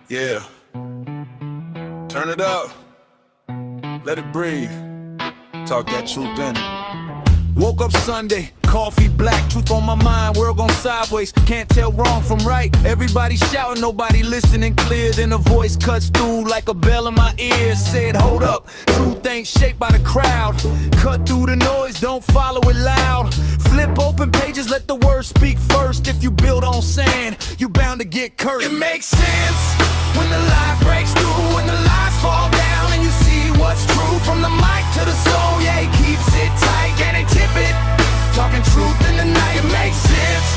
Yeah. Turn it up. Let it breathe. Talk that truth in it. Woke up Sunday, coffee black, truth on my mind, world gone sideways. Can't tell wrong from right. Everybody shouting, nobody listening clear. Then a voice cuts through like a bell in my ear. Said, hold up, truth ain't shaped by the crowd. Cut through the noise, don't follow it loud. Flip open pages, let the word speak first. If you build on sand, you bound to get cursed. It makes sense when the lie breaks through, when the lies fall down, and you see what's true. From the mic to the soul, yeah, he keeps it tight, and they tip it. Talking truth in the night, it makes sense.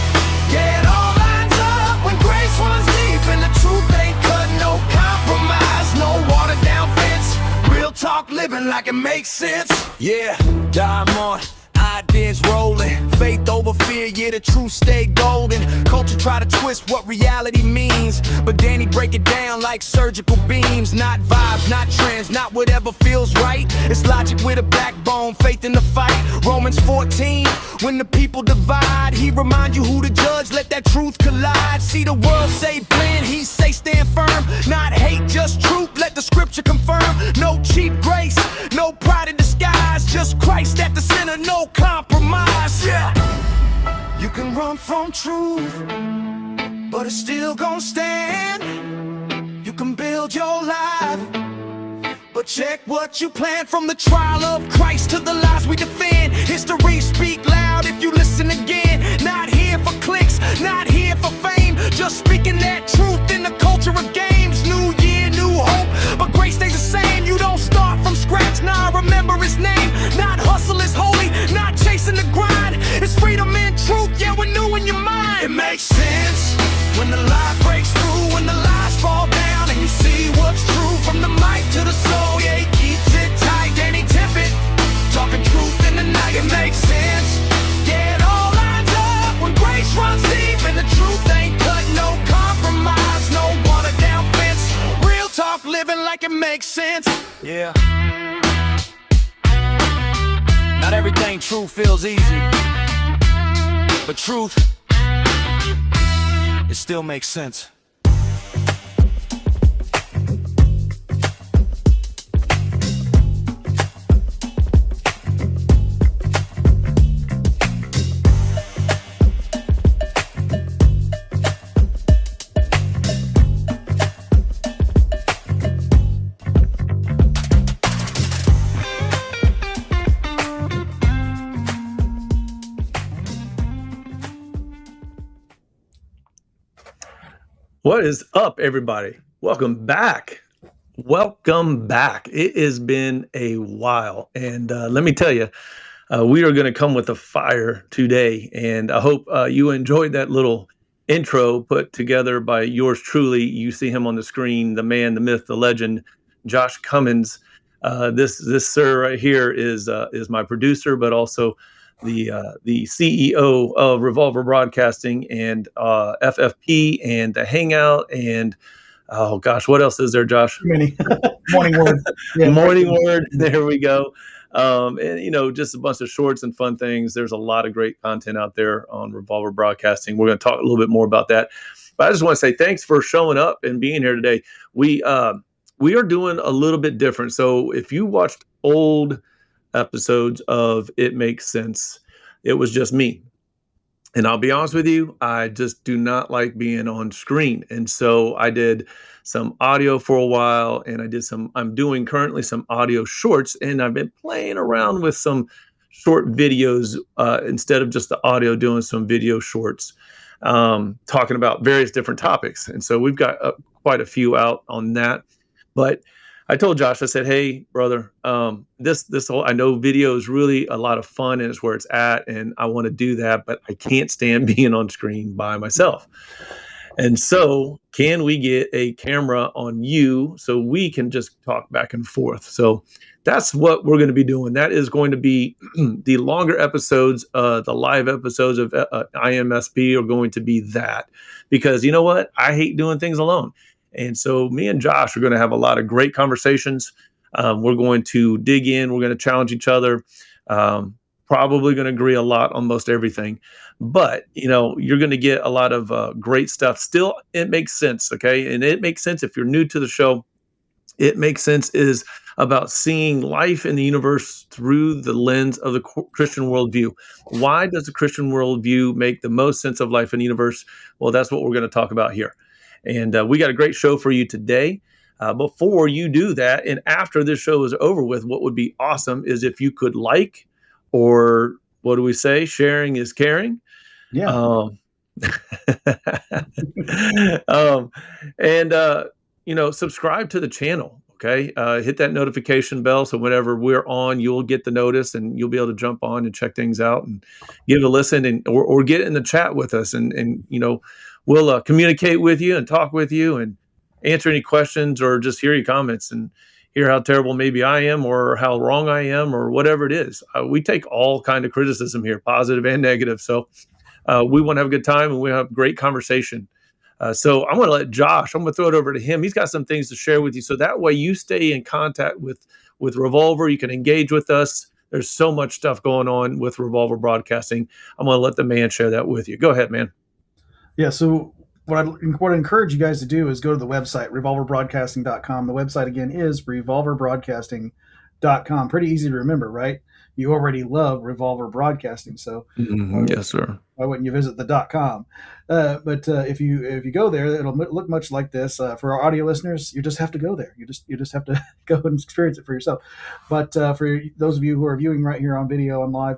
Yeah, it all lines up when grace runs deep, and the truth ain't cut, no compromise, no watered down fence. Real talk, living like it makes sense. Yeah, diamond. Ideas rolling, faith over fear, yeah, the truth stay golden. Culture try to twist what reality means, but Danny break it down like surgical beams. Not vibes, not trends, not whatever feels right. It's logic with a backbone, faith in the fight. Romans 14, when the people divide, he remind you who to judge, let that truth collide. See the world say blend, he say stand firm. Not hate, just truth, let the scripture confirm. No cheap grace, no pride in disguise, just Christ at the center, no compromise. Yeah, you can run from truth, but it's still gonna stand. You can build your life, but check what you plan. From the trial of Christ to the lies we defend, history speak loud if you listen again. Not here for clicks, not here for fame, just speaking that truth in the culture of games. New year, new hope, but grace stays the same. You don't start from scratch, nah, remember his name. Not hustle is holy, not chasing the grind. It's freedom in truth, yeah, we're new in your mind. It makes sense when the lie breaks through, when the lies fall down, and you see what's true. From the mic to the soul, yeah, he keeps it tight, and he tip it. Talking truth in the night, it makes sense. Yeah, it all lines up when grace runs deep, and the truth ain't cut, no compromise, no watered down fence. Real talk, living like it makes sense. Yeah. Not everything true feels easy, but truth, it still makes sense. What is up, everybody? Welcome back. Welcome back. It has been a while, and let me tell you, we are going to come with a fire today, and I hope you enjoyed that little intro put together by yours truly. You see him on the screen, the man, the myth, the legend, Josh Cummins. This sir right here is my producer, but also the CEO of Revolver Broadcasting and FFP and the Hangout and oh gosh, what else is there, Josh? Many. Morning Word. Yeah, Morning Word. There we go. And just a bunch of shorts and fun things. There's a lot of great content out there on Revolver Broadcasting. We're going to talk a little bit more about that. But I just want to say thanks for showing up and being here today. We are doing a little bit different. So if you watched old episodes of It Makes Sense, it was just me. And I'll be honest with you, I just do not like being on screen. And so I did some audio for a while, and I'm doing currently some audio shorts, and I've been playing around with some short videos instead of just the audio, doing some video shorts, talking about various different topics. And so we've got quite a few out on that. But I told Josh, I said, hey, brother, this whole, I know video is really a lot of fun and it's where it's at, and I want to do that, but I can't stand being on screen by myself. And so can we get a camera on you so we can just talk back and forth? So that's what we're going to be doing. That is going to be the longer episodes, the live episodes of IMSP are going to be that, because you know what? I hate doing things alone. And so me and Josh are going to have a lot of great conversations. We're going to dig in. We're going to challenge each other. probably going to agree a lot on most everything, but you're going to get a lot of great stuff. Still, it makes sense, okay? And it makes sense if you're new to the show. It makes sense is about seeing life in the universe through the lens of the Christian worldview. Why does the Christian worldview make the most sense of life in the universe? Well, that's what we're going to talk about here. And we got a great show for you today. Before you do that, and after this show is over with, what would be awesome is if you could like, or what do we say? Sharing is caring. Yeah. And subscribe to the channel. Okay. Hit that notification bell. So whenever we're on, you'll get the notice and you'll be able to jump on and check things out and give a listen and, or get in the chat with us. And we'll communicate with you and talk with you and answer any questions or just hear your comments and hear how terrible maybe I am or how wrong I am or whatever it is. We take all kind of criticism here, positive and negative. So we want to have a good time and we have a great conversation. So I'm going to let Josh, I'm going to throw it over to him. He's got some things to share with you. So that way you stay in contact with Revolver. You can engage with us. There's so much stuff going on with Revolver Broadcasting. I'm going to let the man share that with you. Go ahead, man. Yeah. So what I encourage you guys to do is go to the website, revolverbroadcasting.com. The website again is revolverbroadcasting.com. Pretty easy to remember, right? You already love Revolver Broadcasting, so yes, sir. Why wouldn't you visit the .com? But if you go there, it'll look much like this. For our audio listeners, you just have to go there. You just have to go and experience it for yourself. But for those of you who are viewing right here on video, on live,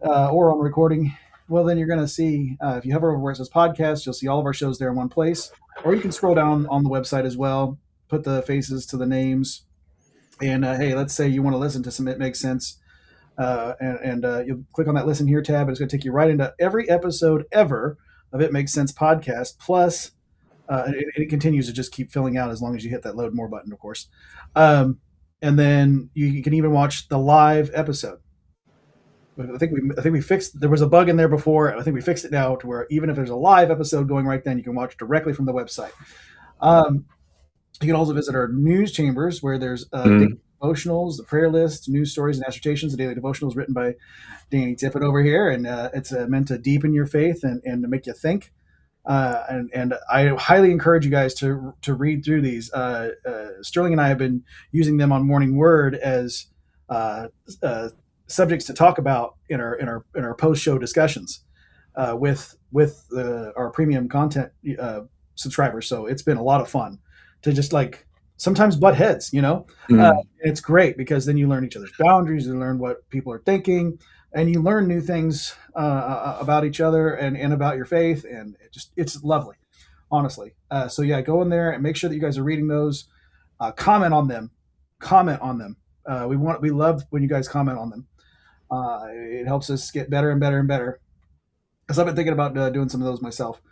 or on recording, well, then you're going to see, if you hover over where it says podcast, you'll see all of our shows there in one place. Or you can scroll down on the website as well, put the faces to the names. And hey, let's say you want to listen to some It Makes Sense. And you'll click on that Listen Here tab, and it's going to take you right into every episode ever of It Makes Sense podcast. Plus, it continues to just keep filling out as long as you hit that load more button, of course. And then you can even watch the live episode. I think we fixed. There was a bug in there before. I think we fixed it now to where even if there's a live episode going right then, you can watch directly from the website. You can also visit our news chambers where there's devotionals, the prayer list, news stories and assertions. The daily devotionals written by Danny Tippett over here, and it's meant to deepen your faith and to make you think. And I highly encourage you guys to read through these. Sterling and I have been using them on Morning Word as subjects to talk about in our post-show discussions with our premium content subscribers. So it's been a lot of fun to just sometimes butt heads, it's great because then you learn each other's boundaries, you learn what people are thinking, and you learn new things about each other and about your faith. And it's lovely, honestly. So yeah, go in there and make sure that you guys are reading those, comment on them. We love when you guys comment on them. It helps us get better and better and better. Because I've been thinking about doing some of those myself.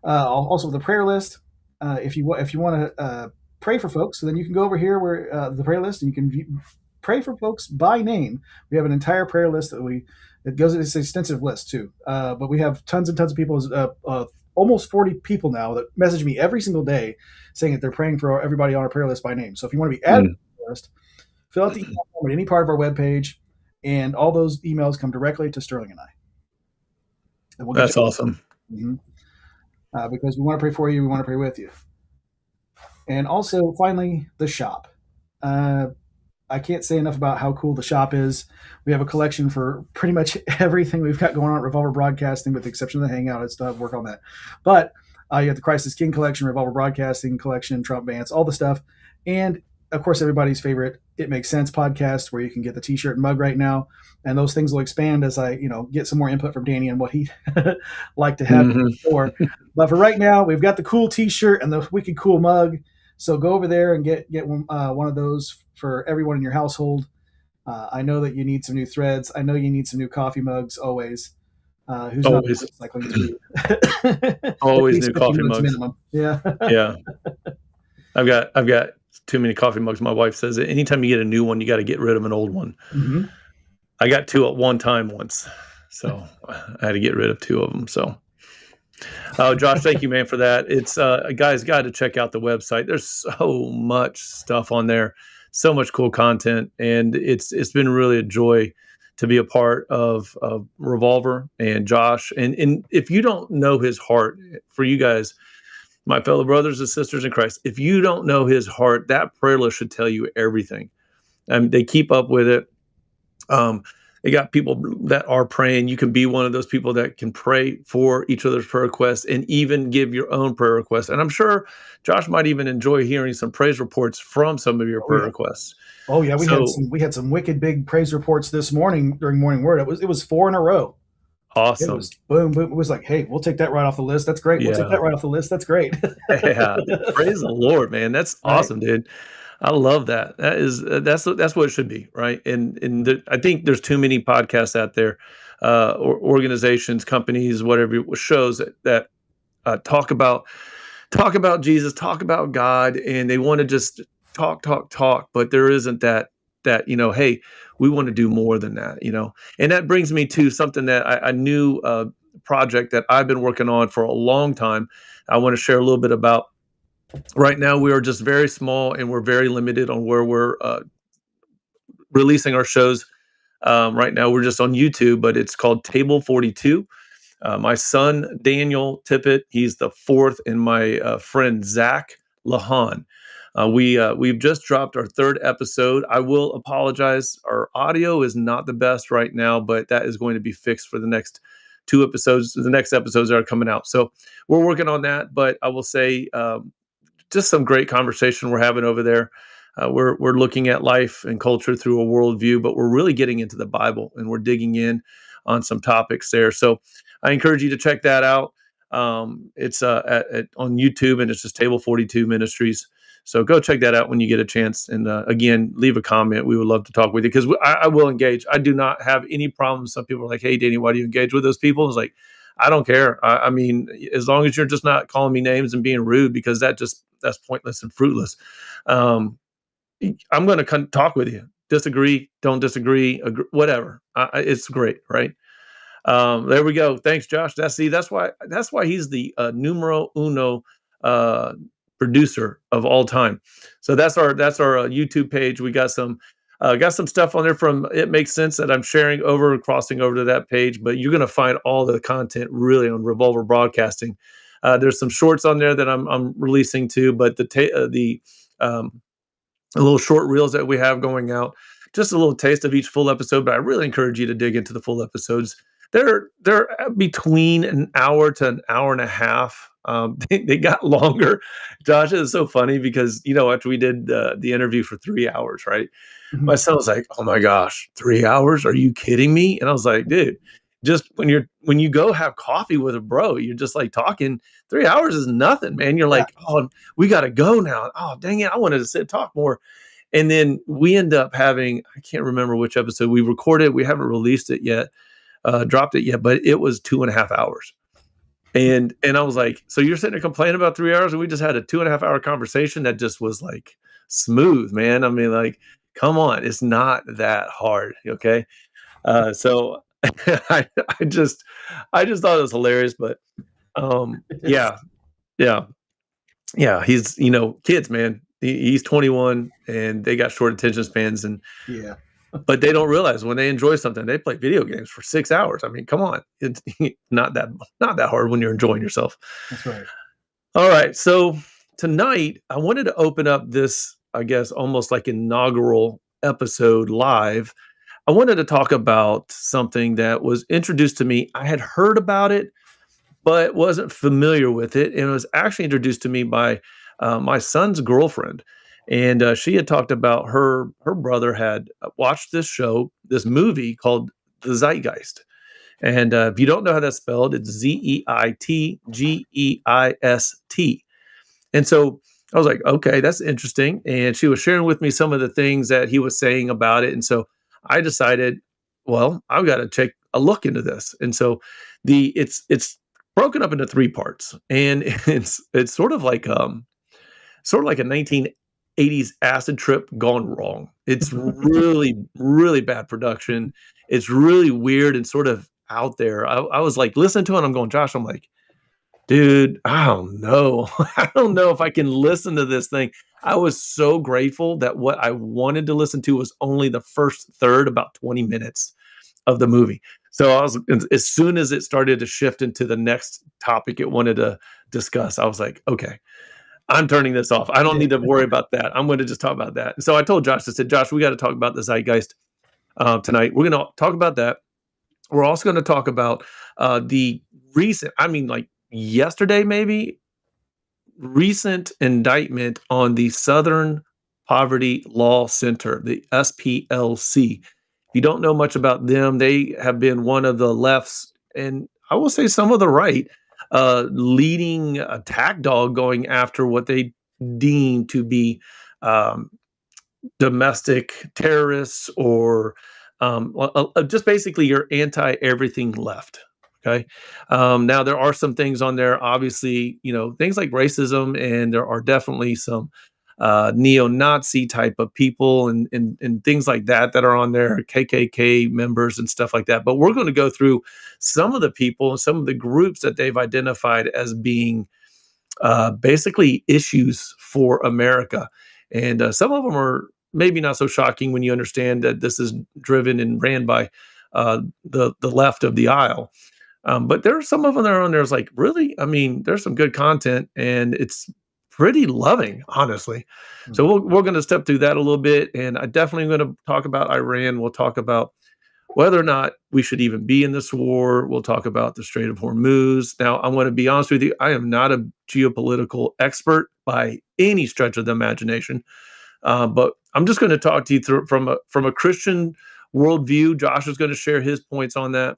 Also the prayer list. If you want to pray for folks, so then you can go over here where the prayer list, and you can pray for folks by name. We have an entire prayer list it goes. It's an extensive list too, but we have tons and tons of people. Almost 40 people now that message me every single day saying that they're praying for everybody on our prayer list by name. So if you want to be added to the list, fill out the email form at any part of our webpage, and all those emails come directly to Sterling and I. And That's awesome. Mm-hmm. Because we want to pray for you, we want to pray with you. And also, finally, the shop. I can't say enough about how cool the shop is. We have a collection for pretty much everything we've got going on at Revolver Broadcasting, with the exception of the Hangout. I still have to work on that. But you have the Christ is King collection, Revolver Broadcasting collection, Trump Vance, all the stuff. And, of course, everybody's favorite It Makes Sense podcast, where you can get the T-shirt and mug right now. And those things will expand as I, get some more input from Danny and what he like to have before. But for right now, we've got the cool T-shirt and the wicked cool mug. So go over there and get one of those for everyone in your household. I know that you need some new threads. I know you need some new coffee mugs always. Who's always not recycling through? Always new coffee mugs. Minimum. Yeah. Yeah. I've got too many coffee mugs. My wife says that anytime you get a new one, you got to get rid of an old one. Mm-hmm. I got two at one time once, so I had to get rid of two of them. So, Josh, thank you, man, for that. It's guys, got to check out the website. There's so much stuff on there, so much cool content, and it's been really a joy to be a part of Revolver and Josh. And if you don't know his heart, for you guys, my fellow brothers and sisters in Christ, if you don't know his heart, that prayer list should tell you everything. They keep up with it. They got people that are praying. You can be one of those people that can pray for each other's prayer requests and even give your own prayer requests. And I'm sure Josh might even enjoy hearing some praise reports from some of your prayer requests. Oh yeah, we had some wicked big praise reports this morning during morning word. It was 4 in a row. Awesome. It was boom, boom. It was like, hey, we'll take that right off the list. That's great. We'll take that right off the list. That's great. Yeah, praise the Lord, man. That's awesome, dude. I love that. That's what it should be, right? And I think there's too many podcasts out there, or organizations, companies, whatever, shows that talk about Jesus, talk about God, and they want to just talk, but there isn't that hey, we want to do more than that, And that brings me to something that I knew project that I've been working on for a long time. I want to share a little bit about. Right now, we are just very small and we're very limited on where we're releasing our shows. Right now, we're just on YouTube, but it's called Table 42. My son, Daniel Tippett, he's the fourth, and my friend, Zach Lahan. We've just dropped our 3rd episode. I will apologize. Our audio is not the best right now, but that is going to be fixed for the next 2 episodes, the next episodes that are coming out. So we're working on that, but I will say, just some great conversation we're having over there. We're looking at life and culture through a worldview, but we're really getting into the Bible and we're digging in on some topics there. So I encourage you to check that out. It's on YouTube, and it's just Table 42 Ministries. So go check that out when you get a chance. And again, leave a comment. We would love to talk with you because I will engage. I do not have any problems. Some people are like, hey, Danny, why do you engage with those people? It's like, I don't care. I mean, as long as you're just not calling me names and being rude, because that's pointless and fruitless. I'm going to talk with you. Disagree, don't disagree, agree, whatever. It's great, right? There we go. Thanks, Josh. That's why he's the numero uno producer of all time. So that's our YouTube page. We got some stuff on there from It Makes Sense that I'm crossing over to that page, but you're going to find all the content really on Revolver Broadcasting. There's some shorts on there that I'm releasing too, but the little short reels that we have going out, just a little taste of each full episode, but I really encourage you to dig into the full episodes. They're between an hour to an hour and a half. They got longer. Josh, is so funny because, after we did the interview for 3 hours, right? Mm-hmm. My son was like, oh my gosh, 3 hours? Are you kidding me? And I was like, dude, just when you go have coffee with a bro, you're just like talking. 3 hours is nothing, man. You're like, oh, we got to go now. Oh, dang it. I wanted to sit and talk more. And then we end up having, I can't remember which episode we recorded. We haven't released it yet, dropped it yet, but it was 2.5 hours. And I was like, so you're sitting there complaining about 3 hours, and we just had a 2.5 hour conversation that just was like smooth, man. I mean, like, come on, it's not that hard. Okay. So I just thought it was hilarious, but yeah. He's, kids, man, he's 21 and they got short attention spans, and but they don't realize when they enjoy something, they play video games for 6 hours. I mean, come on, it's not that hard when you're enjoying yourself. That's right. All right, so tonight I wanted to open up this, I guess, almost like inaugural episode live. I wanted to talk about something that was introduced to me. I had heard about it, but wasn't familiar with it. And it was actually introduced to me by my son's girlfriend. And she had talked about her brother had watched this movie called The Zeitgeist. And if you don't know how that's spelled, it's Zeitgeist. And so I was like, okay, that's interesting. And she was sharing with me some of the things that he was saying about it. And so I decided, well, I've got to take a look into this. And so it's broken up into 3 parts, and it's sort of like a 1980s acid trip gone wrong. It's really, really bad production. It's really weird and sort of out there. I was like listening to it, and I'm going, Josh, I'm like, dude, I don't know. I don't know if I can listen to this thing. I was so grateful that what I wanted to listen to was only the first third, about 20 minutes. of the movie. So I was, as soon as it started to shift into the next topic it wanted to discuss, I was like, okay, I'm turning this off. I don't Yeah. need to worry about that. I'm going to just talk about that. And so I told Josh, I said, Josh, we got to talk about the Zeitgeist tonight. We're going to talk about that. We're also going to talk about the recent, I mean, like yesterday, maybe recent indictment on the Southern Poverty Law Center, the SPLC. If you don't know much about them, they have been one of the left's, and I will say some of the right, leading attack dog going after what they deem to be um, domestic terrorists or just basically your anti everything left. Okay. Now there are some things on there, obviously, things like racism, and there are definitely some neo-Nazi type of people and things like that are on there, KKK members and stuff like that. But we're going to go through some of the people and some of the groups that they've identified as being basically issues for America. And some of them are maybe not so shocking when you understand that this is driven and ran by the left of the aisle. But there are some of them that are on there is like, really? I mean, there's some good content and it's pretty loving, honestly. So we're going to step through that a little bit. And I definitely going to talk about Iran. We'll talk about whether or not we should even be in this war. We'll talk about the Strait of Hormuz. Now, I'm going to be honest with you. I am not a geopolitical expert by any stretch of the imagination. But I'm just going to talk to you through from a Christian worldview. Josh is going to share his points on that.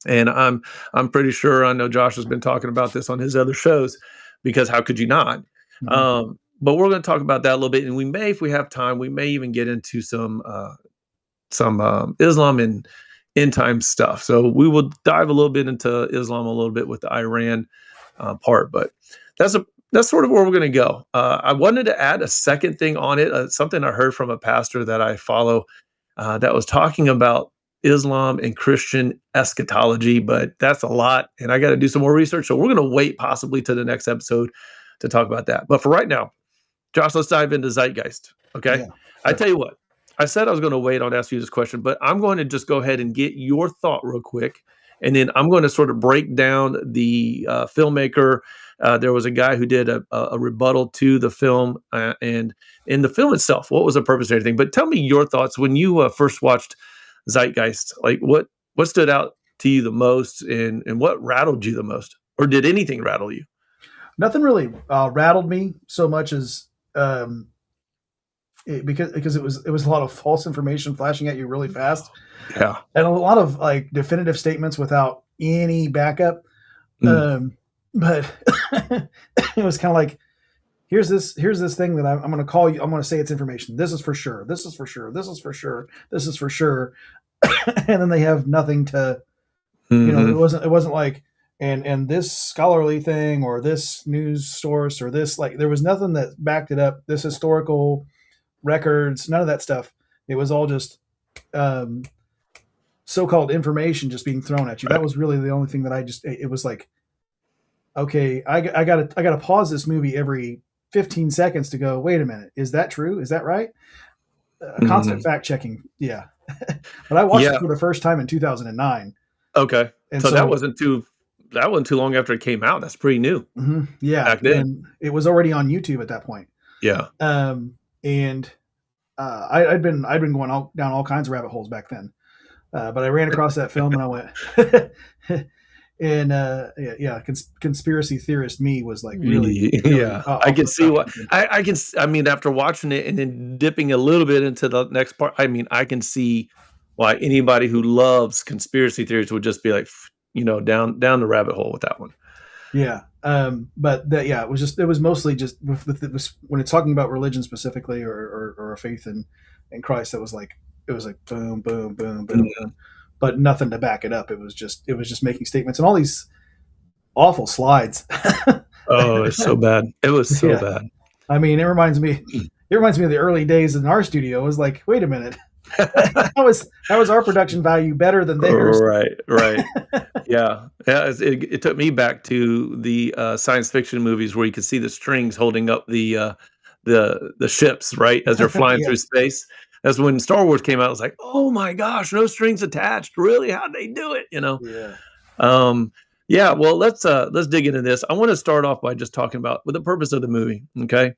And I'm pretty sure, I know Josh has been talking about this on his other shows, because how could you not? But we're going to talk about that a little bit, and we may, if we have time, we may even get into some Islam and end time stuff. So we will dive a little bit into Islam a little bit with the Iran part, but that's sort of where we're going to go. I wanted to add a second thing on it, something I heard from a pastor that I follow that was talking about Islam and Christian eschatology, but that's a lot, and I got to do some more research. So we're going to wait possibly to the next episode to talk about that. But for right now, Josh, let's dive into Zeitgeist. Okay. Yeah, sure. I tell you what, I said I was going to wait on ask you this question, but I'm going to just go ahead and get your thought real quick. And then I'm going to sort of break down the filmmaker. There was a guy who did a rebuttal to the film, and in the film itself, what was the purpose of everything. But tell me your thoughts when you first watched Zeitgeist. Like what stood out to you the most, and what rattled you the most, or did anything rattle you? Nothing really rattled me so much as because it was a lot of false information flashing at you really fast. Yeah, and a lot of like definitive statements without any backup. But it was kind of like, here's this thing that I'm going to call you. I'm going to say it's information. This is for sure. This is for sure. This is for sure. This is for sure. And then they have nothing to, it wasn't like, and this scholarly thing or this news source or this, like, there was nothing that backed it up. This historical records, none of that stuff. It was all just so-called information just being thrown at you. That was really the only thing that it was like, okay, I gotta pause this movie every 15 seconds to go, wait a minute, is that true? Is that right? Constant fact checking. Yeah. But I watched it for the first time in 2009. Okay. And so that wasn't too long after it came out. That's pretty new. Yeah. Back then. And it was already on YouTube at that point. Yeah. And I'd been going down all kinds of rabbit holes back then. But I ran across that film and I went, and conspiracy theorist me was like, really I can see what I mean, after watching it and then dipping a little bit into the next part, I mean, I can see why anybody who loves conspiracy theories would just be like, down the rabbit hole with that one. Yeah. But it was mostly just with when it's talking about religion specifically or a faith in Christ, it was like boom, boom, boom, boom, boom, but nothing to back it up. It was just making statements and all these awful slides. Oh, it's so bad. It was so bad. I mean, it reminds me of the early days in our studio. It was like, wait a minute. How was our production value better than theirs? Right. Yeah. It took me back to the science fiction movies where you could see the strings holding up the ships, right, as they're flying through space. That's when Star Wars came out. I was like, oh my gosh, no strings attached. Really? How'd they do it? Yeah. Yeah, well, let's dig into this. I want to start off by just talking about the purpose of the movie. Okay.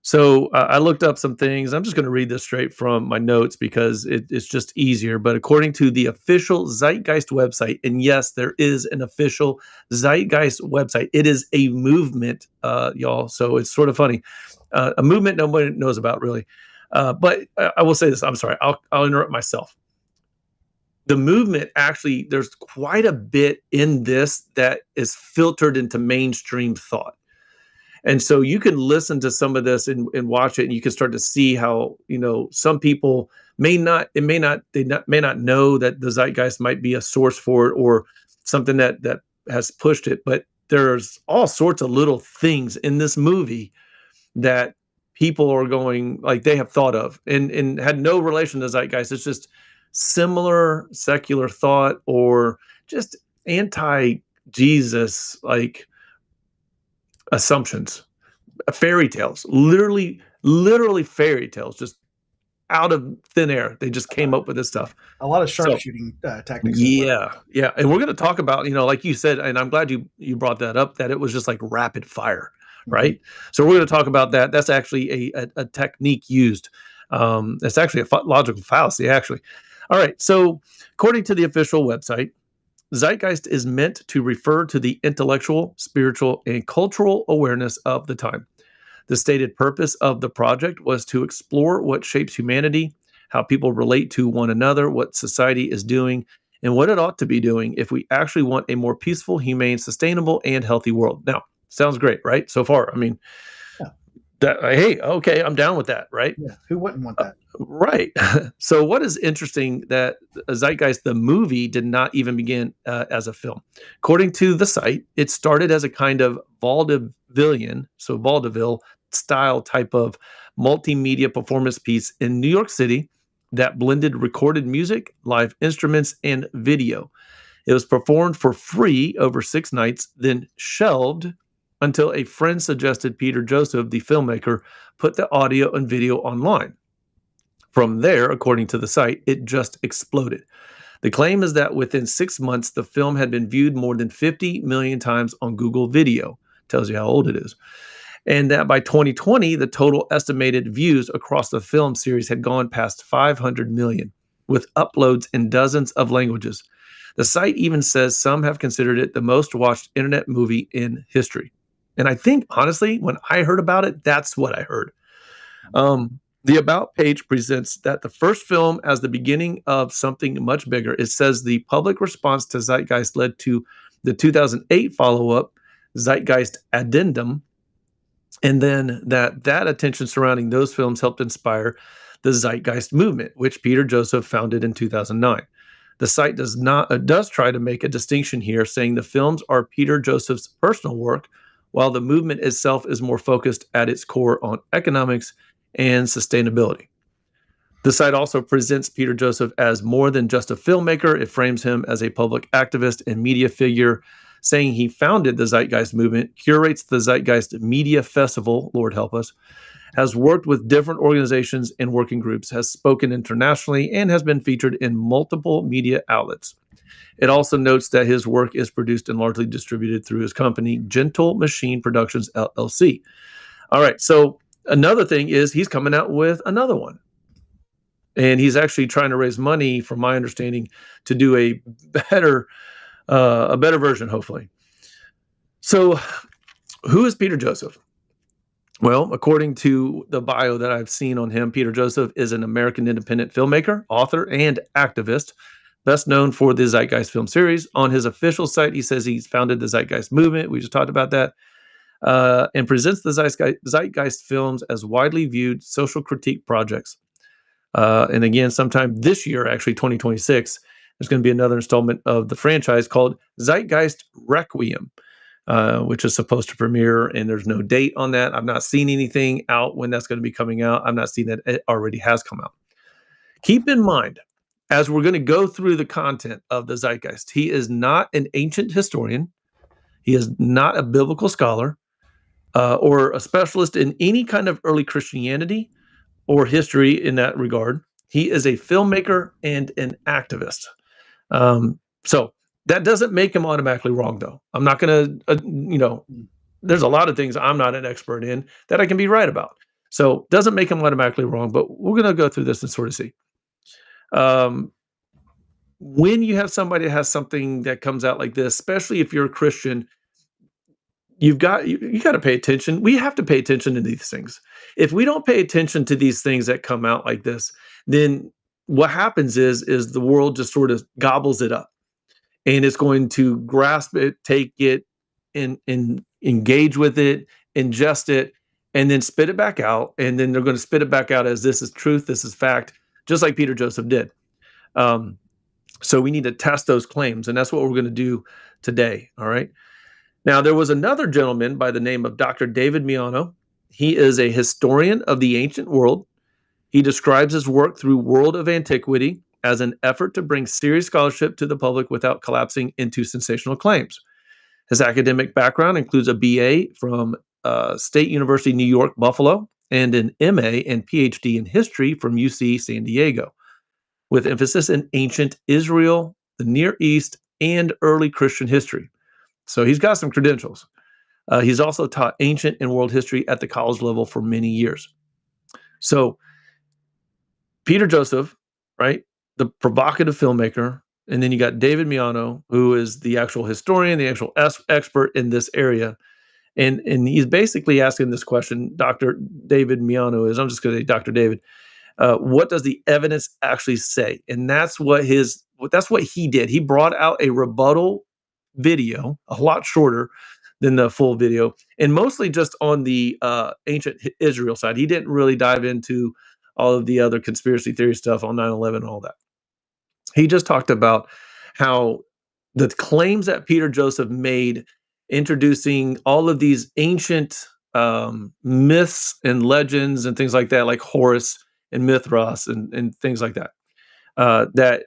So I looked up some things. I'm just going to read this straight from my notes because it's just easier. But according to the official Zeitgeist website, and yes, there is an official Zeitgeist website. It is a movement, y'all. So it's sort of funny. A movement nobody knows about really. But I will say this. I'm sorry. I'll interrupt myself. The movement actually, there's quite a bit in this that is filtered into mainstream thought. And so you can listen to some of this and watch it, and you can start to see how, some people may not know that the zeitgeist might be a source for it or something that has pushed it. But there's all sorts of little things in this movie that people are going, like, they have thought of and had no relation to zeitgeist. It's just similar secular thought or just anti-Jesus, like, assumptions, fairy tales, literally fairy tales, just out of thin air. They just came up with this stuff. A lot of sharpshooting tactics. Yeah. And we're going to talk about, like you said, and I'm glad you brought that up, that it was just like rapid fire, right? Mm-hmm. So we're going to talk about that. That's actually a technique used. It's actually a logical fallacy, actually. All right. So according to the official website, Zeitgeist is meant to refer to the intellectual, spiritual, and cultural awareness of the time. The stated purpose of the project was to explore what shapes humanity, how people relate to one another, what society is doing, and what it ought to be doing if we actually want a more peaceful, humane, sustainable, and healthy world. Now, sounds great, right? So far, I mean, hey, okay, I'm down with that, right? Yeah, who wouldn't want that? Right. So what is interesting that Zeitgeist, the movie, did not even begin as a film. According to the site, it started as a kind of vaudeville style type of multimedia performance piece in New York City that blended recorded music, live instruments, and video. It was performed for free over 6 nights, then shelved until a friend suggested Peter Joseph, the filmmaker, put the audio and video online. From there, according to the site, it just exploded. The claim is that within 6 months, the film had been viewed more than 50 million times on Google Video. Tells you how old it is. And that by 2020, the total estimated views across the film series had gone past 500 million, with uploads in dozens of languages. The site even says some have considered it the most watched internet movie in history. And I think, honestly, when I heard about it, that's what I heard. The About page presents that the first film as the beginning of something much bigger. It says the public response to Zeitgeist led to the 2008 follow-up, Zeitgeist Addendum, and then that attention surrounding those films helped inspire the Zeitgeist movement, which Peter Joseph founded in 2009. The site does try to make a distinction here, saying the films are Peter Joseph's personal work, while the movement itself is more focused at its core on economics and sustainability. The site also presents Peter Joseph as more than just a filmmaker. It frames him as a public activist and media figure, saying he founded the Zeitgeist movement, curates the Zeitgeist Media Festival, Lord help us, has worked with different organizations and working groups, has spoken internationally, and has been featured in multiple media outlets. It also notes that his work is produced and largely distributed through his company, Gentle Machine Productions, LLC. All right, so another thing is he's coming out with another one. And he's actually trying to raise money, from my understanding, to do a better version, hopefully. So who is Peter Joseph? Well, according to the bio that I've seen on him, Peter Joseph is an American independent filmmaker, author, and activist, best known for the Zeitgeist film series. On his official site, he says he's founded the Zeitgeist movement. We just talked about that. And presents the Zeitgeist films as widely viewed social critique projects. And again, sometime this year, actually 2026, there's going to be another installment of the franchise called Zeitgeist Requiem, which is supposed to premiere, and there's no date on that. I've not seen anything out when that's going to be coming out. I've not seen that it already has come out. Keep in mind, as we're going to go through the content of the Zeitgeist, he is not an ancient historian. He is not a biblical scholar or a specialist in any kind of early Christianity or history in that regard. He is a filmmaker and an activist. So that doesn't make him automatically wrong, though. I'm not going to, there's a lot of things I'm not an expert in that I can be right about. So doesn't make him automatically wrong, but we're going to go through this and sort of see. When you have somebody that has something that comes out like this, especially if you're a Christian, you got to pay attention. We have to pay attention to these things. If we don't pay attention to these things that come out like this, then what happens is the world just sort of gobbles it up, and it's going to grasp it, take it, and engage with it, ingest it, and then spit it back out. And then they're going to spit it back out as this is truth, this is fact, just like Peter Joseph did. So we need to test those claims, and that's what we're going to do today. All right. Now, there was another gentleman by the name of Dr. David Miano. He is a historian of the ancient world. He describes his work through World of Antiquity as an effort to bring serious scholarship to the public without collapsing into sensational claims. His academic background includes a BA from State University, New York, Buffalo, and an MA and PhD in history from UC San Diego, with emphasis in ancient Israel, the Near East, and early Christian history. So he's got some credentials. He's also taught ancient and world history at the college level for many years. So Peter Joseph, right, the provocative filmmaker, and then you got David Miano, who is the actual historian, the actual expert in this area. And he's basically asking this question, Dr. David Miano is, I'm just going to say Dr. David, what does the evidence actually say? And that's what he did. He brought out a rebuttal video, a lot shorter than the full video, and mostly just on the ancient Israel side. He didn't really dive into all of the other conspiracy theory stuff on 9/11 and all that. He just talked about how the claims that Peter Joseph made, introducing all of these ancient myths and legends and things like that, like Horus and Mithras and things like that, that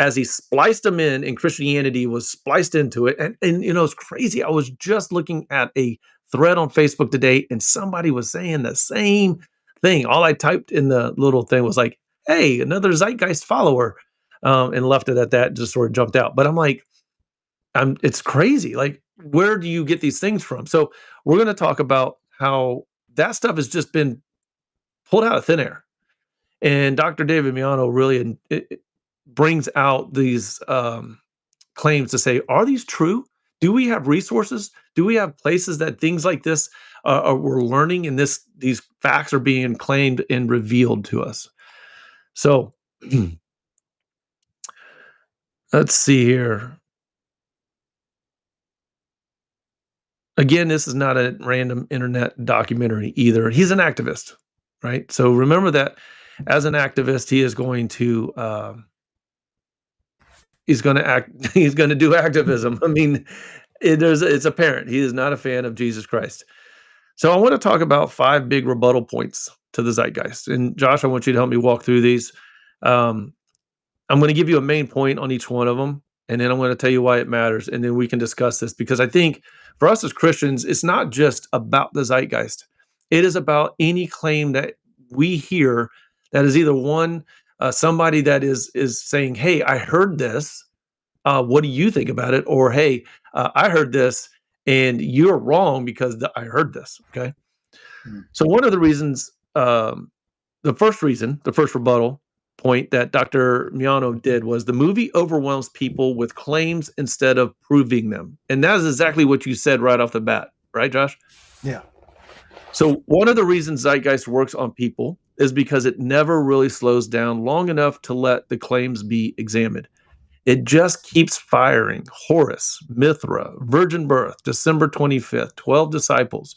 as he spliced them in Christianity was spliced into it. And it's crazy. I was just looking at a thread on Facebook today, and somebody was saying the same thing. All I typed in the little thing was like, hey, another Zeitgeist follower, and left it at that, just sort of jumped out. But I'm like, it's crazy. Like, where do you get these things from? So we're going to talk about how that stuff has just been pulled out of thin air. And Dr. David Miano really brings out these claims to say, are these true? Do we have resources? Do we have places that things like this we're learning, and these facts are being claimed and revealed to us? So let's see here. Again, this is not a random internet documentary either. He's an activist, right? So remember that as an activist, he is going to he's going to do activism. I mean, it's apparent he is not a fan of Jesus Christ. So I want to talk about 5 big rebuttal points to the Zeitgeist. And Josh, I want you to help me walk through these. I'm going to give you a main point on each one of them, and then I'm going to tell you why it matters, and then we can discuss this, because I think for us as Christians, it's not just about the Zeitgeist. It is about any claim that we hear that is either somebody that is saying, hey, I heard this. What do you think about it? Or, hey, I heard this and you're wrong because I heard this. Okay. So one of the reasons, the first rebuttal point that Dr. Miano did was the movie overwhelms people with claims instead of proving them. And that is exactly what you said right off the bat. Right, Josh? Yeah. So one of the reasons Zeitgeist works on people is because it never really slows down long enough to let the claims be examined. It just keeps firing. Horus, Mithras, virgin birth, December 25th, 12 disciples,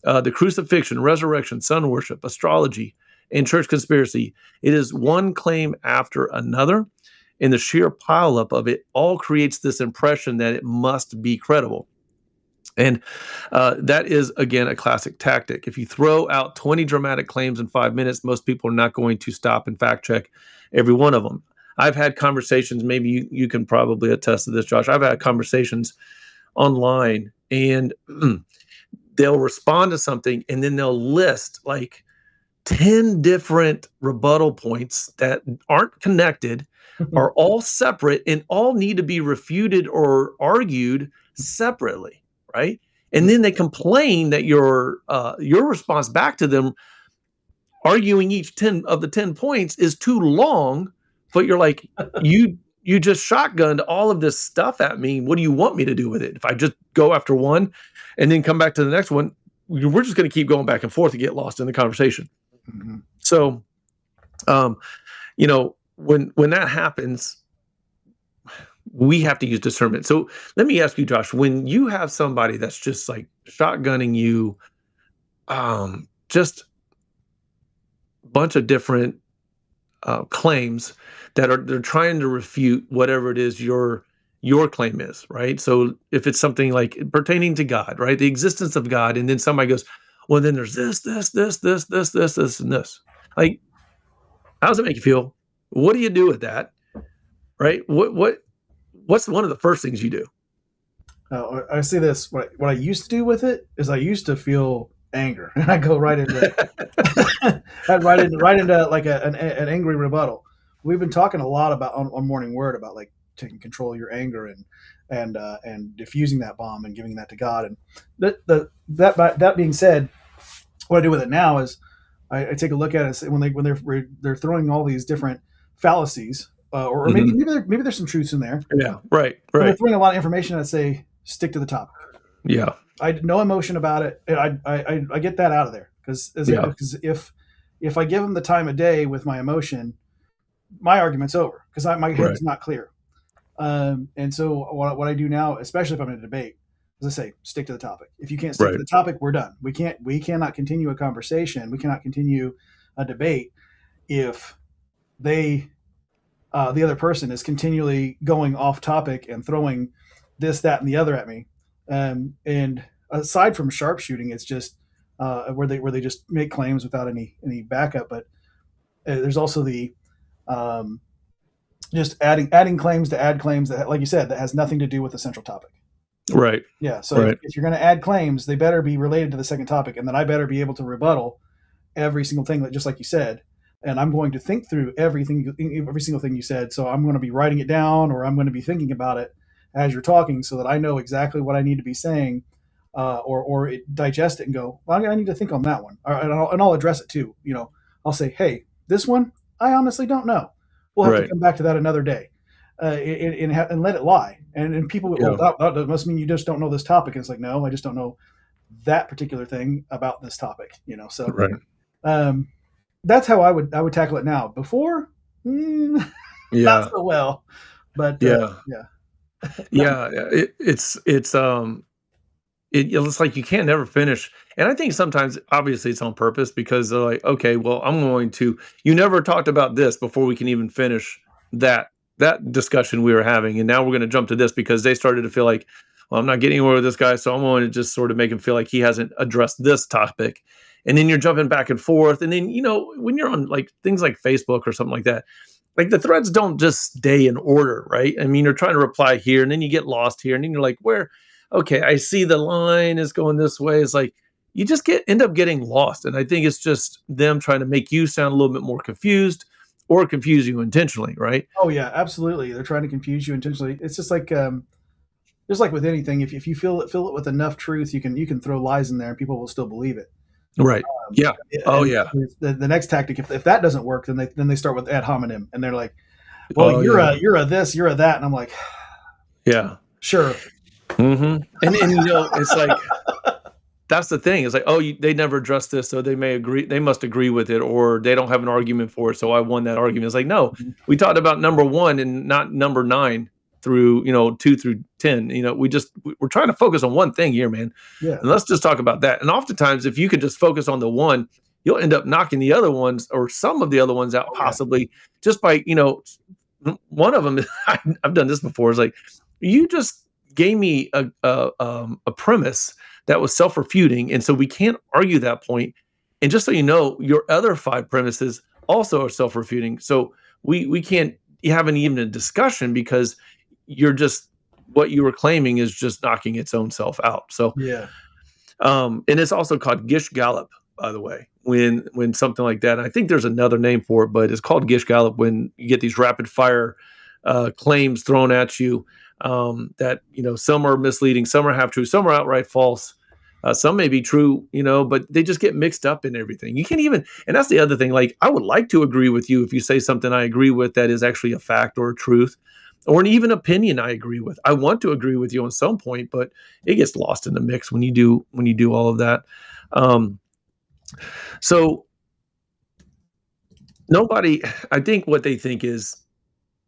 the crucifixion, resurrection, sun worship, astrology, and church conspiracy. It is one claim after another, and the sheer pileup of it all creates this impression that it must be credible. And that is, again, a classic tactic. If you throw out 20 dramatic claims in 5 minutes, most people are not going to stop and fact check every one of them. I've had conversations, maybe you can probably attest to this, Josh. I've had conversations online, and they'll respond to something, and then they'll list like 10 different rebuttal points that aren't connected, are all separate, and all need to be refuted or argued separately, right? And then they complain that your response back to them, arguing each 10 of the 10 points, is too long. But you're like, you just shotgunned all of this stuff at me. What do you want me to do with it? If I just go after one and then come back to the next one, we're just going to keep going back and forth and get lost in the conversation. Mm-hmm. So, when that happens, we have to use discernment. So let me ask you, Josh, when you have somebody that's just like shotgunning you, just a bunch of different claims that they're trying to refute whatever it is your claim is, right? So if it's something like pertaining to God, right, the existence of God, and then somebody goes, well, then there's this, and this. Like, how does it make you feel? What do you do with that? Right? What's one of the first things you do? I say this. What I used to do with it is I used to feel anger, and I go right into I'd right into like an angry rebuttal. We've been talking a lot about on Morning Word about like taking control of your anger and diffusing that bomb and giving that to God. And that being said, what I do with it now is I take a look at it when they're throwing all these different fallacies, or maybe there's some truths in there. Yeah, right. When they're throwing a lot of information, I'd say stick to the topic. Yeah, I had no emotion about it. And I get that out of there because if I give them the time of day with my emotion, my argument's over because my head's not clear. And so what I do now, especially if I'm in a debate, is I say, stick to the topic. If you can't stick to the topic, we're done. We cannot continue a conversation. We cannot continue a debate if the other person is continually going off topic and throwing this, that, and the other at me. And aside from sharpshooting, it's just where they just make claims without any backup. But there's also the just adding claims to add claims that, like you said, that has nothing to do with the central topic. Right. Yeah. So if you're going to add claims, they better be related to the second topic, and then I better be able to rebuttal every single thing that, just like you said. And I'm going to think through every single thing you said. So I'm going to be writing it down, or I'm going to be thinking about it as you're talking, so that I know exactly what I need to be saying, or digest it and go, well, I need to think on that one, and I'll address it too. I'll say, hey, this one, I honestly don't know. We'll have to come back to that another day, and let it lie. And people, that must mean you just don't know this topic. And it's like, no, I just don't know that particular thing about this topic. So that's how I would tackle it now. Before, not so well, but it's like you can't never finish. And I think sometimes, obviously, it's on purpose because they're like, okay, well, you never talked about this before we can even finish that discussion we were having. And now we're going to jump to this because they started to feel like, well, I'm not getting anywhere with this guy. So I'm going to just sort of make him feel like he hasn't addressed this topic. And then you're jumping back and forth. And then, when you're on like things like Facebook or something like that, like the threads don't just stay in order, right? I mean, you're trying to reply here and then you get lost here and then you're like, okay, I see the line is going this way. It's like, you just end up getting lost. And I think it's just them trying to make you sound a little bit more confused or confuse you intentionally, right? Oh yeah, absolutely. They're trying to confuse you intentionally. It's just like with anything, if you fill it with enough truth, you can throw lies in there and people will still believe it. Right. Yeah. Oh yeah. The next tactic, if that doesn't work, then they start with ad hominem, and they're like, well, you're a this, you're a that, and I'm like, yeah, sure. Mm-hmm. And it's like, that's the thing. It's like, they never addressed this, so they must agree with it, or they don't have an argument for it, so I won that argument. It's like, no, we talked about number 1 and not number 9 through 2 through 10. We're trying to focus on one thing here, man. Yeah. And let's just talk about that. And oftentimes, if you could just focus on the one, you'll end up knocking the other ones or some of the other ones out, possibly just by one of them. I've done this before. Is like, you just gave me a premise that was self-refuting, and so we can't argue that point. And just so you know, your other 5 premises also are self-refuting. So we can't have even a discussion because you're just, what you were claiming is just knocking its own self out. So yeah. And it's also called Gish Gallop. by the way, when something like that. I think there's another name for it, but it's called Gish Gallop when you get these rapid fire claims thrown at you that some are misleading, some are half true, some are outright false. Some may be true, but they just get mixed up in everything. You can't even, and that's the other thing. Like, I would like to agree with you if you say something I agree with that is actually a fact or a truth, or an even opinion I agree with. I want to agree with you on some point, but it gets lost in the mix when you do all of that. So nobody, I think what they think is,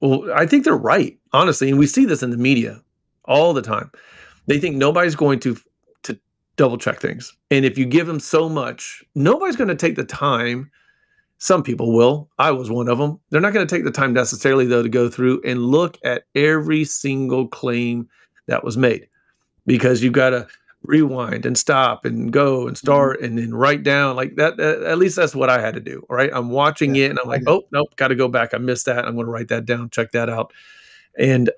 well, I think they're right, honestly, and we see this in the media all the time. They think nobody's going to double check things. And if you give them so much, nobody's going to take the time. Some people will. I was one of them. They're not going to take the time necessarily, though, to go through and look at every single claim that was made, because you've got to rewind and stop and go and start and then write down like that. At least that's what I had to do. All right. I'm watching it and I'm like, oh, nope, got to go back. I missed that. I'm going to write that down, check that out. And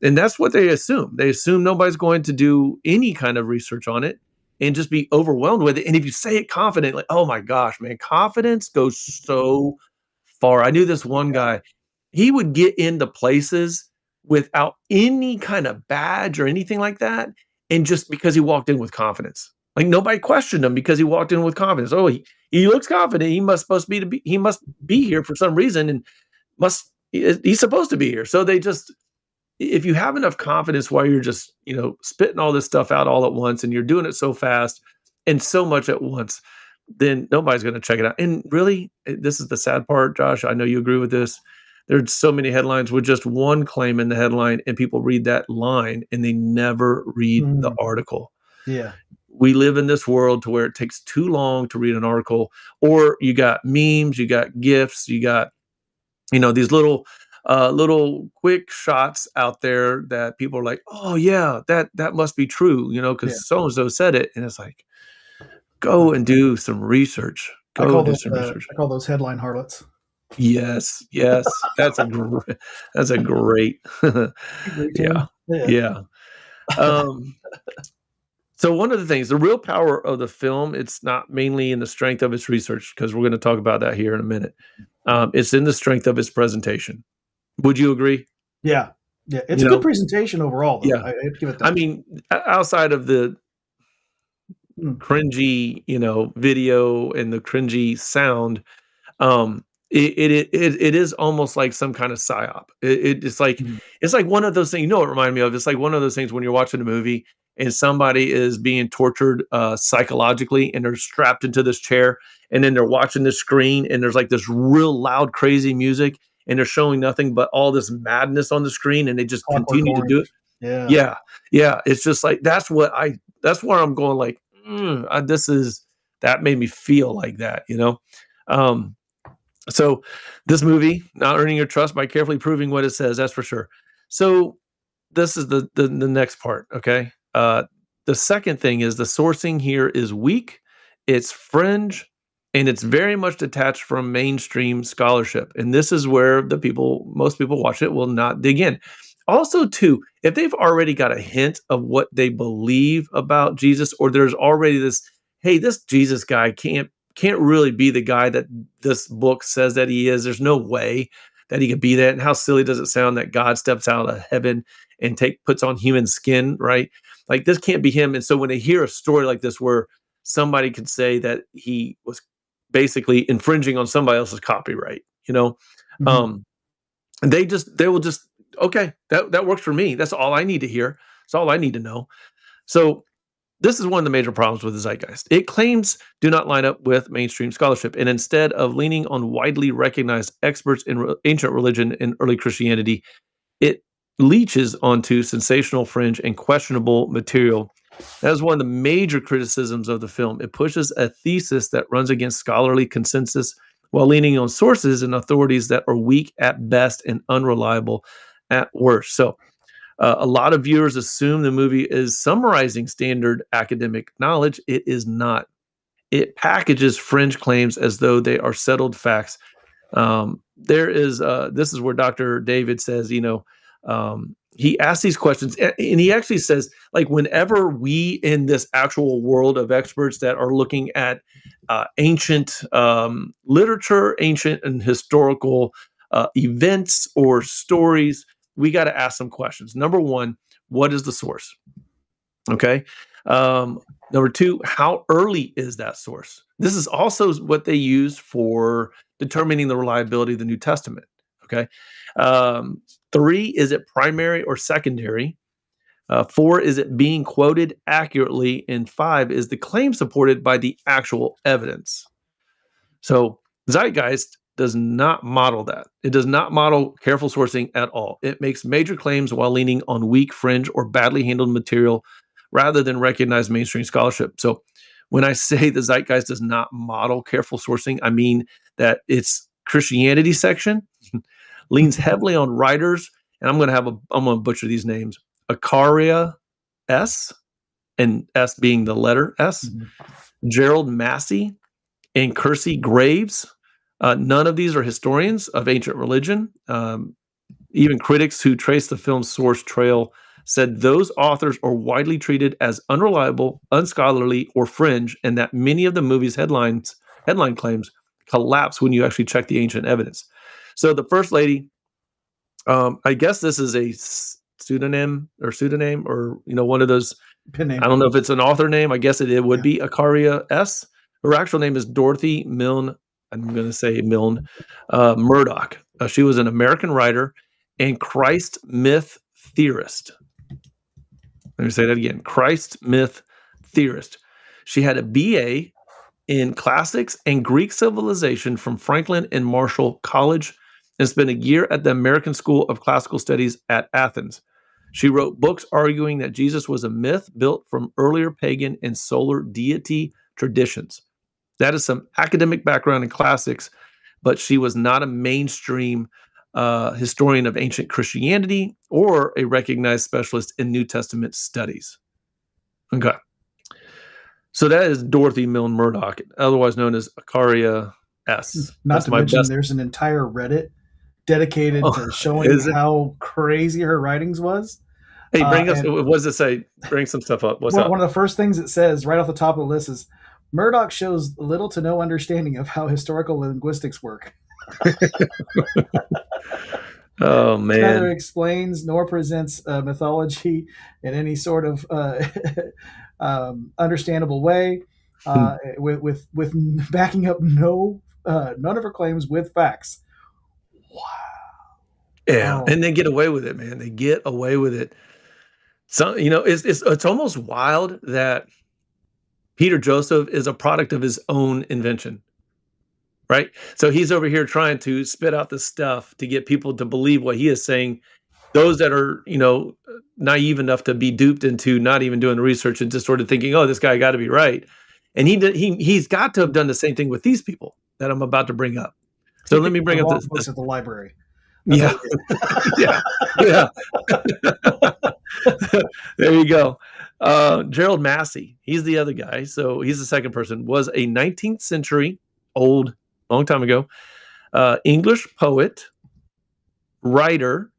that's what they assume. They assume nobody's going to do any kind of research on it and just be overwhelmed with it. And if you say it confidently, oh my gosh, man, confidence goes so far. I knew this one guy, he would get into places without any kind of badge or anything like that. And just because he walked in with confidence, like nobody questioned him because he walked in with confidence. Oh, he looks confident. He must be here for some reason and he's supposed to be here. So they just, if you have enough confidence while you're just, spitting all this stuff out all at once and you're doing it so fast and so much at once, then nobody's going to check it out. And really, this is the sad part, Josh. I know you agree with this. There's so many headlines with just one claim in the headline and people read that line and they never read the article. Yeah. We live in this world to where it takes too long to read an article, or you got memes, you got GIFs, you got, these little quick shots out there that people are like, oh yeah, that must be true, because so-and-so said it. And it's like, go and do some research. I call those headline harlots. Yes. That's a great, yeah. So one of the things, the real power of the film, it's not mainly in the strength of its research, because we're going to talk about that here in a minute. It's in the strength of its presentation. Would you agree? Yeah. It's a good presentation overall, though. Yeah. I have to give it that. I mean, outside of the cringy, video and the cringy sound, it is almost like some kind of psyop. It's like it's like one of those things. It reminded me of. It's like one of those things when you're watching a movie and somebody is being tortured psychologically, and they're strapped into this chair, and then they're watching the screen, and there's like this real loud, crazy music, and they're showing nothing but all this madness on the screen, and they just continue to do it. Yeah. It's just like that's where I'm going. Like that made me feel like that. So this movie, not earning your trust by carefully proving what it says, that's for sure. So this is the next part. Okay. The second thing is the sourcing here is weak, it's fringe, and it's very much detached from mainstream scholarship. And this is where most people watch it will not dig in. Also, too, if they've already got a hint of what they believe about Jesus, or there's already this, hey, this Jesus guy can't really be the guy that this book says that he is. There's no way that he could be that. And how silly does it sound that God steps out of heaven and puts on human skin, right? Like, this can't be him. And so when they hear a story like this where somebody could say that he was basically infringing on somebody else's copyright, they will just, okay, that works for me. That's all I need to hear. That's all I need to know. So this is one of the major problems with the Zeitgeist. It claims do not line up with mainstream scholarship. And instead of leaning on widely recognized experts in ancient religion and early Christianity, it leeches onto sensational, fringe, and questionable material. That is one of the major criticisms of the film. It pushes a thesis that runs against scholarly consensus while leaning on sources and authorities that are weak at best and unreliable at worst. So a lot of viewers assume the movie is summarizing standard academic knowledge. It is not. It packages fringe claims as though they are settled facts. This is where Dr. David says, He asks these questions, and he actually says, like, whenever we in this actual world of experts that are looking at ancient literature, ancient and historical events or stories, we got to ask some questions. Number one, what is the source? Okay. Number two, how early is that source? This is also what they use for determining the reliability of the New Testament. Okay. Three, is it primary or secondary? Four, is it being quoted accurately? And five, is the claim supported by the actual evidence? So Zeitgeist does not model that. It does not model careful sourcing at all. It makes major claims while leaning on weak, fringe, or badly handled material rather than recognized mainstream scholarship. So when I say the Zeitgeist does not model careful sourcing, I mean that its Christianity section leans heavily on writers, and I'm going to butcher these names: Acaria S, and S being the letter S, Gerald Massey, and Kersey Graves. None of these are historians of ancient religion. Even critics who trace the film's source trail said those authors are widely treated as unreliable, unscholarly, or fringe, and that many of the movie's headline claims collapse when you actually check the ancient evidence. So the First Lady, I guess this is a pseudonym, or one of those. I don't know if it's an author name. I guess it would be Acaria S. Her actual name is Dorothy Milne. I'm going to say Milne Murdoch. She was an American writer and Christ myth theorist. Let me say that again. Christ myth theorist. She had a BA in classics and Greek civilization from Franklin and Marshall College and spent a year at the American School of Classical Studies at Athens. She wrote books arguing that Jesus was a myth built from earlier pagan and solar deity traditions. That is some academic background in classics, but she was not a mainstream historian of ancient Christianity or a recognized specialist in New Testament studies. Okay. So that is Dorothy Milne Murdoch, otherwise known as Acaria S. Not to mention, there's an entire Reddit dedicated to showing how crazy her writings was. Hey, what does it say? Bring some stuff up. What's up? One of the first things it says right off the top of the list is, Murdoch shows little to no understanding of how historical linguistics work. Oh, man. Neither explains nor presents mythology in any sort of understandable way, with backing up none of her claims with facts. Wow. Yeah, and they get away with it, man. They get away with it. So, it's almost wild that Peter Joseph is a product of his own invention, right? So he's over here trying to spit out this stuff to get people to believe what he is saying. Those that are, naive enough to be duped into not even doing the research and just sort of thinking, oh, this guy got to be right. And he's got to have done the same thing with these people that I'm about to bring up. So let me bring up this books at the library. Yeah. Yeah. There you go. Gerald Massey, he's the other guy. So he's the second person, was a 19th century long time ago, English poet, writer,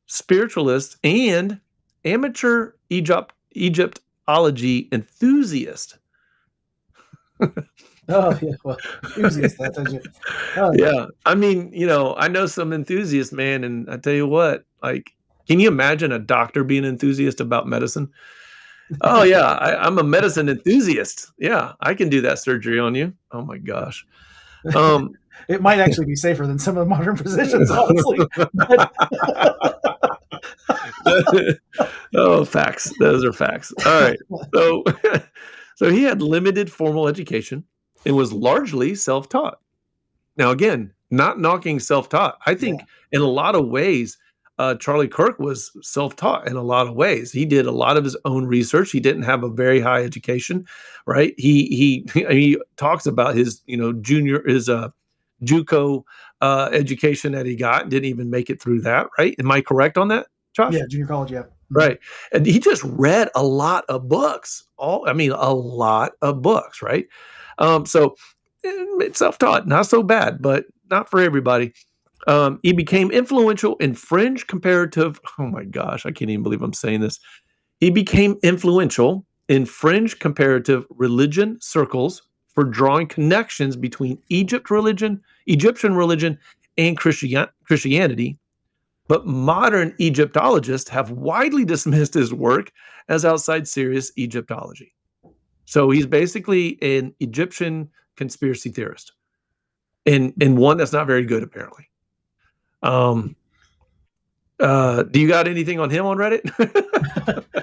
spiritualist, and amateur Egyptology enthusiast. Oh, yeah. Well, enthusiast. Yeah. I mean, I know some enthusiasts, man. And I tell you what, like, can you imagine a doctor being an enthusiast about medicine? Oh, yeah. I'm a medicine enthusiast. Yeah. I can do that surgery on you. Oh, my gosh. It might actually be safer than some of the modern physicians, honestly. Oh, facts. Those are facts. All right. So he had limited formal education and was largely self-taught. Now, again, not knocking self-taught. I think in a lot of ways, Charlie Kirk was self-taught in a lot of ways. He did a lot of his own research. He didn't have a very high education, right? He talks about his, JUCO education that he got. Didn't even make it through that, right? Am I correct on that, Josh? Yeah, junior college, yeah. Right. And he just read a lot of books. A lot of books, right? So it's self-taught, not so bad, but not for everybody. He became influential in fringe comparative. Oh my gosh, I can't even believe I'm saying this. He became influential in fringe comparative religion circles for drawing connections between Egyptian religion, and Christianity. But modern Egyptologists have widely dismissed his work as outside serious Egyptology. So he's basically an Egyptian conspiracy theorist, and one that's not very good, apparently. Do you got anything on him on Reddit?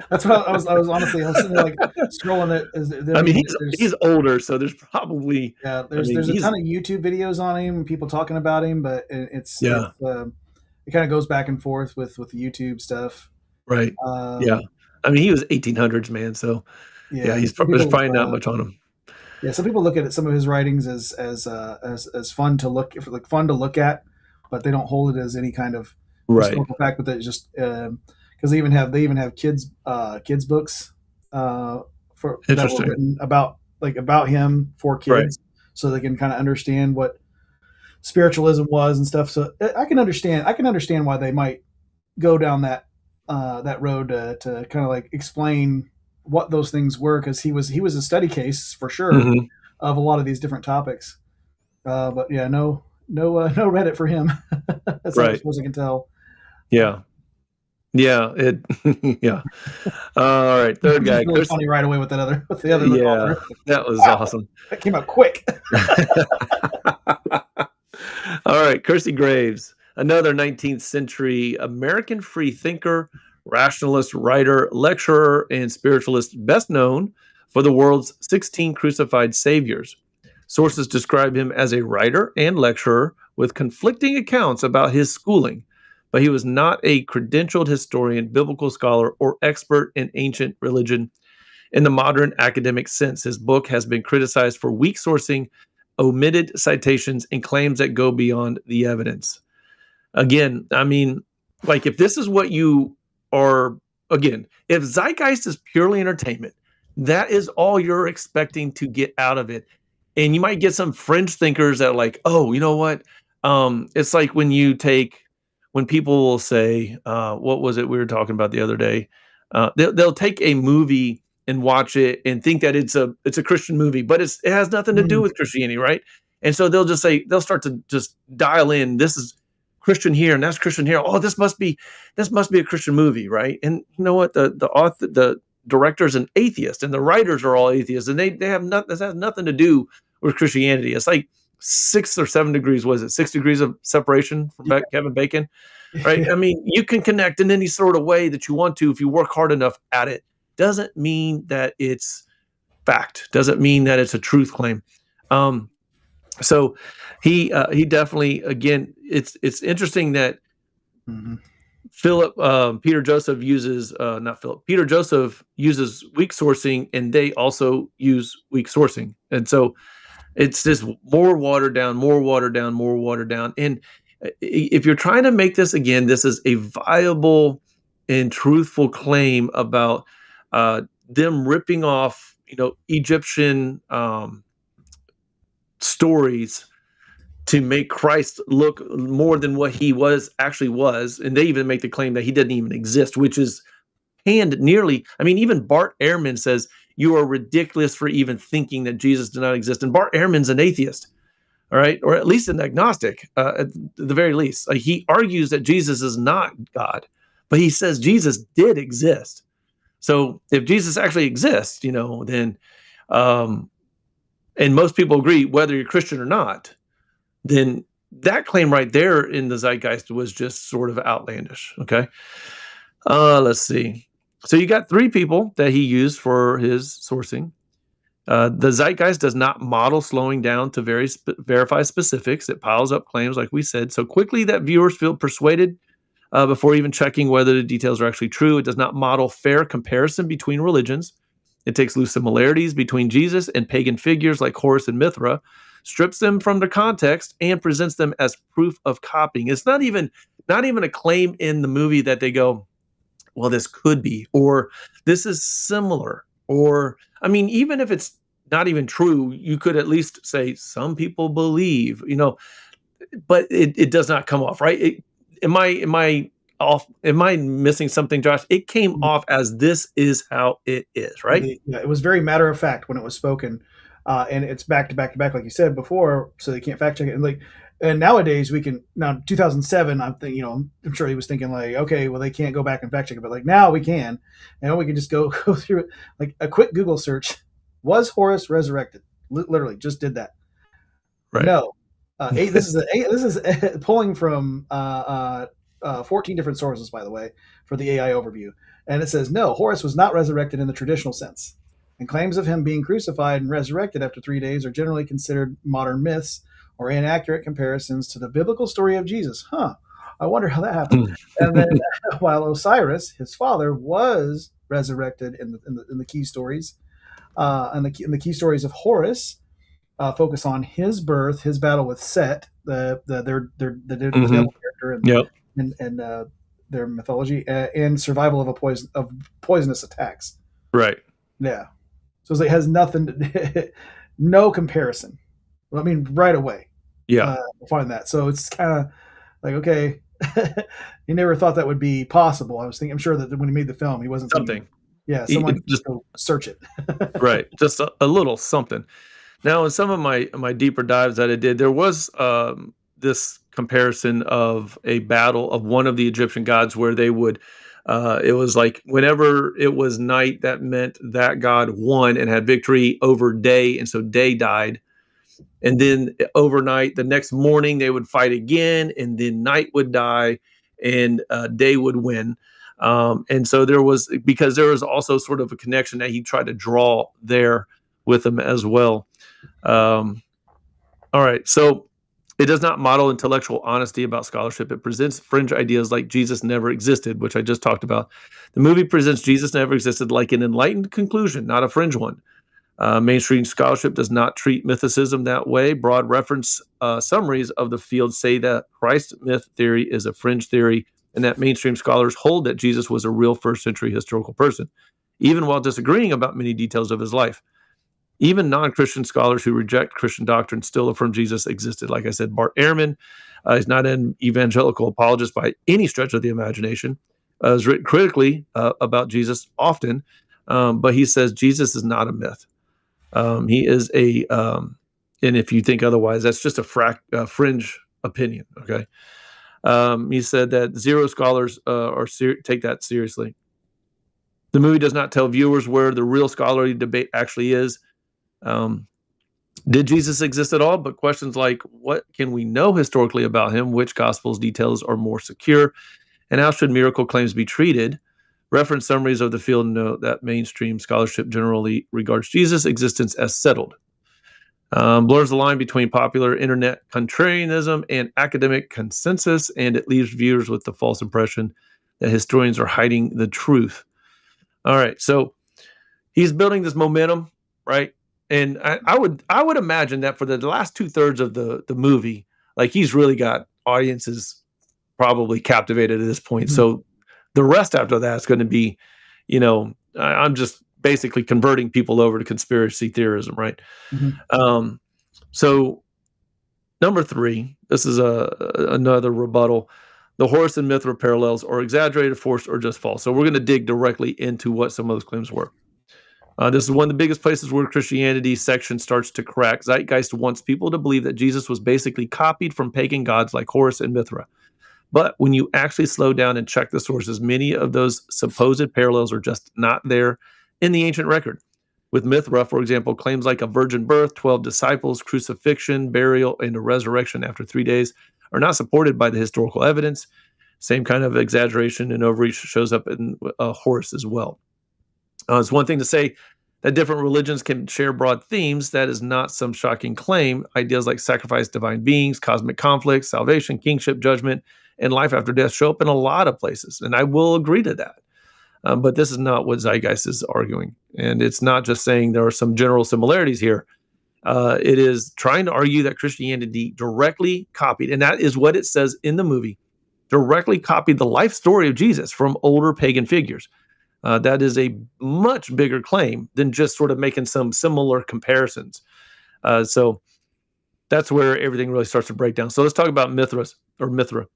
That's what I was honestly, I was sitting there like scrolling it. I mean, he's older, so there's probably there's a ton of YouTube videos on him, people talking about him, but it kind of goes back and forth with the YouTube stuff. Right. Yeah. I mean, he was 1800s, man. So yeah, there's probably not much on him. Yeah, some people look at some of his writings as fun to look at, but they don't hold it as any kind of historical fact. But it's just because they even have kids books for that were written about him for kids, so they can kind of understand what spiritualism was and stuff. So I can understand why they might go down that road to kind of like explain what those things were, because he was a study case for sure of a lot of these different topics. But yeah, no Reddit for him. As far as I can tell. Yeah. Yeah. Yeah. All right. Third guy. Really funny right away with the other. Yeah, that was awesome. That came out quick. All right. Kirsty Graves, another 19th century American free thinker, rationalist, writer, lecturer, and spiritualist, best known for the world's 16 crucified saviors. Sources describe him as a writer and lecturer with conflicting accounts about his schooling, but he was not a credentialed historian, biblical scholar, or expert in ancient religion in the modern academic sense. His book has been criticized for weak sourcing, omitted citations, and claims that go beyond the evidence. Again, I mean, like, if this is what you are, again, if Zeitgeist is purely entertainment, that is all you're expecting to get out of it. And you might get some fringe thinkers that are like, oh, you know what? It's like when people will say, what was it we were talking about the other day? They'll take a movie and watch it and think that it's a Christian movie, but it has nothing to do with Christianity, right? And so they'll start to just dial in, this is Christian here and that's Christian here. Oh, this must be a Christian movie, right? And you know what? The author, the director's an atheist, and the writers are all atheists, and this has nothing to do with Christianity. It's like 6 or 7 degrees. Was it 6 degrees of separation from Kevin Bacon? Right. I mean, you can connect in any sort of way that you want to if you work hard enough at it. Doesn't mean that it's fact. Doesn't mean that it's a truth claim. So he definitely, again, it's interesting that Peter Joseph uses weak sourcing, and they also use weak sourcing. And so it's just more watered down. And if you're trying to make this, again, this is a viable and truthful claim about them ripping off, Egyptian stories to make Christ look more than what he actually was. And they even make the claim that he didn't even exist, which is even Bart Ehrman says, you are ridiculous for even thinking that Jesus did not exist. And Bart Ehrman's an atheist, all right? Or at least an agnostic, at the very least. Like, he argues that Jesus is not God, but he says Jesus did exist. So if Jesus actually exists, then, and most people agree, whether you're Christian or not, then that claim right there in the Zeitgeist was just sort of outlandish. Okay. Let's see. So you got 3 people that he used for his sourcing. The Zeitgeist does not model slowing down to verify specifics. It piles up claims, like we said, so quickly that viewers feel persuaded before even checking whether the details are actually true. It does not model fair comparison between religions. It takes loose similarities between Jesus and pagan figures like Horus and Mithras, strips them from their context, and presents them as proof of copying. It's not even a claim in the movie that they go, well, this could be, or this is similar, or, I mean, even if it's not even true, you could at least say some people believe, but it does not come off right. Am I off? Am I missing something, Josh? It came off as this is how it is, right? Yeah, it was very matter of fact when it was spoken, and it's back to back to back, like you said before, so they can't fact check it. And nowadays we can now 2007. I'm thinking, I'm sure he was thinking like, okay, well they can't go back and fact check it, but like now we can, and we can just go through it like a quick Google search. Was Horus resurrected? Literally, just did that. Right. No, this is pulling from 14 different sources, by the way, for the AI overview. And it says, no, Horus was not resurrected in the traditional sense. And claims of him being crucified and resurrected after 3 days are generally considered modern myths or inaccurate comparisons to the biblical story of Jesus. I wonder how that happened. And then while Osiris, his father, was resurrected in the key stories, and the key stories of Horus focus on his birth, his battle with Set, the devil character, and their mythology, and survival of poisonous attacks. Right. Yeah. So it has nothing, no comparison. I mean, right away. Yeah. We'll find that. So it's kind of like, okay, he never thought that would be possible. I'm sure that when he made the film, he wasn't something. Someone just go search it. Right. Just a little something. Now, in some of my deeper dives that I did, there was this comparison of a battle of one of the Egyptian gods where they would, it was like whenever it was night, that meant that god won and had victory over day. And so day died. And then overnight, the next morning, they would fight again. And then night would die and day would win. And so because there was also sort of a connection that he tried to draw there with them as well. All right. So it does not model intellectual honesty about scholarship. It presents fringe ideas like Jesus never existed, which I just talked about. The movie presents Jesus never existed like an enlightened conclusion, not a fringe one. Mainstream scholarship does not treat mythicism that way. Broad reference summaries of the field say that Christ myth theory is a fringe theory and that mainstream scholars hold that Jesus was a real first-century historical person, even while disagreeing about many details of his life. Even non-Christian scholars who reject Christian doctrine still affirm Jesus existed. Like I said, Bart Ehrman is not an evangelical apologist by any stretch of the imagination. Has written critically about Jesus often, but he says Jesus is not a myth. He is and if you think otherwise, that's just a fringe opinion. Okay. He said that zero scholars take that seriously. The movie does not tell viewers where the real scholarly debate actually is. Did Jesus exist at all? But questions like, what can we know historically about him? Which gospels details are more secure? And how should miracle claims be treated? Reference summaries of the field note that mainstream scholarship generally regards Jesus' existence as settled. Blurs the line between popular internet contrarianism and academic consensus, and it leaves viewers with the false impression that historians are hiding the truth. All right, so he's building this momentum, right? And I would imagine that for the last 2/3 of the movie, like he's really got audiences probably captivated at this point. Mm-hmm. So the rest after that is going to be, I'm just basically converting people over to conspiracy theorism, right? Mm-hmm. So number 3, this is another rebuttal. The Horus and Mithras parallels are exaggerated, forced, or just false. So we're going to dig directly into what some of those claims were. This is one of the biggest places where Christianity section starts to crack. Zeitgeist wants people to believe that Jesus was basically copied from pagan gods like Horus and Mithras. But when you actually slow down and check the sources, many of those supposed parallels are just not there in the ancient record. With Mithras, for example, claims like a virgin birth, 12 disciples, crucifixion, burial, and a resurrection after 3 days are not supported by the historical evidence. Same kind of exaggeration and overreach shows up in Horus as well. It's one thing to say that different religions can share broad themes. That is not some shocking claim. Ideas like sacrifice, divine beings, cosmic conflicts, salvation, kingship, judgment, and life after death show up in a lot of places. And I will agree to that. But this is not what Zeitgeist is arguing. And it's not just saying there are some general similarities here. It is trying to argue that Christianity directly copied, and that is what it says in the movie, directly copied the life story of Jesus from older pagan figures. That is a much bigger claim than just sort of making some similar comparisons. So that's where everything really starts to break down. So let's talk about Mithras or Mithra.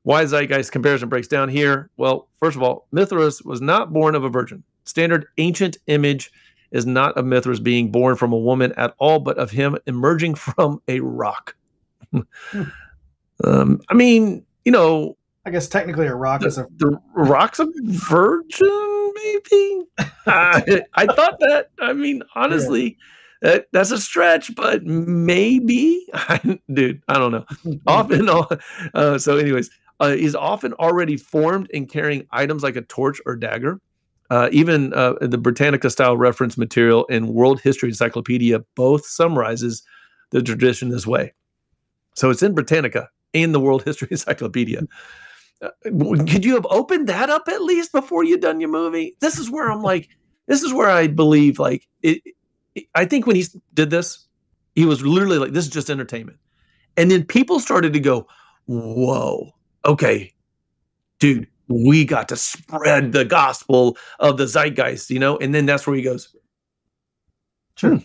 Why Zeitgeist comparison breaks down here? Well, first of all, Mithras was not born of a virgin. Standard ancient image is not of Mithras being born from a woman at all, but of him emerging from a rock. I mean, I guess technically a rock is the rock's a virgin, maybe. I thought that. I mean, honestly, that's a stretch, but maybe. Dude, I don't know. Often, so anyways, he's often already formed and carrying items like a torch or dagger. Even the Britannica-style reference material in World History Encyclopedia both summarizes the tradition this way. So it's in Britannica and the World History Encyclopedia. Could you have opened that up at least before you done your movie? This is where I'm like, this is where I believe, like, I think when he did this, he was literally like, this is just entertainment. And then people started to go, whoa, okay, dude, we got to spread the gospel of the zeitgeist, And then that's where he goes, sure.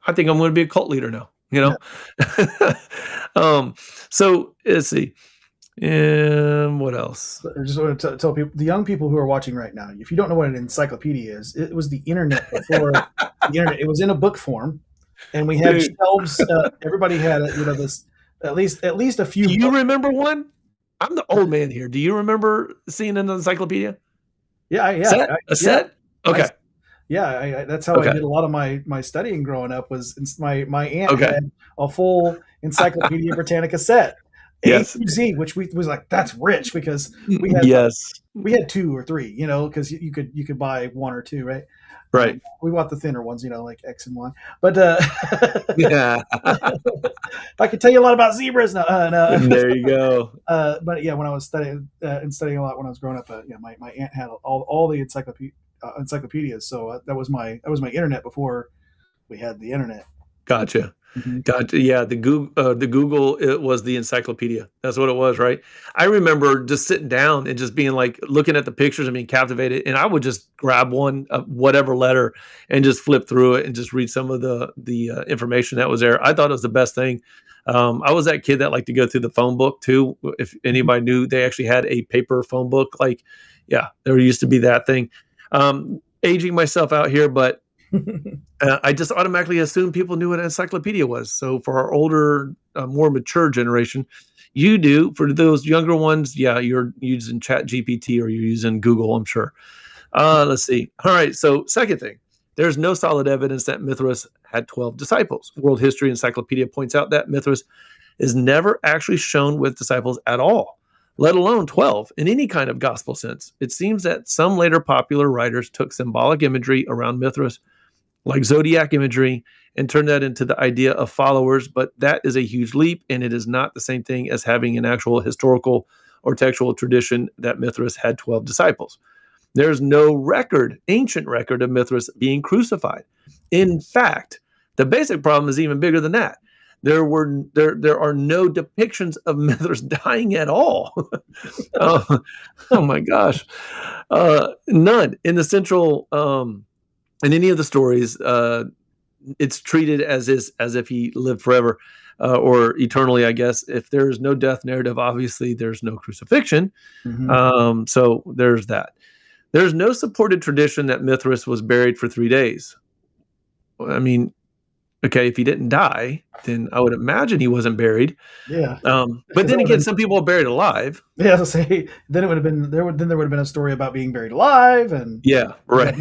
I think I'm going to be a cult leader now, Yeah. So let's see. And what else? I just want to tell people, the young people who are watching right now, if you don't know what an encyclopedia is, it was the internet before the internet. It was in a book form, and we had shelves. Everybody had, this at least a few. Do you remember one? I'm the old man here. Do you remember seeing an encyclopedia? Yeah. A set? Okay. That's how I did a lot of my studying growing up. Was my aunt had a full Encyclopedia Britannica set. Yes. A to Z, which was like, that's rich, because we had 2 or 3, because you could buy 1 or 2, right? Right. We want the thinner ones, like X and Y. But yeah, I could tell you a lot about zebras. No. There you go. But yeah, when I was studying a lot when I was growing up, my aunt had all the encyclopedias. So that was my internet before we had the internet. Gotcha. Mm-hmm. Gotcha. Yeah, the Google, it was the encyclopedia. That's what it was, right? I remember just sitting down and just being like, looking at the pictures and being captivated, and I would just grab one of whatever letter and just flip through it and just read some of the information that was there. I thought it was the best thing. I was that kid that liked to go through the phone book too. If anybody knew, they actually had a paper phone book. Like, yeah, there used to be that thing. Aging myself out here, but I just automatically assumed people knew what an encyclopedia was. So for our older, more mature generation, you do. For those younger ones, yeah, you're using Chat GPT or you're using Google, I'm sure. Let's see. All right. So second thing, there's no solid evidence that Mithras had 12 disciples. World History Encyclopedia points out that Mithras is never actually shown with disciples at all, let alone 12 in any kind of gospel sense. It seems that some later popular writers took symbolic imagery around Mithras, like zodiac imagery, and turned that into the idea of followers, but that is a huge leap, and it is not the same thing as having an actual historical or textual tradition that Mithras had 12 disciples. There's no ancient record of Mithras being crucified. In fact, the basic problem is even bigger than that. There are no depictions of Mithras dying at all. Oh my gosh. None. In the central, in any of the stories, it's treated as if he lived forever or eternally, I guess. If there is no death narrative, obviously there's no crucifixion. Mm-hmm. So there's that. There's no supported tradition that Mithras was buried for 3 days. I mean, okay, if he didn't die, then I would imagine he wasn't buried. Yeah. But then again, some people are buried alive. Yeah, I'll say then it would have been there would have been a story about being buried alive, and yeah, right.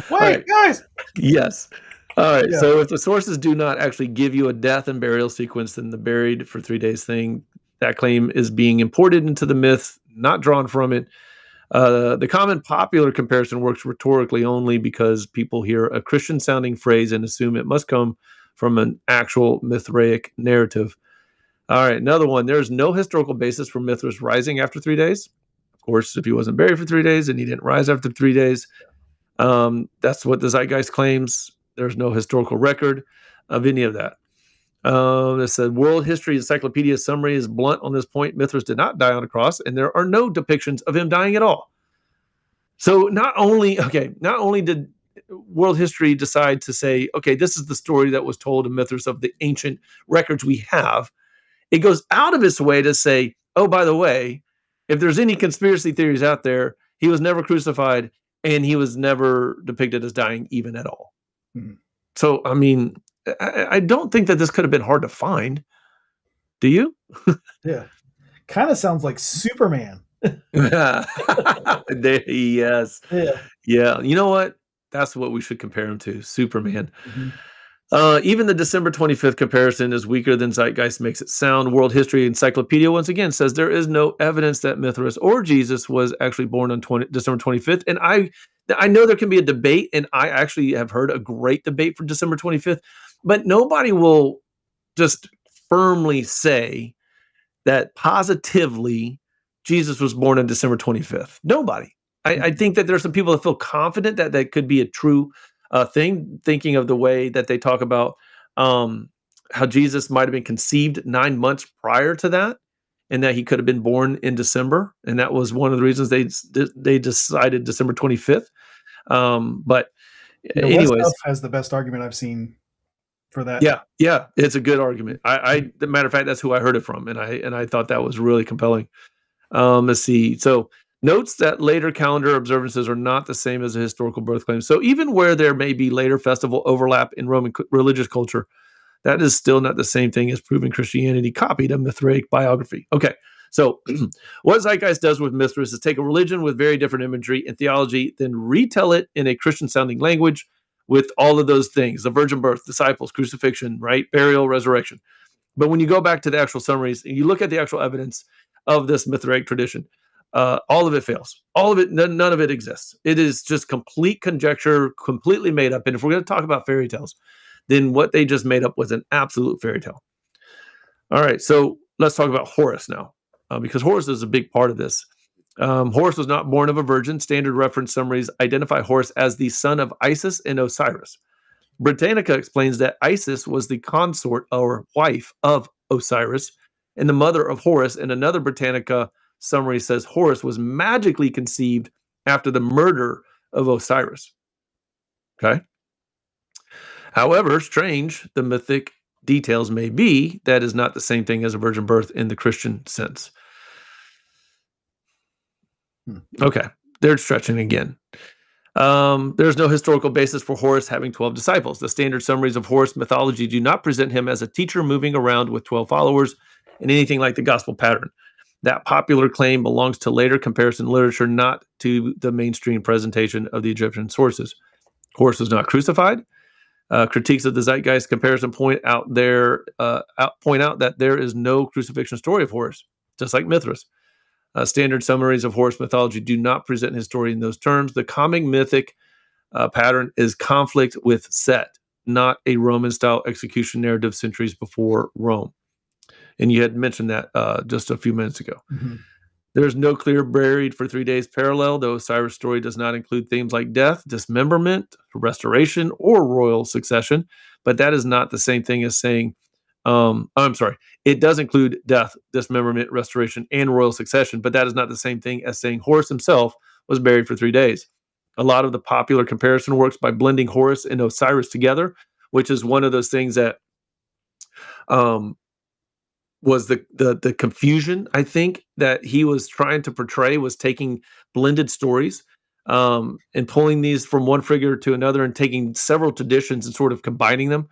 Wait, guys. Yes. All right. Yeah. So if the sources do not actually give you a death and burial sequence, then the buried for 3 days thing, that claim is being imported into the myth, not drawn from it. The common popular comparison works rhetorically only because people hear a Christian-sounding phrase and assume it must come from an actual Mithraic narrative. All right, another one. There's no historical basis for Mithras rising after 3 days. Of course, if he wasn't buried for 3 days and he didn't rise after 3 days, that's what the Zeitgeist claims. There's no historical record of any of that. It said World History Encyclopedia summary is blunt on this point. Mithras did not die on a cross, and there are no depictions of him dying at all. So not only did world history decide to say, okay, this is the story that was told in Mithras of the ancient records we have, it goes out of its way to say, oh, by the way, if there's any conspiracy theories out there, he was never crucified and he was never depicted as dying even at all. Mhm. So, I mean, I don't think that this could have been hard to find. Do you? Yeah. Kind of sounds like Superman. Yes. Yeah. Yeah. You know what? That's what we should compare him to, Superman. Mhm. Even the December 25th comparison is weaker than Zeitgeist makes it sound. World History Encyclopedia once again says there is no evidence that Mithras or Jesus was actually born on December 25th. And I know there can be a debate, and I actually have heard a great debate for December 25th, but nobody will just firmly say that positively Jesus was born on December 25th. Nobody. I think that there's some people that feel confident that that could be a true thing, thinking of the way that they talk about how Jesus might have been conceived 9 months prior to that, and that he could have been born in December, and that was one of the reasons they decided December 25th. But West anyways, Elf has the best argument I've seen for that. yeah, it's a good argument. The matter of fact, that's who I heard it from, and I thought that was really compelling. Let's see. So notes that later calendar observances are not the same as a historical birth claim. So even where there may be later festival overlap in Roman religious culture, that is still not the same thing as proving Christianity copied a Mithraic biography. Okay, so what Zeitgeist does with Mithras is take a religion with very different imagery and theology, then retell it in a Christian-sounding language with all of those things: the virgin birth, disciples, crucifixion, right, burial, resurrection. But when you go back to the actual summaries and you look at the actual evidence of this Mithraic tradition, all of it fails. All of it, none of it exists. It is just complete conjecture, completely made up. And if we're going to talk about fairy tales, then what they just made up was an absolute fairy tale. All right, so let's talk about Horus now, because Horus is a big part of this. Horus was not born of a virgin. Standard reference summaries identify Horus as the son of Isis and Osiris. Britannica explains that Isis was the consort or wife of Osiris and the mother of Horus, and another Britannica summary says Horus was magically conceived after the murder of Osiris. Okay. However strange the mythic details may be, that is not the same thing as a virgin birth in the Christian sense. Okay, they're stretching again. There's no historical basis for Horus having 12 disciples. The standard summaries of Horus mythology do not present him as a teacher moving around with 12 followers in anything like the gospel pattern. That popular claim belongs to later comparison literature, not to the mainstream presentation of the Egyptian sources. Horus was not crucified. Critiques of the Zeitgeist comparison point out that there is no crucifixion story of Horus, just like Mithras. Standard summaries of Horus mythology do not present his story in those terms. The comic mythic pattern is conflict with Set, not a Roman-style execution narrative centuries before Rome. And you had mentioned that just a few minutes ago. Mhm. There's no clear buried for 3 days parallel. The Osiris story does not include themes like death, dismemberment, restoration, or royal succession. But that is not the same thing as saying, I'm sorry, it does include death, dismemberment, restoration, and royal succession. But that is not the same thing as saying Horus himself was buried for 3 days. A lot of the popular comparison works by blending Horus and Osiris together, which is one of those things that was the confusion, I think, that he was trying to portray, was taking blended stories and pulling these from one figure to another and taking several traditions and sort of combining them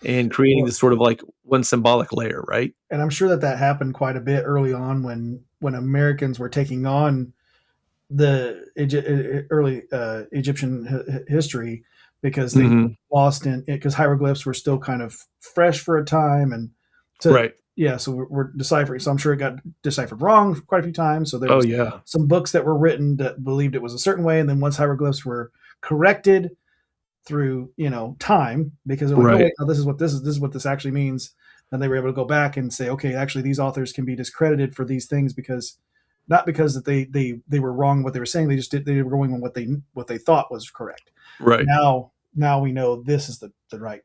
and creating this sort of like one symbolic layer, right? And I'm sure that happened quite a bit early on when Americans were taking on the early Egyptian history, because they lost in it, because hieroglyphs were still kind of fresh for a time, and Right. Yeah, so we're deciphering. So I'm sure it got deciphered wrong quite a few times. So there was some books that were written that believed it was a certain way, and then once hieroglyphs were corrected through time, because they're like, oh, wait, no, this is what this actually means, and they were able to go back and say, okay, actually these authors can be discredited for these things, because not because that they were wrong in what they were saying, they were going on what they thought was correct. Right. Now we know this is the right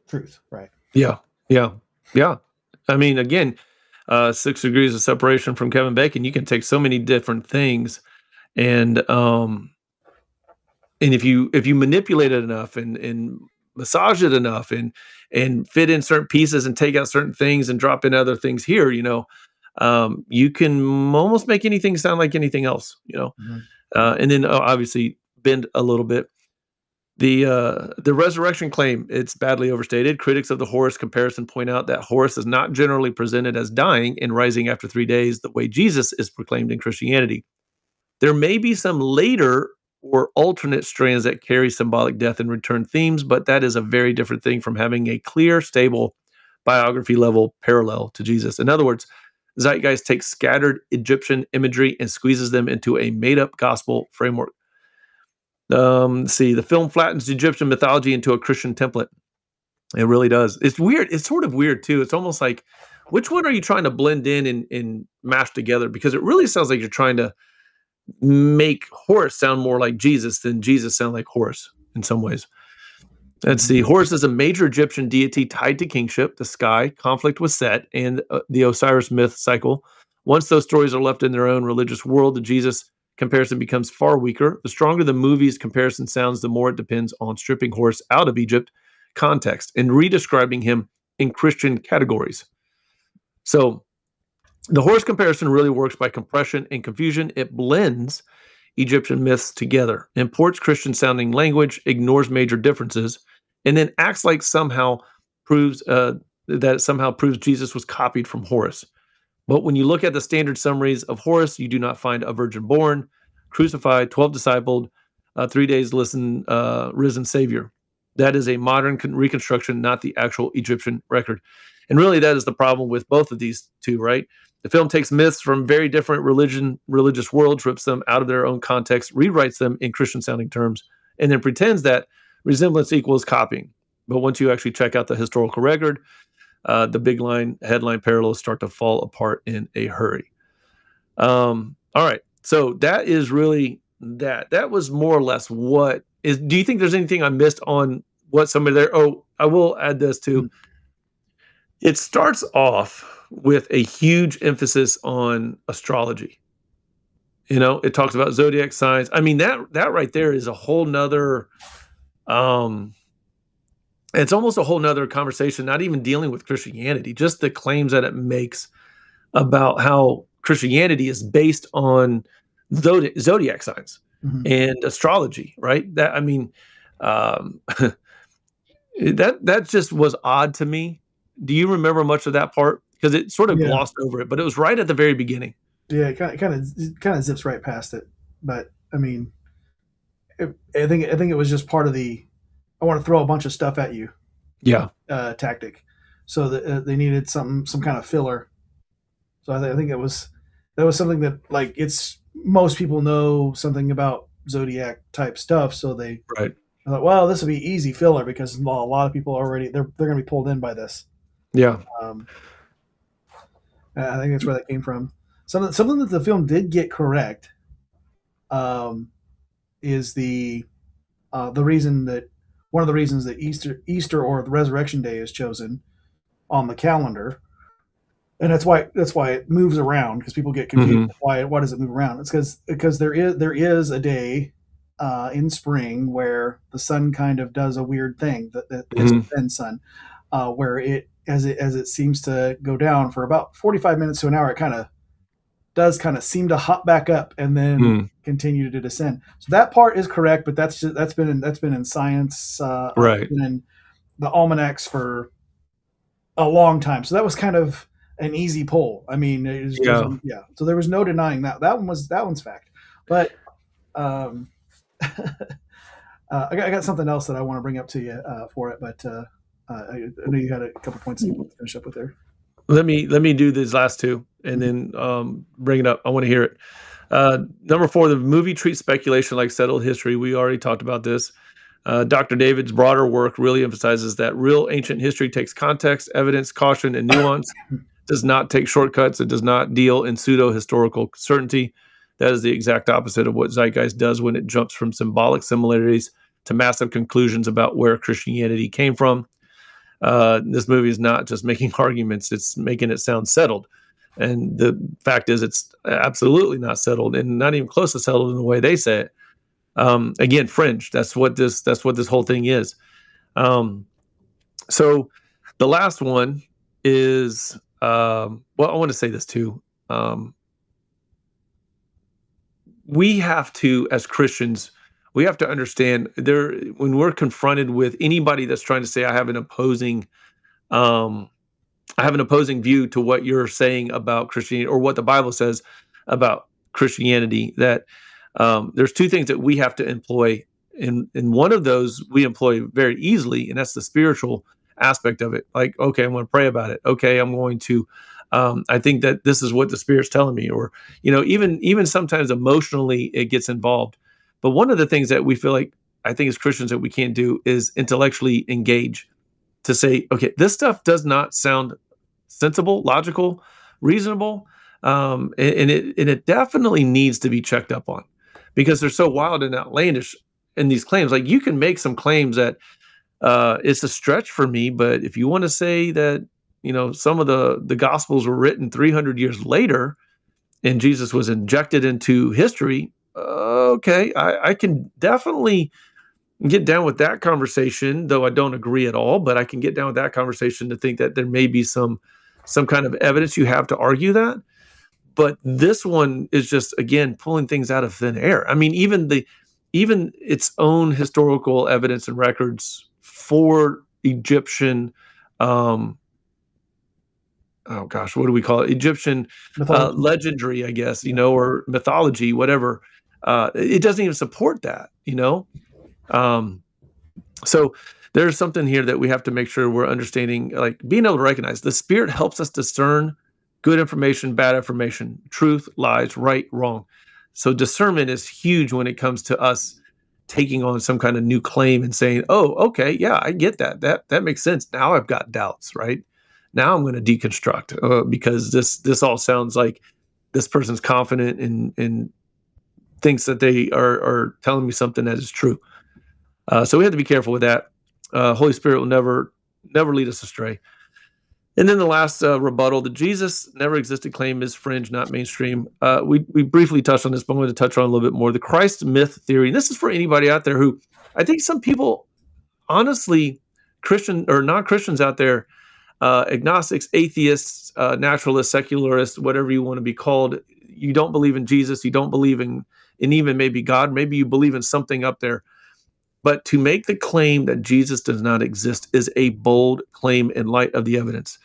truth. Right. Yeah. I mean, again, 6 degrees of separation from Kevin Bacon. You can take so many different things and And if you manipulate it enough and massage it enough and fit in certain pieces and take out certain things and drop in other things here, you can almost make anything sound like anything else, Mhm. and then obviously bend a little bit. The resurrection claim, it's badly overstated. Critics of the Horus comparison point out that Horus is not generally presented as dying and rising after 3 days the way Jesus is proclaimed in Christianity. There may be some later or alternate strands that carry symbolic death and return themes, but that is a very different thing from having a clear, stable biography level parallel to Jesus. In other words, Zeitgeist takes scattered Egyptian imagery and squeezes them into a made up gospel framework. The film flattens Egyptian mythology into a Christian template. It really does. It's weird. It's sort of weird too. It's almost like, which one are you trying to blend in and mash together? Because it really sounds like you're trying to make Horus sound more like Jesus than Jesus sound like Horus in some ways. Let's see. Horus is a major Egyptian deity tied to kingship, the sky, conflict with Set, and the Osiris myth cycle. Once those stories are left in their own religious world, the Jesus comparison becomes far weaker. The stronger the movie's comparison sounds, the more it depends on stripping Horus out of Egypt context and redescribing him in Christian categories. So the Horus comparison really works by compression and confusion. It blends Egyptian myths together, imports Christian sounding language, ignores major differences, and then acts like proves Jesus was copied from Horus. But when you look at the standard summaries of Horus, you do not find a virgin born, crucified, 12 discipled, 3 days risen Savior. That is a modern reconstruction, not the actual Egyptian record. And really, that is the problem with both of these two, right? The film takes myths from very different religious worlds, rips them out of their own context, rewrites them in Christian-sounding terms, and then pretends that resemblance equals copying. But once you actually check out the historical record, the big headline parallels start to fall apart in a hurry. All right, so that is really that. That was more or less what is. Do you think there's anything I missed on what somebody there? Oh, I will add this too. It starts off with a huge emphasis on astrology. It talks about zodiac signs. I mean, that right there is a whole nother, it's almost a whole nother conversation, not even dealing with Christianity, just the claims that it makes about how Christianity is based on zodiac signs and astrology, right? That, I mean, that just was odd to me. Do you remember much of that part? Because it sort of glossed over it, but it was right at the very beginning. Yeah, it kind of zips right past it. But I mean, I think it was just part of the I want to throw a bunch of stuff at you. Yeah. Tactic. So they needed some kind of filler. So I think that was something that, like, it's most people know something about zodiac type stuff, so they thought, well, this will be easy filler because a lot of people already they're going to be pulled in by this. Yeah. I think that's where that came from. Something that the film did get correct is the reason that one of the reasons that Easter or the Resurrection Day is chosen on the calendar, and that's why it moves around, because people get confused. Why does it move around? It's because there is a day in spring where the sun kind of does a weird thing, that it's the then sun, where as it seems to go down for about 45 minutes to an hour, it kind of seem to hop back up and then continue to descend. So that part is correct, but that's been in science, right, been in the almanacs for a long time. So that was kind of an easy pull. I mean, So there was no denying that. That one's fact. But I got something else that I want to bring up to you for it, but I know you had a couple points to finish up with there. Let me do these last two and then bring it up. I want to hear it. Number 4, the movie treats speculation like settled history. We already talked about this. Dr. David's broader work really emphasizes that real ancient history takes context, evidence, caution, and nuance. Does not take shortcuts. It does not deal in pseudo-historical certainty. That is the exact opposite of what Zeitgeist does when it jumps from symbolic similarities to massive conclusions about where Christianity came from. This movie is not just making arguments, it's making it sound settled. And the fact is, it's absolutely not settled, and not even close to settled in the way they say it. Again, fringe. That's what this whole thing is. So the last one is, well, I want to say this too. We have to, as Christians, we have to understand when we're confronted with anybody that's trying to say, I have an opposing view to what you're saying about Christianity or what the Bible says about Christianity, that there's two things that we have to employ. And one of those we employ very easily, and that's the spiritual aspect of it. Like, okay, I'm going to pray about it. Okay, I'm going to, I think that this is what the Spirit's telling me, or, even sometimes emotionally it gets involved. But one of the things that we feel like, I think as Christians, that we can't do is intellectually engage to say, okay, this stuff does not sound sensible, logical, reasonable, and it definitely needs to be checked up on, because they're so wild and outlandish in these claims. Like, you can make some claims that it's a stretch for me, but if you want to say that, some of the Gospels were written 300 years later and Jesus was injected into history, okay, I can definitely get down with that conversation, though I don't agree at all, but I can get down with that conversation to think that there may be some kind of evidence you have to argue that. But this one is just, again, pulling things out of thin air. I mean, even its own historical evidence and records for Egyptian, oh gosh, what do we call it? Egyptian legendary, I guess, or mythology, whatever. It doesn't even support that, So there's something here that we have to make sure we're understanding, like being able to recognize the Spirit helps us discern good information, bad information, truth, lies, right, wrong. So discernment is huge when it comes to us taking on some kind of new claim and saying, oh, okay, yeah, I get that. That makes sense. Now I've got doubts, right? Now I'm going to deconstruct because this all sounds like this person's confident and thinks that they are telling me something that is true. So we have to be careful with that. Holy Spirit will never lead us astray. And then the last rebuttal, the Jesus never existed claim is fringe, not mainstream. We briefly touched on this, but I'm going to touch on a little bit more. The Christ myth theory, and this is for anybody out there who, I think some people, honestly, Christian or non-Christians out there, agnostics, atheists, naturalists, secularists, whatever you want to be called, you don't believe in Jesus, you don't believe in even maybe God, maybe you believe in something up there. But to make the claim that Jesus does not exist is a bold claim in light of the evidence.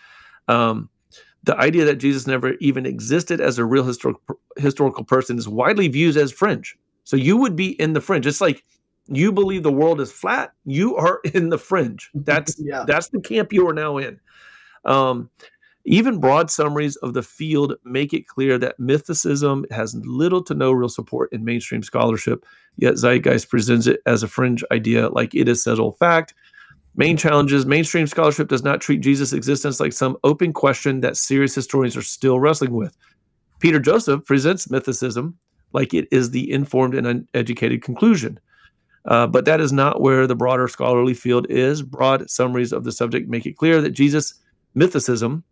The idea that Jesus never even existed as a real historical person is widely viewed as fringe. So you would be in the fringe. It's like you believe the world is flat, you are in the fringe. That's the camp you are now in. Even broad summaries of the field make it clear that mythicism has little to no real support in mainstream scholarship, yet Zeitgeist presents it as a fringe idea like it is settled fact. Main challenges: mainstream scholarship does not treat Jesus' existence like some open question that serious historians are still wrestling with. Peter Joseph presents mythicism like it is the informed and uneducated conclusion. But that is not where the broader scholarly field is. Broad summaries of the subject make it clear that Jesus' mythicism,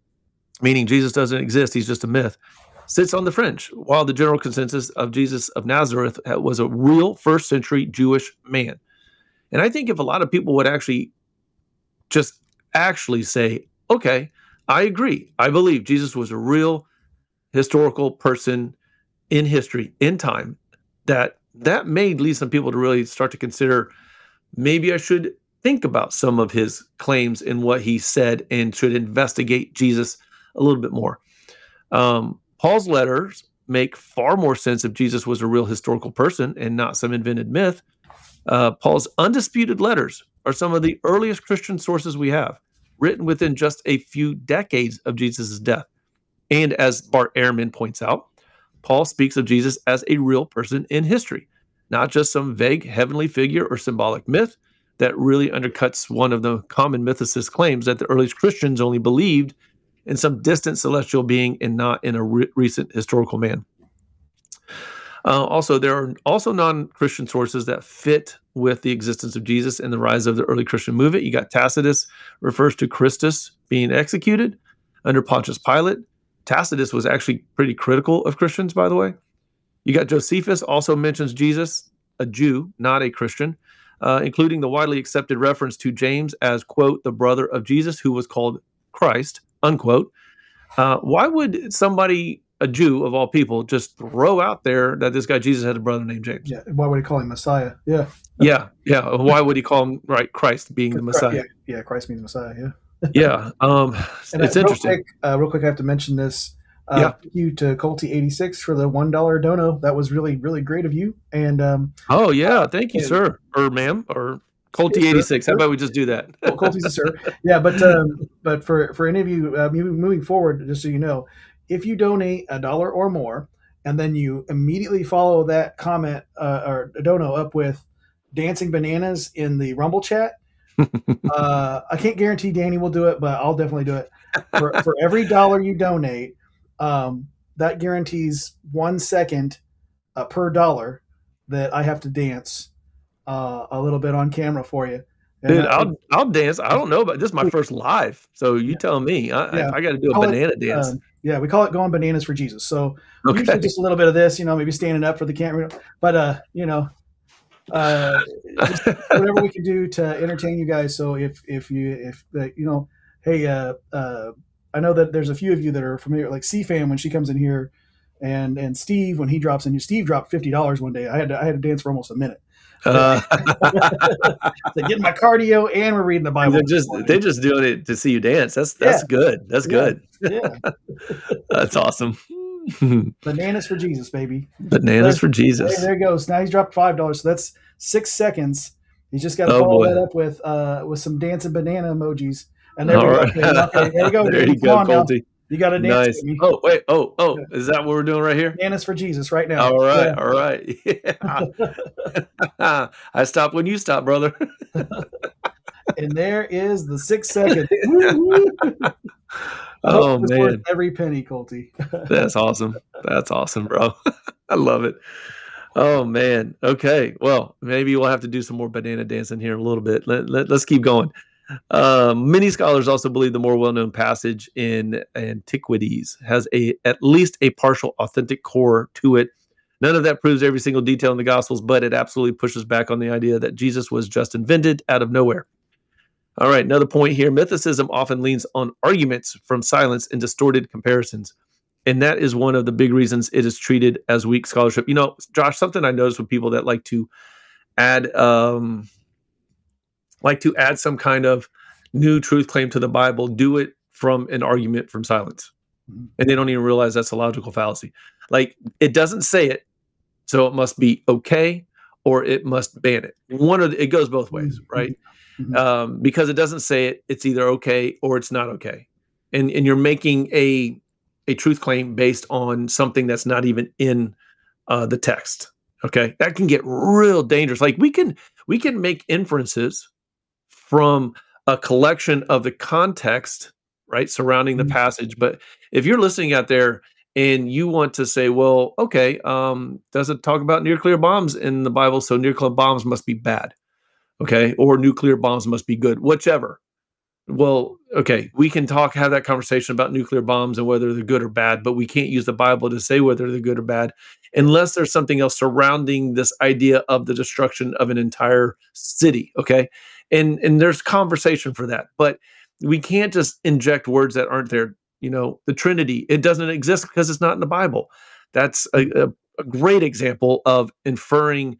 meaning Jesus doesn't exist, he's just a myth, sits on the fringe, while the general consensus of Jesus of Nazareth was a real first century Jewish man. And I think if a lot of people would actually say, okay, I agree, I believe Jesus was a real historical person in history, in time, that may lead some people to really start to consider, maybe I should think about some of his claims and what he said and should investigate Jesus a little bit more. Paul's letters make far more sense if Jesus was a real historical person and not some invented myth. Paul's undisputed letters are some of the earliest Christian sources we have, written within just a few decades of Jesus' death. And as Bart Ehrman points out, Paul speaks of Jesus as a real person in history, not just some vague heavenly figure or symbolic myth that really undercuts one of the common mythicist claims that the earliest Christians only believed in some distant celestial being and not in a recent historical man. Also, there are also non-Christian sources that fit with the existence of Jesus and the rise of the early Christian movement. You got Tacitus refers to Christus being executed under Pontius Pilate. Tacitus was actually pretty critical of Christians, by the way. You got Josephus also mentions Jesus a Jew, not a Christian, including the widely accepted reference to James as, quote, the brother of Jesus, who was called Christ, unquote. Why would somebody, a Jew of all people, just throw out there that this guy Jesus had a brother named James? Yeah. Why would he call him Messiah? Yeah. Yeah. Why would he call him, right, Christ being the Messiah? Yeah. Christ means Messiah. Yeah. Yeah. And It's interesting. Real quick, I have to mention this. Yeah. Thank you to Colty86 for the $1 dono. That was really, really great of you. And Oh yeah, thank you, sir, or ma'am, or Colty86. How about we just do that? Colty's a sir. Yeah, but for any of you moving forward, just so you know, if you donate $1 or more, and then you immediately follow that comment or dono up with dancing bananas in the Rumble chat, I can't guarantee Danny will do it, but I'll definitely do it. For every $1 you donate, that guarantees 1 second per dollar that I have to dance a little bit on camera for you. And Dude, I'll dance. I don't know, but this is my first live, so you tell me. I got to do a banana dance. We call it going bananas for Jesus. So Okay. usually just a little bit of this, maybe standing up for the camera, but just whatever we can do to entertain you guys. So if hey, I know that there's a few of you that are familiar, like C-Fam when she comes in here, and Steve when he drops in. Steve dropped $50 one day. I had to dance for almost a minute. Getting my cardio, and we're reading the Bible. They're just doing it to see you dance. That's good. That's good. Yeah. That's awesome. Bananas for Jesus, baby. Bananas for Jesus. There he goes. Now he's dropped $5. So that's 6 seconds. He's just got to follow that up with some dancing banana emojis. And there we go. Okay, there you go. There you go, Colty. You got to dance. Nice. Oh, wait. Oh, is that what we're doing right here? Bananas for Jesus right now. All right. Yeah. All right. Yeah. I stop when you stop, brother. And there is the 6 seconds. Oh, man. Worth every penny, Colty. That's awesome. That's awesome, bro. I love it. Oh, man. Okay. Well, maybe we'll have to do some more banana dancing here in a little bit. Let's keep going. Many scholars also believe the more well-known passage in Antiquities has at least a partial authentic core to it. None of that proves every single detail in the Gospels, but it absolutely pushes back on the idea that Jesus was just invented out of nowhere. All right, another point here. Mythicism often leans on arguments from silence and distorted comparisons. And that is one of the big reasons it is treated as weak scholarship. Josh, something I noticed with people that like to add some kind of new truth claim to the Bible, do it from an argument from silence. And they don't even realize that's a logical fallacy. Like, it doesn't say it, so it must be okay, or it must ban it. It goes both ways, right? Mm-hmm. Because it doesn't say it, it's either okay or it's not okay. And you're making a truth claim based on something that's not even in the text. Okay, that can get real dangerous. Like, we can make inferences from a collection of the context, right, surrounding the passage. But if you're listening out there and you want to say, well, okay, does it talk about nuclear bombs in the Bible? So nuclear bombs must be bad, okay, or nuclear bombs must be good, whichever. Well, okay, we can have that conversation about nuclear bombs and whether they're good or bad, but we can't use the Bible to say whether they're good or bad unless there's something else surrounding this idea of the destruction of an entire city, okay? And there's conversation for that, but we can't just inject words that aren't there. The Trinity, it doesn't exist because it's not in the Bible. That's a great example of inferring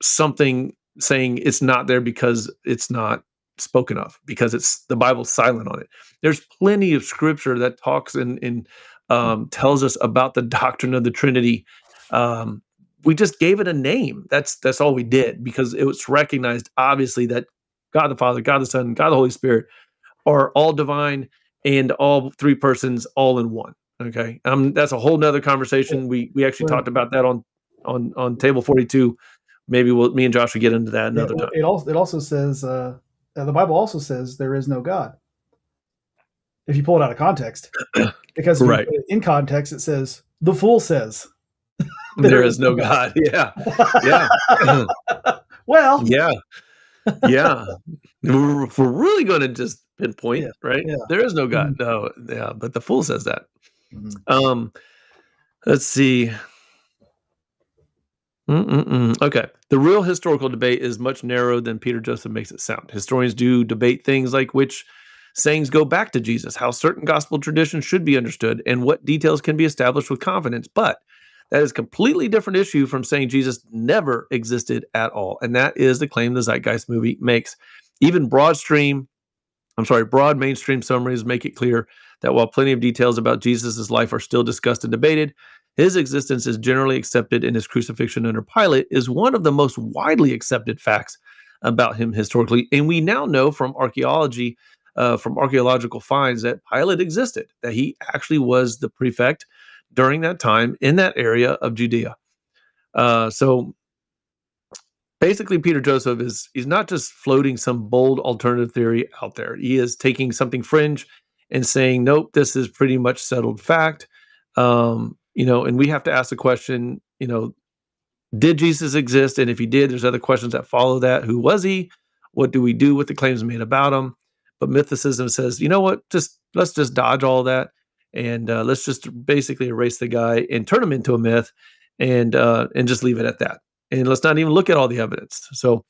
something, saying it's not there because it's not spoken of, because the Bible's silent on it. There's plenty of scripture that talks and tells us about the doctrine of the Trinity. We just gave it a name. That's all we did, because it was recognized, obviously, that God the Father, God the Son, God the Holy Spirit are all divine and all three persons all in one. Okay, that's a whole nother conversation. We actually talked about that on table 42. Maybe me and Josh will get into that another time. It also says the Bible also says there is no God. If you pull it out of context, because in context it says the fool says. There is no God. Yeah. Well, yeah. We're really going to just pinpoint, right? Yeah. There is no God. No, yeah, but the fool says that. Let's see. Okay. The real historical debate is much narrower than Peter Joseph makes it sound. Historians do debate things like which sayings go back to Jesus, how certain gospel traditions should be understood, and what details can be established with confidence. But that is a completely different issue from saying Jesus never existed at all. And that is the claim the Zeitgeist movie makes. Even broad mainstream summaries make it clear that while plenty of details about Jesus' life are still discussed and debated, his existence is generally accepted, and his crucifixion under Pilate is one of the most widely accepted facts about him historically. And we now know from archaeology, from archaeological finds, that Pilate existed, that he actually was the prefect during that time in that area of Judea. So basically, Peter Joseph he's not just floating some bold alternative theory out there. He is taking something fringe and saying, nope, this is pretty much settled fact. And we have to ask the question, did Jesus exist? And if he did, there's other questions that follow that. Who was he? What do we do with the claims made about him? But mythicism says, you know what? Let's just dodge all that, and let's just basically erase the guy and turn him into a myth, and just leave it at that. And let's not even look at all the evidence. So,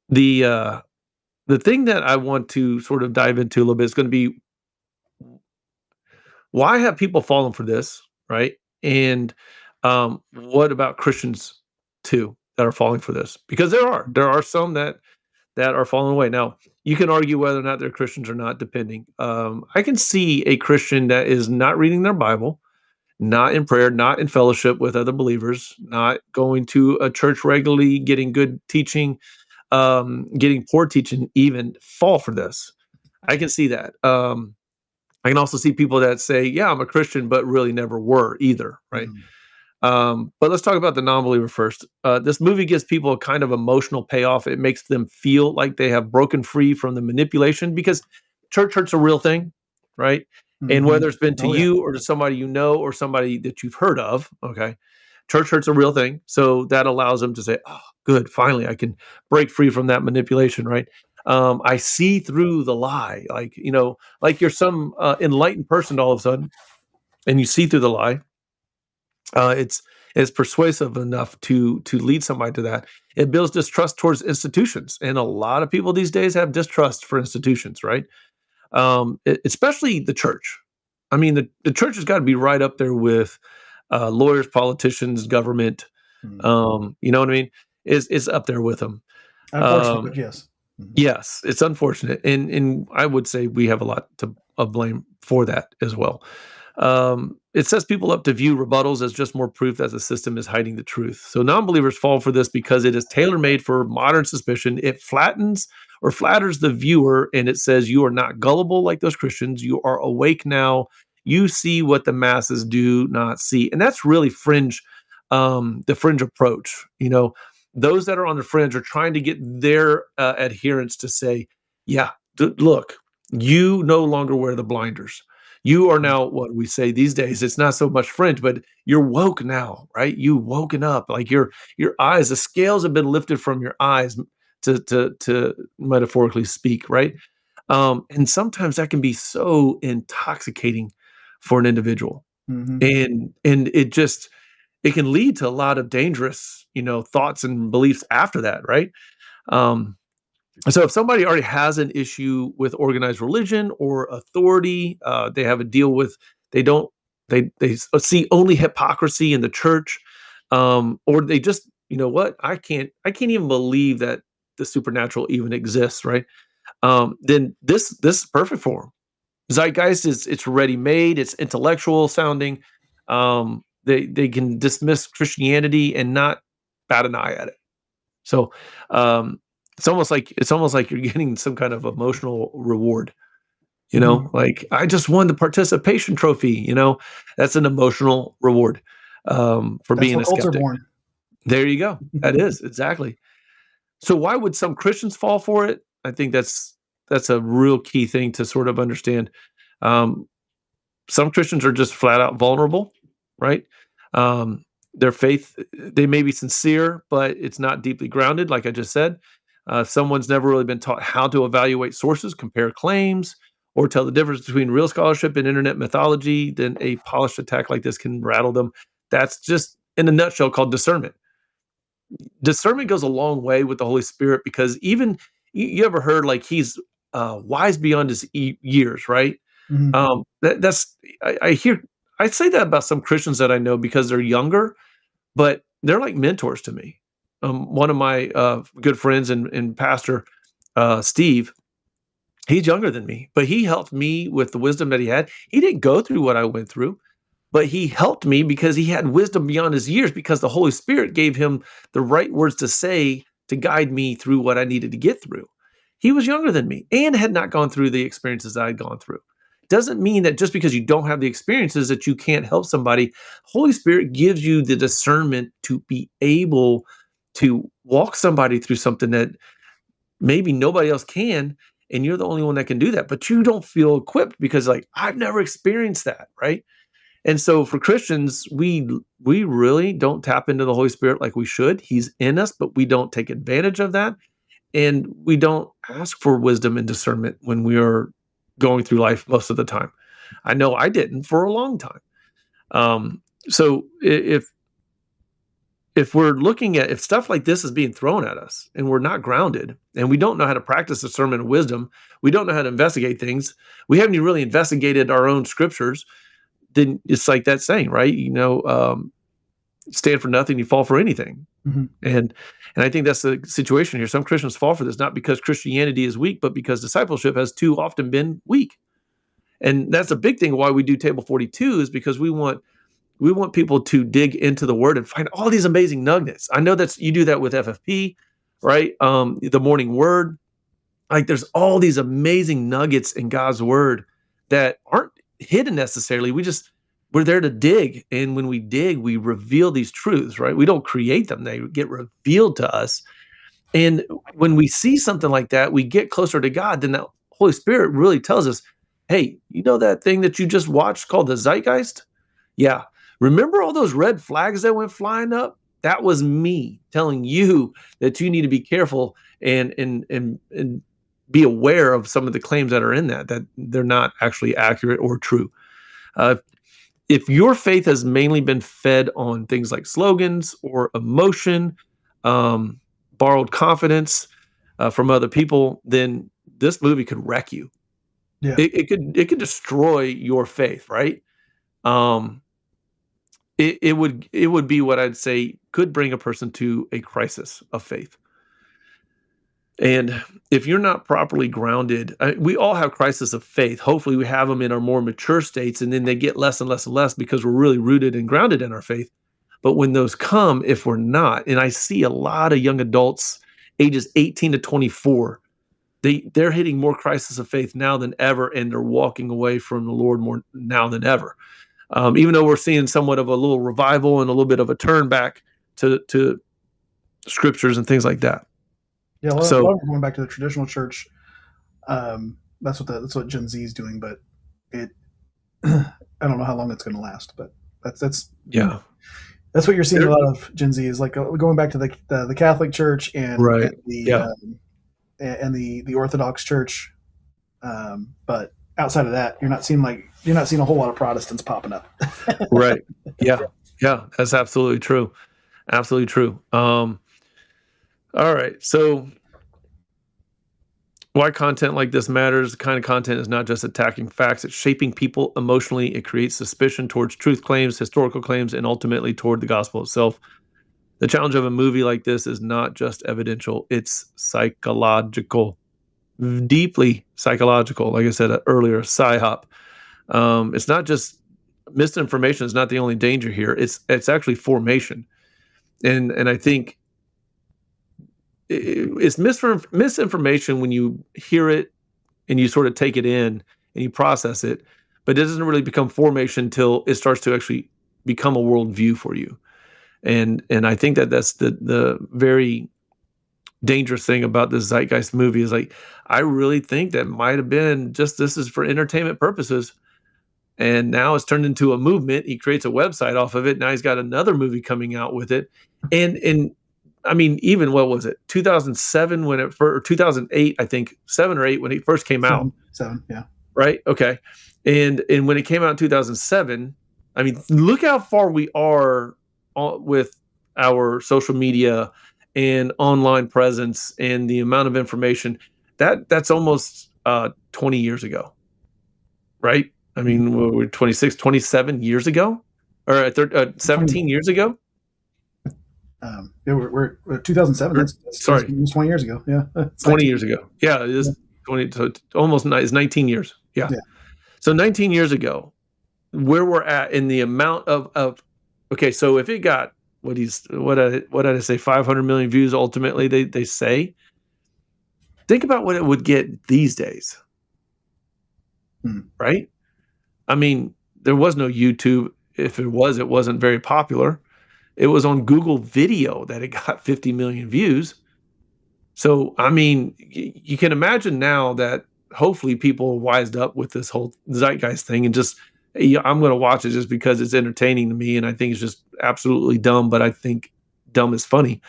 the thing that I want to sort of dive into a little bit is going to be, why have people fallen for this, right? And what about Christians too that are falling for this? Because there are some that are falling away. Now, you can argue whether or not they're Christians or not, depending. I can see a Christian that is not reading their Bible, not in prayer, not in fellowship with other believers, not going to a church regularly, getting good teaching, getting poor teaching, even fall for this. I can see that. I can also see people that say, yeah, I'm a Christian, but really never were either, right? But let's talk about the non-believer first. This movie gives people a kind of emotional payoff. It makes them feel like they have broken free from the manipulation, because church hurt's a real thing, right? And whether it's been to you or to somebody you know or somebody that you've heard of, okay, church hurt's a real thing. So that allows them to say, oh, good, finally, I can break free from that manipulation, right? I see through the lie, like you're some enlightened person all of a sudden, and you see through the lie. It's persuasive enough to lead somebody to that. It builds distrust towards institutions, and a lot of people these days have distrust for institutions, right? Especially the church. I mean, the church has got to be right up there with lawyers, politicians, government. You know what I mean? Is up there with them. Unfortunately, but yes. Yes, it's unfortunate, and I would say we have a lot of blame for that as well. It sets people up to view rebuttals as just more proof that the system is hiding the truth. So non-believers fall for this because it is tailor-made for modern suspicion. It flattens or flatters the viewer, and it says you are not gullible like those Christians. You are awake now. You see what the masses do not see, and that's really fringe. The fringe approach. Those that are on the fringe are trying to get their adherents to say, yeah, look, you no longer wear the blinders. You are now, what we say these days, it's not so much fringe, but you're woke now, right? You woken up, like your eyes, the scales have been lifted from your eyes, to metaphorically speak, right? And sometimes that can be so intoxicating for an individual. And it can lead to a lot of dangerous, thoughts and beliefs after that, right? So if somebody already has an issue with organized religion or authority, they have a deal with, they see only hypocrisy in the church, or they just, I can't even believe that the supernatural even exists, right? Then this is perfect for them. Zeitgeist it's ready made, it's intellectual sounding. They can dismiss Christianity and not bat an eye at it. So it's almost like you're getting some kind of emotional reward. Like, I just won the participation trophy. That's an emotional reward for being a skeptic. There you go. That is exactly. So why would some Christians fall for it? I think that's a real key thing to sort of understand. Some Christians are just flat out vulnerable, right? Their faith, they may be sincere, but it's not deeply grounded, like I just said. Someone's never really been taught how to evaluate sources, compare claims, or tell the difference between real scholarship and internet mythology. Then a polished attack like this can rattle them. That's just in a nutshell called discernment. Discernment goes a long way with the Holy Spirit, because even you ever heard like he's wise beyond his years, right? Mhm. That's I hear I say that about some Christians that I know because they're younger, but they're like mentors to me. One of my good friends and pastor, Steve, he's younger than me, but he helped me with the wisdom that he had. He didn't go through what I went through, but he helped me because he had wisdom beyond his years, because the Holy Spirit gave him the right words to say to guide me through what I needed to get through. He was younger than me and had not gone through the experiences I had gone through. Doesn't mean that just because you don't have the experiences that you can't help somebody. Holy Spirit gives you the discernment to be able to walk somebody through something that maybe nobody else can, and you're the only one that can do that, but you don't feel equipped because like I've never experienced that, right? And so for Christians, we really don't tap into the Holy Spirit like we should. He's in us, but we don't take advantage of that. And we don't ask for wisdom and discernment when we are going through life most of the time. I know I didn't for a long time. So if we're looking at, if stuff like this is being thrown at us and we're not grounded and we don't know how to practice discernment and wisdom, we don't know how to investigate things, we haven't even really investigated our own scriptures, then it's like that saying, right? Stand for nothing, you fall for anything. Mm-hmm. And I think that's the situation here. Some Christians fall for this, not because Christianity is weak, but because discipleship has too often been weak. And that's a big thing why we do Table 42, is because we want people to dig into the Word and find all these amazing nuggets. I know that's, you do that with FFP, right? The morning word, like there's all these amazing nuggets in God's Word that aren't hidden necessarily. We're there to dig. And when we dig, we reveal these truths, right? We don't create them. They get revealed to us. And when we see something like that, we get closer to God. Then the Holy Spirit really tells us, hey, you know that thing that you just watched called the Zeitgeist? Yeah. Remember all those red flags that went flying up? That was me telling you that you need to be careful and be aware of some of the claims that are in that they're not actually accurate or true. If your faith has mainly been fed on things like slogans or emotion, borrowed confidence from other people, then this movie could wreck you. Yeah. It could destroy your faith, right? It would be what I'd say could bring a person to a crisis of faith. And if you're not properly grounded, we all have crisis of faith. Hopefully we have them in our more mature states, and then they get less and less and less because we're really rooted and grounded in our faith. But when those come, if we're not, and I see a lot of young adults, ages 18 to 24, they're hitting more crisis of faith now than ever, and they're walking away from the Lord more now than ever. Even though we're seeing somewhat of a little revival and a little bit of a turn back to scriptures and things like that. Yeah, a lot So- of them are going back to the traditional church. That's what Gen Z is doing, but it I don't know how long it's going to last. But that's Yeah. That's what you're seeing. A lot of Gen Z is like going back to the Catholic Church and, Right. and the Orthodox Church. But outside of that, you're not seeing a whole lot of Protestants popping up. Right. Yeah. Yeah. That's absolutely true. Absolutely true. All right. So why content like this matters? The kind of content is not just attacking facts, it's shaping people emotionally. It creates suspicion towards truth claims, historical claims, and ultimately toward the gospel itself. The challenge of a movie like this is not just evidential, it's psychological, deeply psychological. Like I said earlier, psyop. It's not just misinformation is not the only danger here. It's actually formation. And I think it's misinformation when you hear it and you sort of take it in and you process it, but it doesn't really become formation until it starts to actually become a worldview for you. And I think that's the very dangerous thing about this Zeitgeist movie is like, I really think that might have been just, this is for entertainment purposes. And now it's turned into a movement. He creates a website off of it. Now he's got another movie coming out with it. And I mean, even what was it, 2007 when it first, or 2008, I think 7 or 8 when it first came out. Seven, yeah. Right. Okay. And when it came out in 2007, I mean, look how far we are with our social media and online presence and the amount of information, that's almost 20 years ago, right? I mean, we're 26, 27 years ago, or 17 years ago. We're 2007. That's Sorry, 20 years ago. Yeah, 20 years ago. Yeah, it is 20. So it's 19 years. Yeah. So 19 years ago, where we're at in the amount of okay, so if it got what did I say, 500 million views ultimately, they say, think about what it would get these days. Right? I mean, there was no YouTube. If it was, it wasn't very popular. It was on Google Video that it got 50 million views. So, I mean, you can imagine now that hopefully people wised up with this whole zeitgeist thing and just, I'm going to watch it just because it's entertaining to me. And I think it's just absolutely dumb, but I think dumb is funny.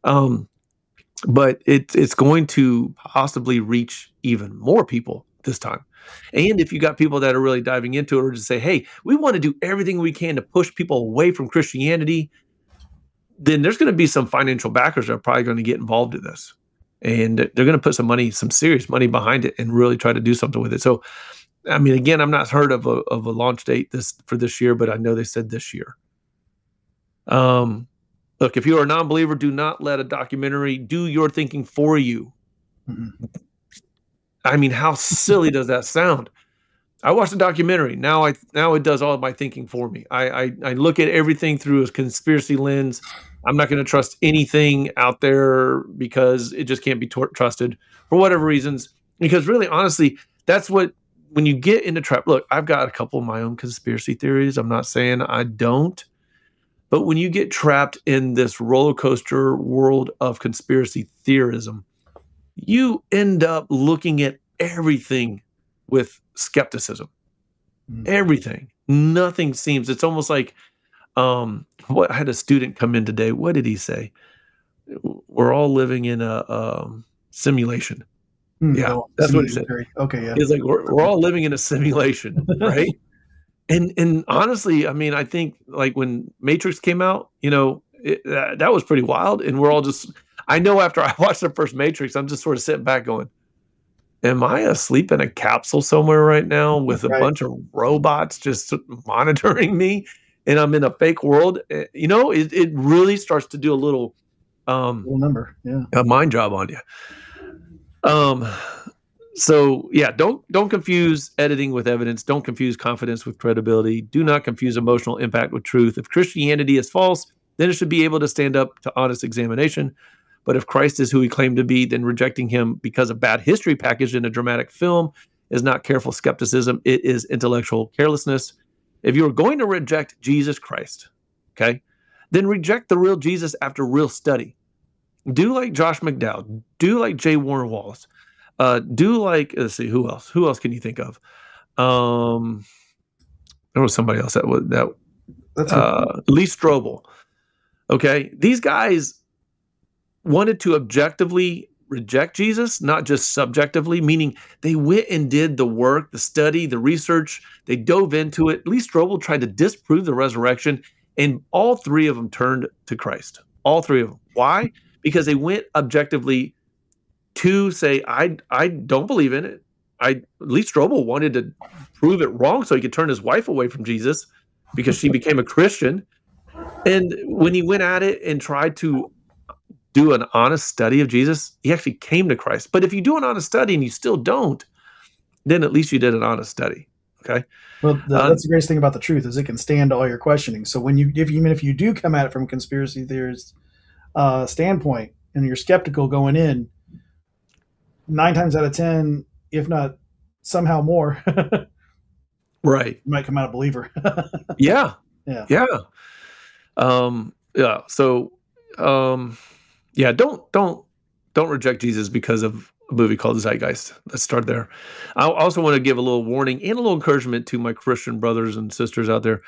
But it's going to possibly reach even more people this time. And if you got people that are really diving into it or just say, hey, we want to do everything we can to push people away from Christianity, then there's going to be some financial backers that are probably going to get involved in this. And they're going to put some serious money behind it and really try to do something with it. So, I mean, again, I'm not heard of a launch date for this year, but I know they said this year. Look, if you are a non-believer, do not let a documentary do your thinking for you. I mean, how silly does that sound? I watched a documentary. Now it does all of my thinking for me. I look at everything through a conspiracy lens. I'm not going to trust anything out there because it just can't be trusted for whatever reasons. Because really, honestly, that's when you get into trap. Look, I've got a couple of my own conspiracy theories. I'm not saying I don't. But when you get trapped in this roller coaster world of conspiracy theorism, you end up looking at everything with skepticism. Everything. Nothing seems. It's almost like I had a student come in today. What did he say? We're all living in a simulation. Yeah, that's what he said. Okay, yeah. He's like, we're all living in a simulation, right? And honestly, I mean, I think like when Matrix came out, that was pretty wild. And we're all just, I know after I watched the first Matrix, I'm just sort of sitting back going, am I asleep in a capsule somewhere right now with a bunch of robots just monitoring me and I'm in a fake world? It really starts to do a little number, a mind job on you. So yeah, don't confuse editing with evidence. Don't confuse confidence with credibility. Do not confuse emotional impact with truth. If Christianity is false, then it should be able to stand up to honest examination. But if Christ is who he claimed to be, then rejecting him because of bad history packaged in a dramatic film is not careful skepticism. It is intellectual carelessness. If you're going to reject Jesus Christ, okay, then reject the real Jesus after real study. Do like Josh McDowell. Do like J. Warner Wallace. Do like, let's see, who else? Who else can you think of? There was somebody else that's Lee Strobel. Okay, these guys wanted to objectively reject Jesus, not just subjectively, meaning they went and did the work, the study, the research. They dove into it. Lee Strobel tried to disprove the resurrection, and all three of them turned to Christ. All three of them. Why? Because they went objectively to say, I don't believe in it. Lee Strobel wanted to prove it wrong so he could turn his wife away from Jesus because she became a Christian. And when he went at it and tried to do an honest study of Jesus, he actually came to Christ. But if you do an honest study and you still don't, then at least you did an honest study. Okay. Well, that's the greatest thing about the truth is it can stand all your questioning. So when if you do come at it from a conspiracy theorist standpoint and you're skeptical going in, 9 times out of 10, if not somehow more, right, you might come out a believer. Yeah. So, don't reject Jesus because of a movie called Zeitgeist. Let's start there. I also want to give a little warning and a little encouragement to my Christian brothers and sisters out there.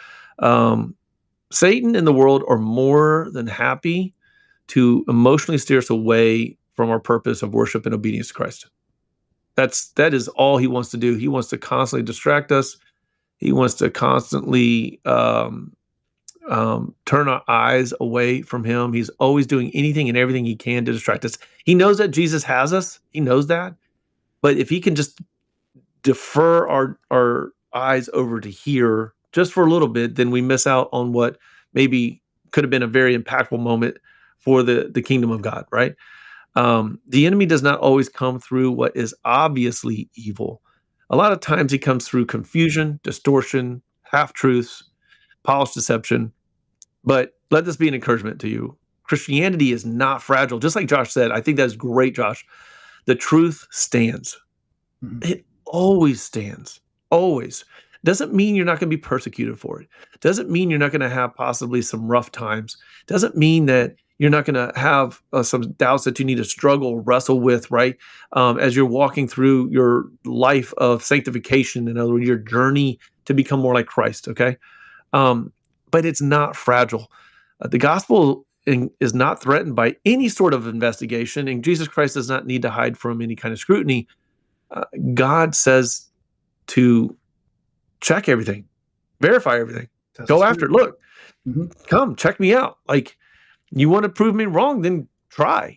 Satan and the world are more than happy to emotionally steer us away from our purpose of worship and obedience to Christ. That is all he wants to do. He wants to constantly distract us. He wants to constantly turn our eyes away from him. He's always doing anything and everything he can to distract us. He knows that Jesus has us. He knows that. But if he can just defer our eyes over to here just for a little bit, then we miss out on what maybe could have been a very impactful moment for the kingdom of God, right? The enemy does not always come through what is obviously evil. A lot of times he comes through confusion, distortion, half-truths, polished deception. But let this be an encouragement to you. Christianity is not fragile. Just like Josh said, I think that's great, Josh. The truth stands. Mhm. It always stands. Always. Doesn't mean you're not going to be persecuted for it. Doesn't mean you're not going to have possibly some rough times. Doesn't mean that you're not going to have some doubts that you need to struggle, wrestle with, right? As you're walking through your life of sanctification, in other words, your journey to become more like Christ, okay? But it's not fragile. The gospel is not threatened by any sort of investigation, and Jesus Christ does not need to hide from any kind of scrutiny. God says to check everything, verify everything, go after it. Look, come check me out. Like, you want to prove me wrong, then try,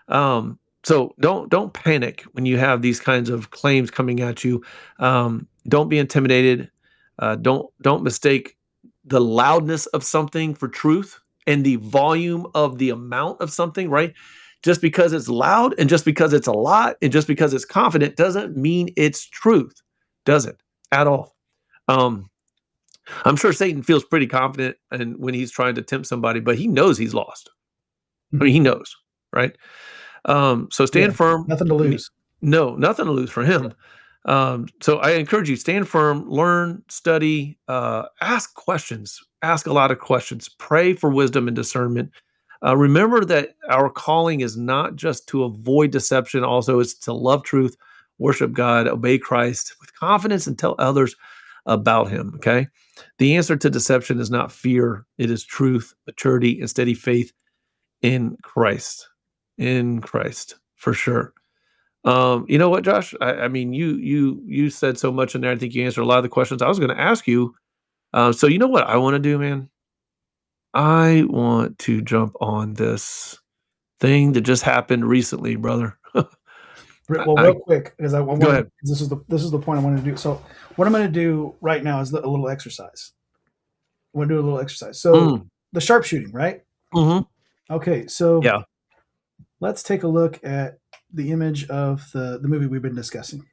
so don't panic when you have these kinds of claims coming at you. Don't be intimidated. Don't mistake the loudness of something for truth and the volume of the amount of something, right? Just because it's loud and just because it's a lot and just because it's confident doesn't mean it's truth, does it? At all. I'm sure Satan feels pretty confident and when he's trying to tempt somebody, but he knows he's lost. I mean, he knows, right? So stand firm. Nothing to lose. No, nothing to lose for him. So I encourage you, stand firm, learn, study, ask questions, ask a lot of questions, pray for wisdom and discernment. Remember that our calling is not just to avoid deception, also it's to love truth, worship God, obey Christ with confidence, and tell others about him, okay? The answer to deception is not fear. It is truth, maturity, and steady faith in Christ. In Christ, for sure. You know what, Josh? I mean, you said so much in there. I think you answered a lot of the questions I was going to ask you. So you know what I want to do, man? I want to jump on this thing that just happened recently, brother. Well, real quick, because I want Go ahead. this is the point I want to do. So what I'm going to do right now is a little exercise. I want to do a little exercise. So the sharpshooting, right? Mm-hmm. Okay, so Yeah. let's take a look at the image of the movie we've been discussing.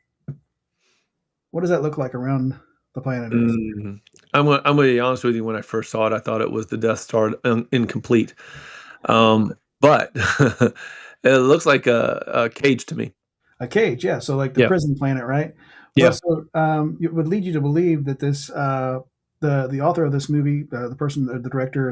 What does that look like around the planet Earth? I'm going to be honest with you. When I first saw it, I thought it was the Death Star incomplete. But it looks like a cage to me. A cage, yeah. So like the prison planet, right? Yeah. Well, so it would lead you to believe that this the author of this movie, the person, the director,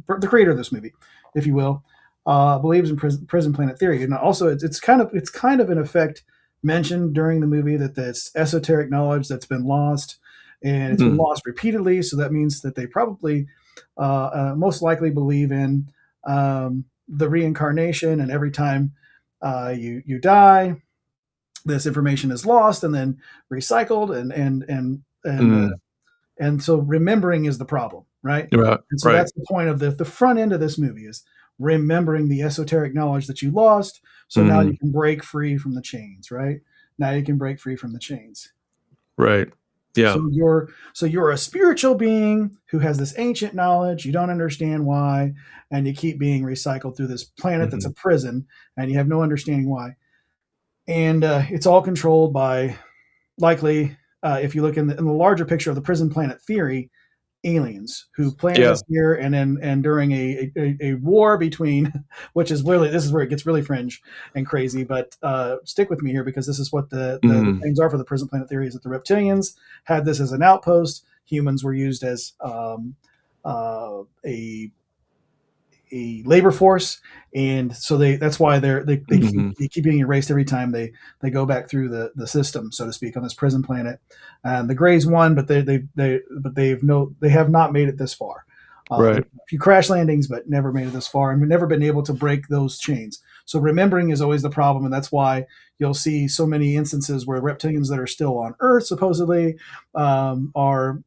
the creator of this movie, if you will, believes in prison planet theory. And also, it's kind of in effect mentioned during the movie that this esoteric knowledge that's been lost, and it's been lost repeatedly. So that means that they probably most likely believe in the reincarnation, and every time you die, this information is lost and then recycled, and so remembering is the problem, right? Right. And so that's the point of the front end of this movie is remembering the esoteric knowledge that you lost. So now you can break free from the chains, right? Now you can break free from the chains. Right. Yeah. So you're a spiritual being who has this ancient knowledge. You don't understand why, and you keep being recycled through this planet that's a prison, and you have no understanding why. And it's all controlled by, likely, if you look in the larger picture of the prison planet theory, aliens who planted us here, and during a war between, which is really, this is where it gets really fringe and crazy. But stick with me here, because this is what the things are for the prison planet theory: is that the reptilians had this as an outpost. Humans were used as a labor force, and so that's why they keep being erased every time they go back through the system, so to speak, on this prison planet. And the Greys won, but they have not made it this far. Right. A few crash landings, but never made it this far, and we've never been able to break those chains. So remembering is always the problem, and that's why you'll see so many instances where reptilians that are still on Earth supposedly are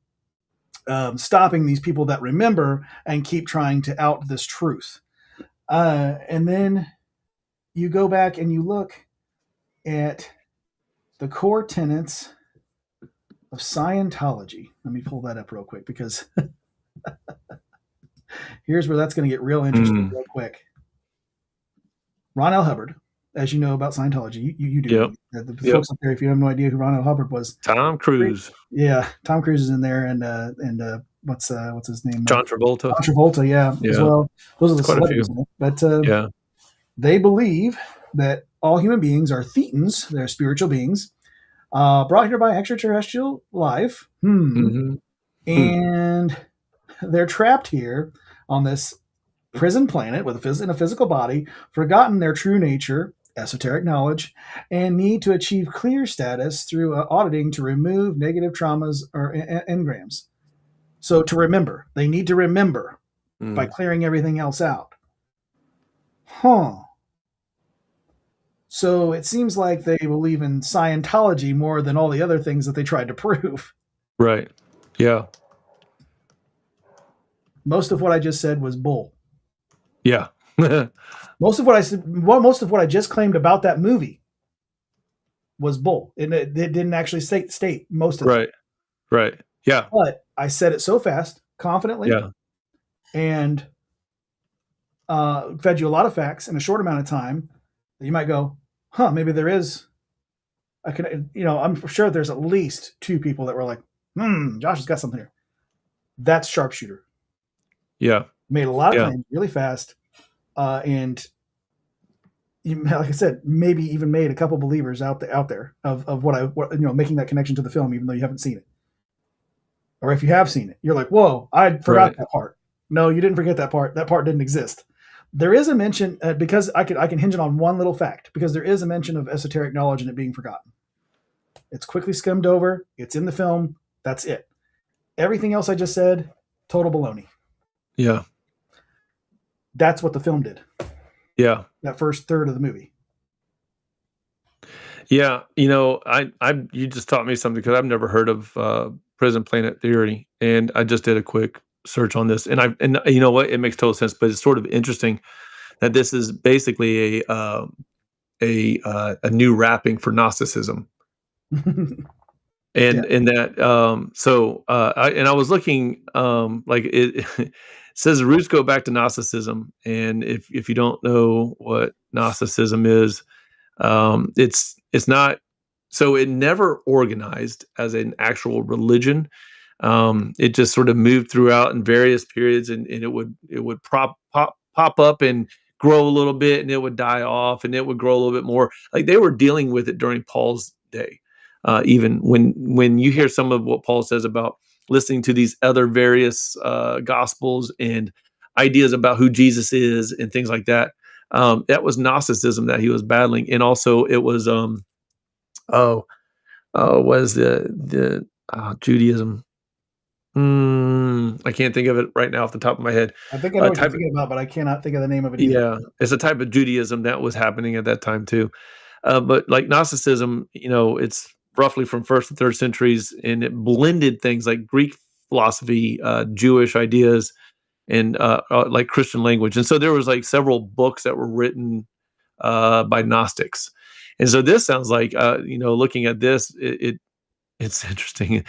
stopping these people that remember and keep trying to out this truth. And then you go back and you look at the core tenets of Scientology. Let me pull that up real quick, because here's where that's going to get real interesting real quick. Ron L. Hubbard, as you know about Scientology, you do. Yep. The folks up there, if you have no idea who Ron L. Hubbard was, Tom Cruise. Yeah, Tom Cruise is in there, and what's his name? John Travolta. John Travolta, yeah. As well. Those are the Quite celebrities. But they believe that all human beings are thetans, they're spiritual beings, brought here by extraterrestrial life, and they're trapped here on this prison planet in a physical body, forgotten their true nature, esoteric knowledge, and need to achieve clear status through auditing to remove negative traumas or engrams. So they need to remember by clearing everything else out. So it seems like they believe in Scientology more than all the other things that they tried to prove. Right. Yeah. Most of what I just said was bull. Yeah. Most of what I just claimed about that movie was bull. It didn't actually state most of it. Right. Right. Yeah. But I said it so fast, confidently, and fed you a lot of facts in a short amount of time that you might go, maybe there is. I'm sure there's at least two people that were like, Josh has got something here. That's sharpshooter. Yeah. Made a lot of claims really fast. And like I said, maybe even made a couple believers out there of what making that connection to the film, even though you haven't seen it. Or if you have seen it, you're like, whoa, I forgot that part. No, you didn't forget that part. That part didn't exist. There is a mention, because I can hinge it on one little fact, because there is a mention of esoteric knowledge and it being forgotten. It's quickly skimmed over. It's in the film. That's it. Everything else I just said, total baloney. Yeah. That's what the film did. Yeah. That first third of the movie. Yeah. You just taught me something, because I've never heard of prison planet theory, and I just did a quick search on this, and you know what, it makes total sense, but it's sort of interesting that this is basically a new wrapping for Gnosticism. And that I was looking, like it says the roots go back to Gnosticism, and if you don't know what Gnosticism is, it's not, so it never organized as an actual religion. It just sort of moved throughout in various periods, and it would pop up and grow a little bit, and it would die off, and it would grow a little bit more. Like, they were dealing with it during Paul's day. Even when you hear some of what Paul says about listening to these other various gospels and ideas about who Jesus is and things like that, that was Gnosticism that he was battling. And also it was Judaism. I can't think of it right now off the top of my head. I think I know what you're thinking about, but I cannot think of the name of it either. Yeah, it's a type of Judaism that was happening at that time too. But like Gnosticism, it's roughly from 1st and 3rd centuries, and it blended things like Greek philosophy, Jewish ideas, and like Christian language. And so there was like several books that were written by Gnostics. And so this sounds like, looking at this, it's interesting.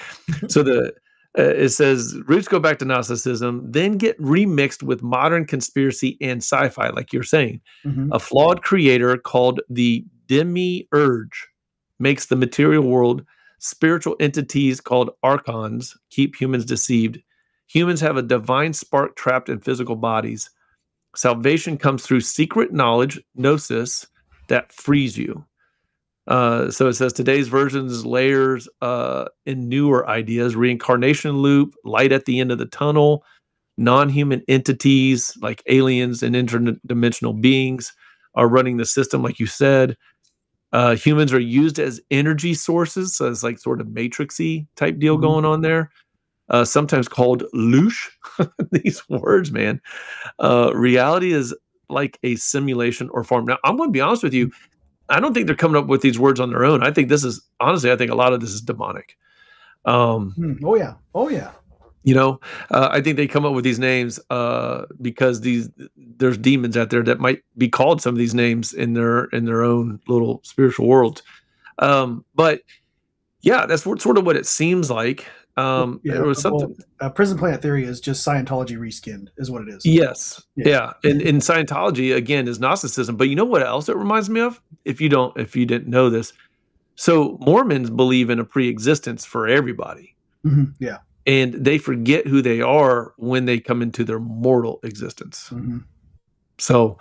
So it says roots go back to Gnosticism, then get remixed with modern conspiracy and sci-fi, like you're saying. A flawed creator called the demiurge makes the material world. Spiritual entities called archons keep humans deceived. Humans have a divine spark trapped in physical bodies. Salvation comes through secret knowledge, gnosis, that frees you. So it says today's versions layers in newer ideas: reincarnation loop, light at the end of the tunnel, non-human entities like aliens and interdimensional beings are running the system, like you said. Humans are used as energy sources, so it's like sort of matrixy type deal going on there. Sometimes called loosh. These words, man. Reality is like a simulation or form. Now, I'm going to be honest with you. I don't think they're coming up with these words on their own. I think a lot of this is demonic. Oh yeah. I think they come up with these names because there's demons out there that might be called some of these names in their own little spiritual world. But yeah, that's sort of what it seems like. There was something. Prison Planet Theory is just Scientology reskinned, is what it is. Yes, yeah, and Scientology again is Gnosticism. But you know what else it reminds me of? If you didn't know this, so Mormons believe in a pre-existence for everybody. Mm-hmm. Yeah. And they forget who they are when they come into their mortal existence. Mm-hmm. So,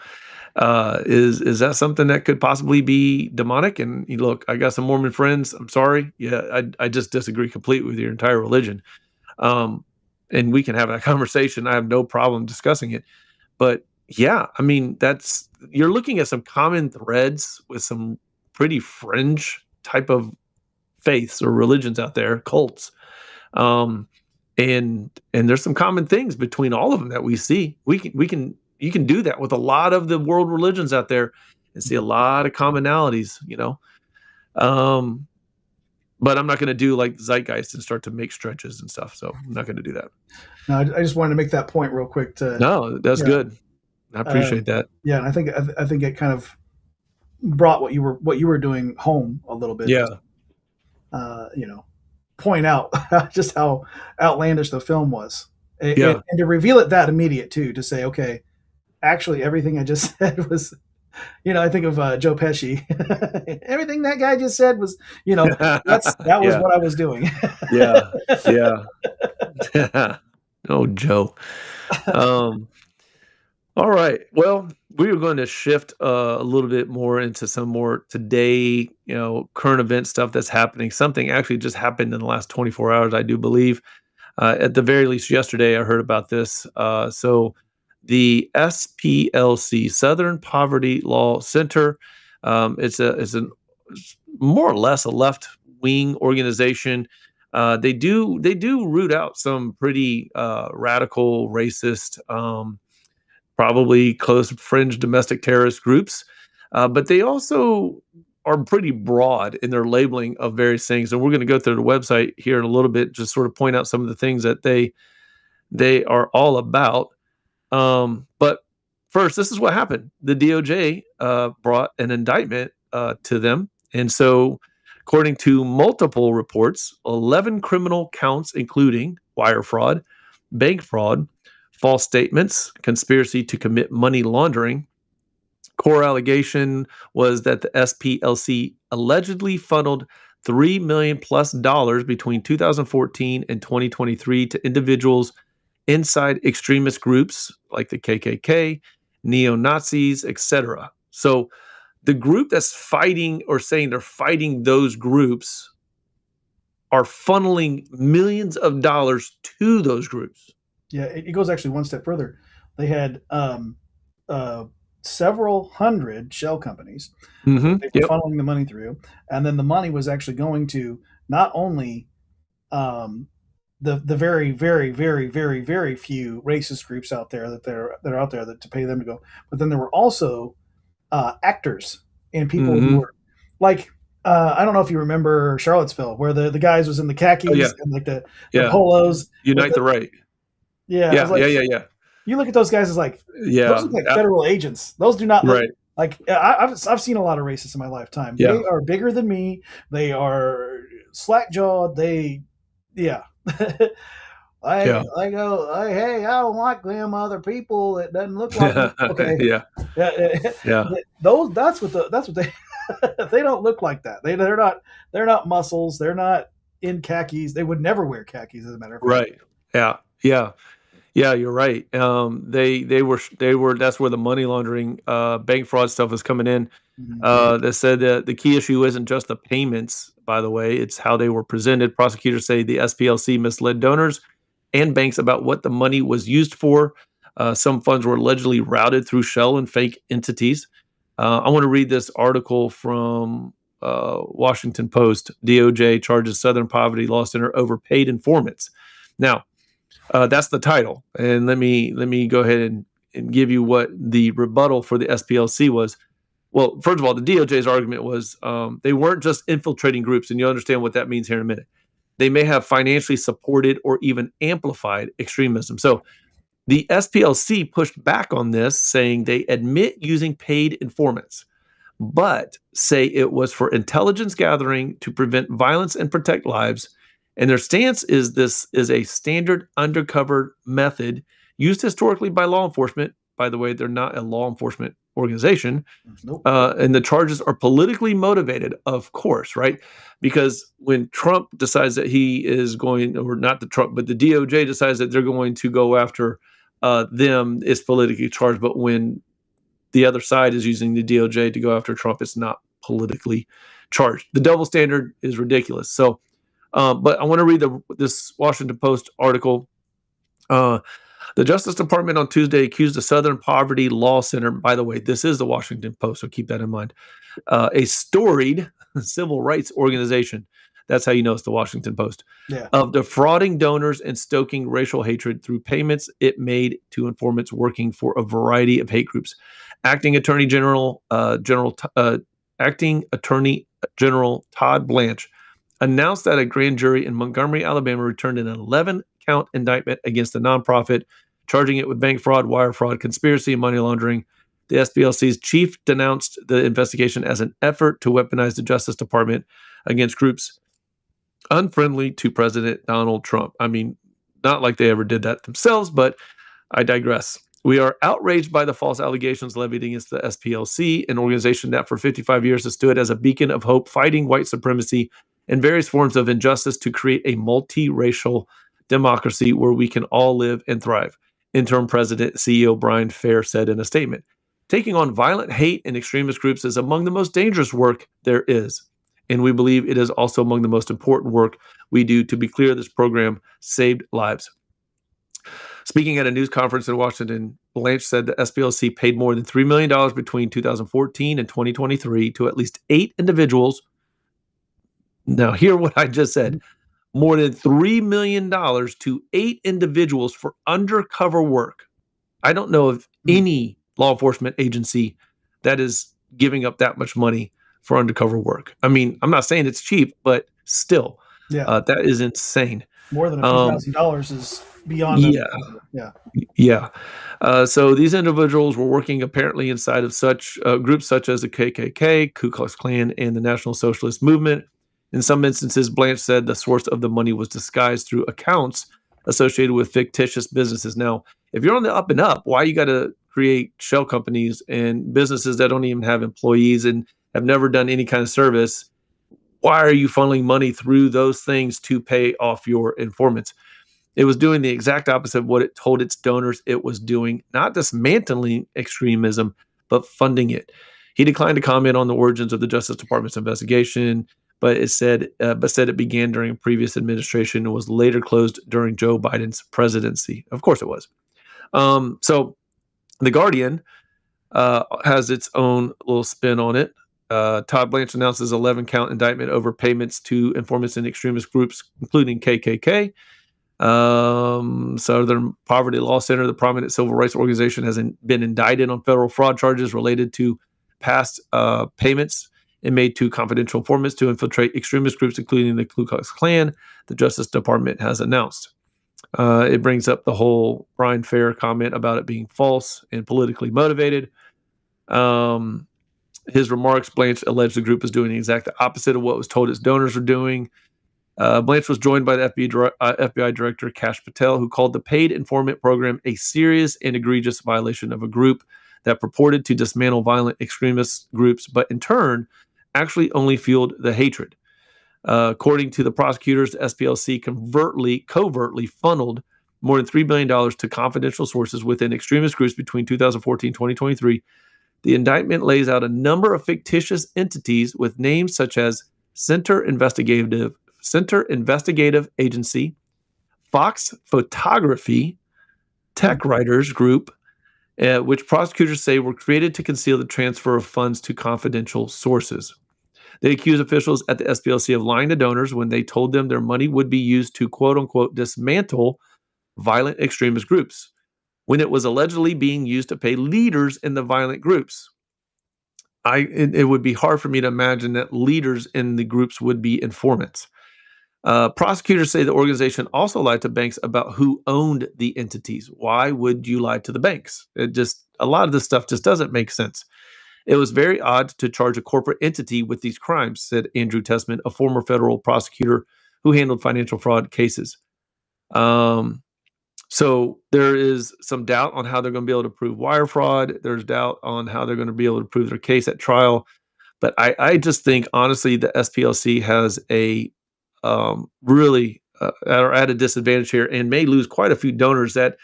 is that something that could possibly be demonic? And look, I got some Mormon friends. I'm sorry, yeah, I just disagree completely with your entire religion. And we can have that conversation. I have no problem discussing it. But yeah, I mean, you're looking at some common threads with some pretty fringe type of faiths or religions out there, cults. And there's some common things between all of them that we see. You can do that with a lot of the world religions out there and see a lot of commonalities, but I'm not going to do like Zeitgeist and start to make stretches and stuff. So I'm not going to do that. No, I just wanted to make that point real quick. No, that's good. I appreciate that. Yeah, and I think it kind of brought what you were doing home a little bit. Yeah. Point out just how outlandish the film was, and to reveal it that immediate too, to say, okay, actually everything I just said was, I think of Joe Pesci. Everything that guy just said was, that was what I was doing. Yeah. Oh, Joe. All right. Well, we are going to shift a little bit more into some more today, current event stuff that's happening. Something actually just happened in the last 24 hours, I do believe. At the very least, yesterday I heard about this. So the SPLC, Southern Poverty Law Center, it's more or less a left-wing organization. They do root out some pretty radical, racist, probably close fringe domestic terrorist groups, but they also are pretty broad in their labeling of various things. And we're going to go through the website here in a little bit, just sort of point out some of the things that they are all about. But first, this is what happened. The DOJ brought an indictment to them. And so, according to multiple reports, 11 criminal counts, including wire fraud, bank fraud, false statements, conspiracy to commit money laundering. Core allegation was that the SPLC allegedly funneled $3 million plus between 2014 and 2023 to individuals inside extremist groups like the KKK, neo-Nazis, etc. So the group that's fighting or saying they're fighting those groups are funneling millions of dollars to those groups. Yeah, it goes actually one step further. They had several hundred shell companies they were funneling the money through, and then the money was actually going to not only the very, very, very, very, very few racist groups out there that are out there to pay them to go, but then there were also actors and people who were like. I don't know if you remember Charlottesville, where the guys was in the khakis and like the polos. Unite the Right. Yeah. Yeah. You look at those guys as like, those look like federal agents. Those do not look like. I've seen a lot of racists in my lifetime. Yeah. They are bigger than me. They are slack jawed. I go, hey, I don't like them other people. It doesn't look like me. Okay. Yeah. That's what they they don't look like that. They're not muscles. They're not in khakis. They would never wear khakis, as a matter of fact. Right. Yeah, you're right. They were. That's where the money laundering, bank fraud stuff is coming in. They said that the key issue isn't just the payments. By the way, it's how they were presented. Prosecutors say the SPLC misled donors and banks about what the money was used for. Some funds were allegedly routed through shell and fake entities. I want to read this article from Washington Post. DOJ charges Southern Poverty Law Center overpaid informants. Now, that's the title. And let me go ahead and give you what the rebuttal for the SPLC was. Well, first of all, the DOJ's argument was they weren't just infiltrating groups, and you'll understand what that means here in a minute. they may have financially supported or even amplified extremism. So the SPLC pushed back on this, saying they admit using paid informants, but say it was for intelligence gathering to prevent violence and protect lives. And their stance is this is a standard undercover method used historically by law enforcement. By the way, they're not a law enforcement organization. Nope. And the charges are politically motivated, of course, right? Because when Trump decides that he is going, or not the Trump, but the DOJ decides that they're going to go after them, it's politically charged. But when the other side is using the DOJ to go after Trump, it's not politically charged. The double standard is ridiculous. So, but I want to read this Washington Post article. The Justice Department on Tuesday accused the Southern Poverty Law Center, by the way, this is the Washington Post, so keep that in mind, a storied civil rights organization, that's how you know it's the Washington Post, of defrauding donors and stoking racial hatred through payments it made to informants working for a variety of hate groups. Acting Attorney General Todd Blanche announced that a grand jury in Montgomery, Alabama, returned an 11-count indictment against the nonprofit, charging it with bank fraud, wire fraud, conspiracy, and money laundering. The SPLC's chief denounced the investigation as an effort to weaponize the Justice Department against groups unfriendly to President Donald Trump. I mean, not like they ever did that themselves, but I digress. We are outraged by the false allegations levied against the SPLC, an organization that for 55 years has stood as a beacon of hope, fighting white supremacy and various forms of injustice to create a multiracial democracy where we can all live and thrive. Interim President CEO Brian Fair said in a statement, taking on violent hate and extremist groups is among the most dangerous work there is. And we believe it is also among the most important work we do. To be clear, this program saved lives. Speaking at a news conference in Washington, Blanche said the SPLC paid more than $3 million between 2014 and 2023 to at least 8 individuals. Now, hear what I just said. More than $3 million to 8 individuals for undercover work. I don't know of any law enforcement agency that is giving up that much money for undercover work. I mean, I'm not saying it's cheap, but still, that is insane. More than a few $1,000s is beyond. So these individuals were working apparently inside of such groups such as the KKK, Ku Klux Klan, and the National Socialist Movement. In some instances, Blanche said the source of the money was disguised through accounts associated with fictitious businesses. Now, if you're on the up and up, why you got to create shell companies and businesses that don't even have employees and have never done any kind of service? Why are you funneling money through those things to pay off your informants? It was doing the exact opposite of what it told its donors it was doing, not dismantling extremism, but funding it. He declined to comment on the origins of the Justice Department's investigation, but said it began during a previous administration and was later closed during Joe Biden's presidency. Of course it was. So The Guardian has its own little spin on it. Todd Blanche announces 11-count indictment over payments to informants in extremist groups, including KKK. Southern Poverty Law Center, the prominent civil rights organization, has been indicted on federal fraud charges related to past payments and made to confidential informants to infiltrate extremist groups, including the Ku Klux Klan, the Justice Department has announced. It brings up the whole Brian Fair comment about it being false and politically motivated. His remarks, Blanche alleged the group was doing the exact opposite of what was told its donors were doing. Blanche was joined by the FBI Director Kash Patel, who called the paid informant program a serious and egregious violation of a group that purported to dismantle violent extremist groups, but in turn actually only fueled the hatred. According to the prosecutors, the SPLC covertly funneled more than $3 billion to confidential sources within extremist groups between 2014 and 2023. The indictment lays out a number of fictitious entities with names such as Center Investigative Agency, Fox Photography, Tech Writers Group, which prosecutors say were created to conceal the transfer of funds to confidential sources. They accuse officials at the SPLC of lying to donors when they told them their money would be used to, quote-unquote, dismantle violent extremist groups, when it was allegedly being used to pay leaders in the violent groups. It would be hard for me to imagine that leaders in the groups would be informants. Prosecutors say the organization also lied to banks about who owned the entities. Why would you lie to the banks? A lot of this stuff just doesn't make sense. It was very odd to charge a corporate entity with these crimes, said Andrew Tessman, a former federal prosecutor who handled financial fraud cases. So there is some doubt on how they're going to be able to prove wire fraud. There's doubt on how they're going to be able to prove their case at trial. But I just think, honestly, the SPLC has a really are at a disadvantage here and may lose quite a few donors that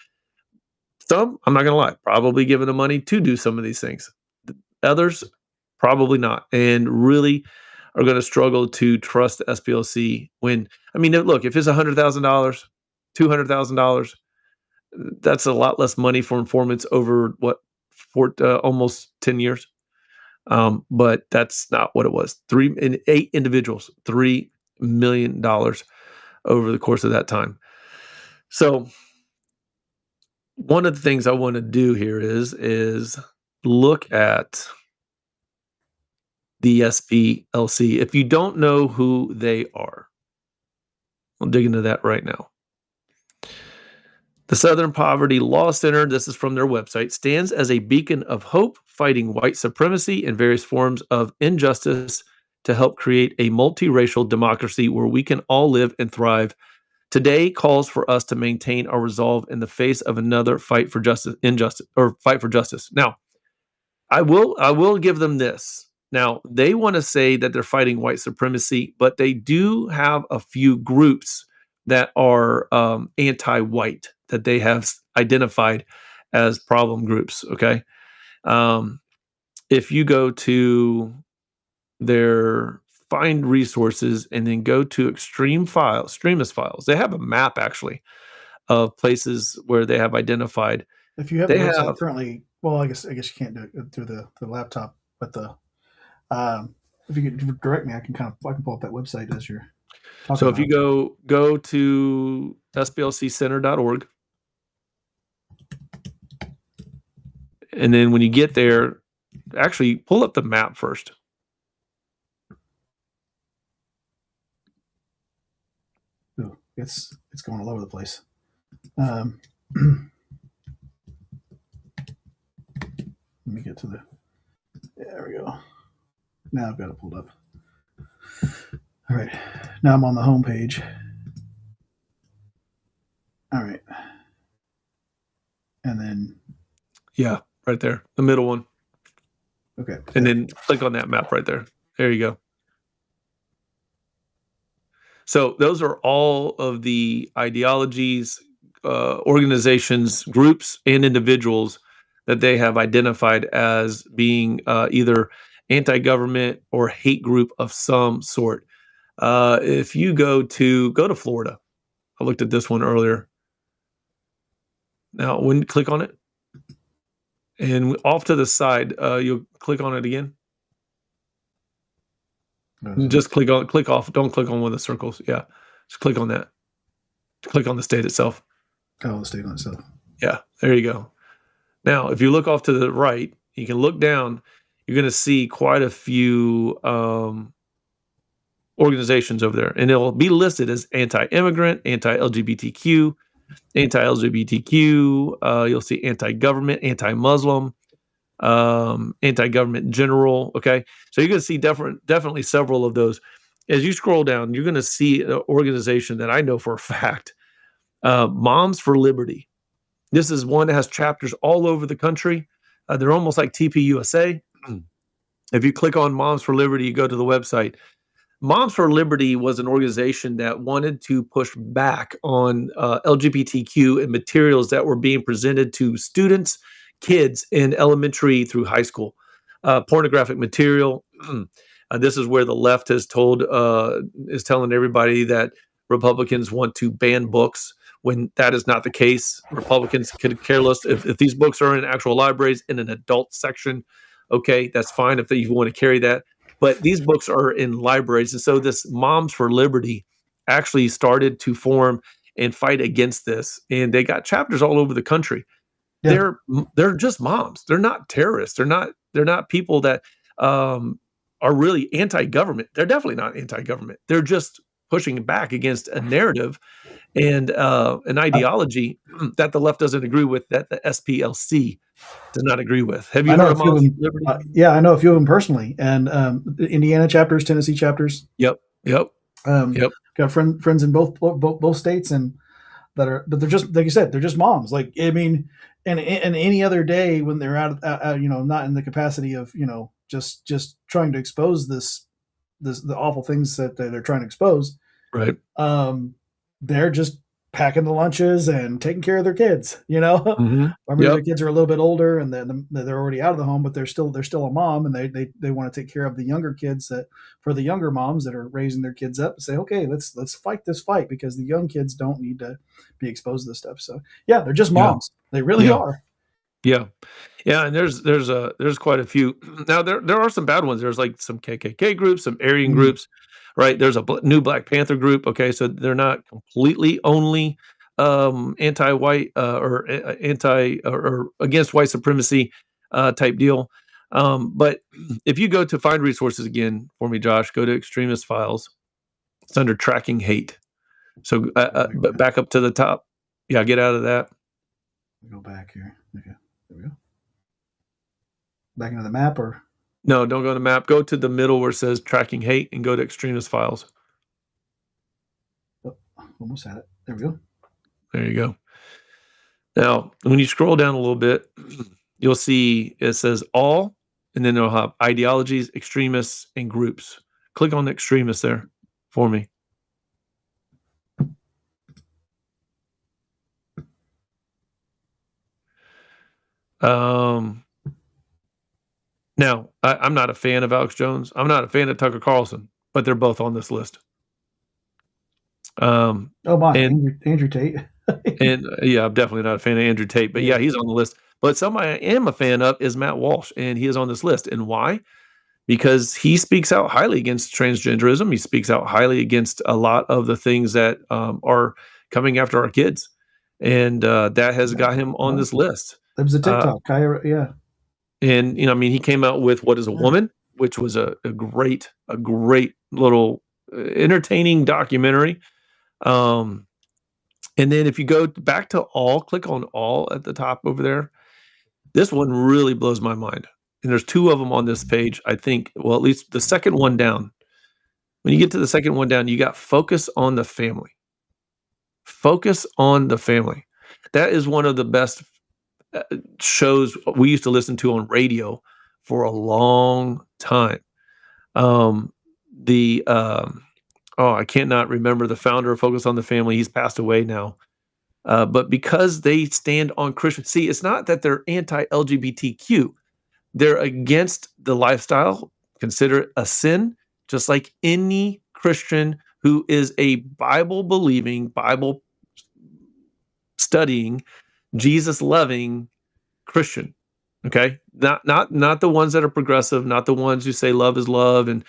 some, I'm not going to lie, probably given the money to do some of these things. Others, probably not, and really are going to struggle to trust the SPLC when, I mean, look, if it's $100,000, $200,000, that's a lot less money for informants over almost 10 years. But that's not what it was. 8 individuals, $3 million over the course of that time. So one of the things I want to do here is look at the SPLC. If you don't know who they are, I'll dig into that right now. The Southern Poverty Law Center, this is from their website, stands as a beacon of hope, fighting white supremacy and various forms of injustice to help create a multiracial democracy where we can all live and thrive. Today calls for us to maintain our resolve in the face of another fight for justice. Now, I will give them this. Now, they want to say that they're fighting white supremacy, but they do have a few groups that are anti-white that they have identified as problem groups. Okay, if you go to their find resources and then go to extremist files, they have a map actually of places where they have identified. If you have the website currently, well, I guess you can't do it through the laptop, but if you could direct me, I can pull up that website as you're talking. So if you go to splccenter.org, and then when you get there, actually pull up the map first. Ooh, it's going all over the place. Let me get to there we go. Now I've got it pulled up. All right. Now I'm on the home page. All right. And then. Yeah, right there. The middle one. Okay. And then click on that map right there. There you go. So those are all of the ideologies, organizations, groups, and individuals that they have identified as being either anti-government or hate group of some sort. If you go to Florida, I looked at this one earlier. Now, when you click on it, and off to the side, you'll click on it again. Just click off. Don't click on one of the circles. Yeah, just click on that. Click on the state itself. Oh, the state itself. Yeah, there you go. Now, if you look off to the right, you can look down. You're going to see quite a few organizations over there, and it'll be listed as anti-immigrant, anti-LGBTQ, anti-LGBTQ. You'll see anti-government, anti-Muslim, anti-government in general. Okay, so you're going to see definitely several of those. As you scroll down, you're going to see an organization that I know for a fact, Moms for Liberty. This is one that has chapters all over the country. They're almost like TPUSA. If you click on Moms for Liberty, you go to the website. Moms for Liberty was an organization that wanted to push back on LGBTQ and materials that were being presented to students, kids in elementary through high school. Pornographic material. This is where the left is telling everybody that Republicans want to ban books when that is not the case. Republicans could care less if these books are in actual libraries in an adult section. Okay, that's fine if you want to carry that. But these books are in libraries. And so this Moms for Liberty actually started to form and fight against this. And they got chapters all over the country. Yeah. They're just moms. They're not terrorists. They're not people that are really anti-government. They're definitely not anti-government. They're just pushing back against a narrative and an ideology that the left doesn't agree with, that the SPLC does not agree with. Have you I know heard a of few of Moms for them. Liberty? Yeah, I know a few of them personally, and the Indiana chapters, Tennessee chapters. Yep. Got friends in both states, and but they're just, like you said, they're just moms. Like, I mean, and any other day when they're out, not in the capacity of, just trying to expose the awful things that they're trying to expose. Right. They're just packing the lunches and taking care of their kids, Mm-hmm. or maybe their kids are a little bit older and they're already out of the home, but they're still a mom, and they want to take care of the younger kids, that for the younger moms that are raising their kids up, say, okay, let's fight this fight, because the young kids don't need to be exposed to this stuff. So yeah, they're just moms. They really are. Yeah. And there's quite a few. Now there are some bad ones. There's like some KKK groups, some Aryan groups, right? There's a new Black Panther group. Okay, so they're not completely only anti-white or anti or against white supremacy type deal. But if you go to find resources again for me, Josh, go to Extremist Files. It's under Tracking Hate. So back up to the top. Yeah, get out of that. Go back here. Okay, there we go. Back into the map, or no? Don't go to the map. Go to the middle where it says Tracking Hate, and go to Extremist Files. Oh, almost had it. There we go. There you go. Now, when you scroll down a little bit, you'll see it says all, and then it'll have ideologies, extremists, and groups. Click on the extremists there for me. Now, I'm not a fan of Alex Jones. I'm not a fan of Tucker Carlson, but they're both on this list. Oh my, and Andrew Tate. And I'm definitely not a fan of Andrew Tate, but yeah, he's on the list. But somebody I am a fan of is Matt Walsh, and he is on this list. And why? Because he speaks out highly against transgenderism. He speaks out highly against a lot of the things that are coming after our kids, and that has got him on this list. It was a TikTok, yeah. And he came out with What Is a Woman, which was a great little entertaining documentary. And then if you go back to all, click on all at the top over there. This one really blows my mind. And there's two of them on this page, I think. Well, at least the second one down. When you get to the second one down, you got Focus on the Family. Focus on the Family. That is one of the best shows we used to listen to on radio for a long time. I cannot remember the founder of Focus on the Family. He's passed away now. But because they stand on Christian, see, it's not that they're anti-LGBTQ. They're against the lifestyle, consider it a sin, just like any Christian who is a Bible-believing, Bible-studying, Jesus-loving Christian. Okay, not the ones that are progressive, not the ones who say love is love, and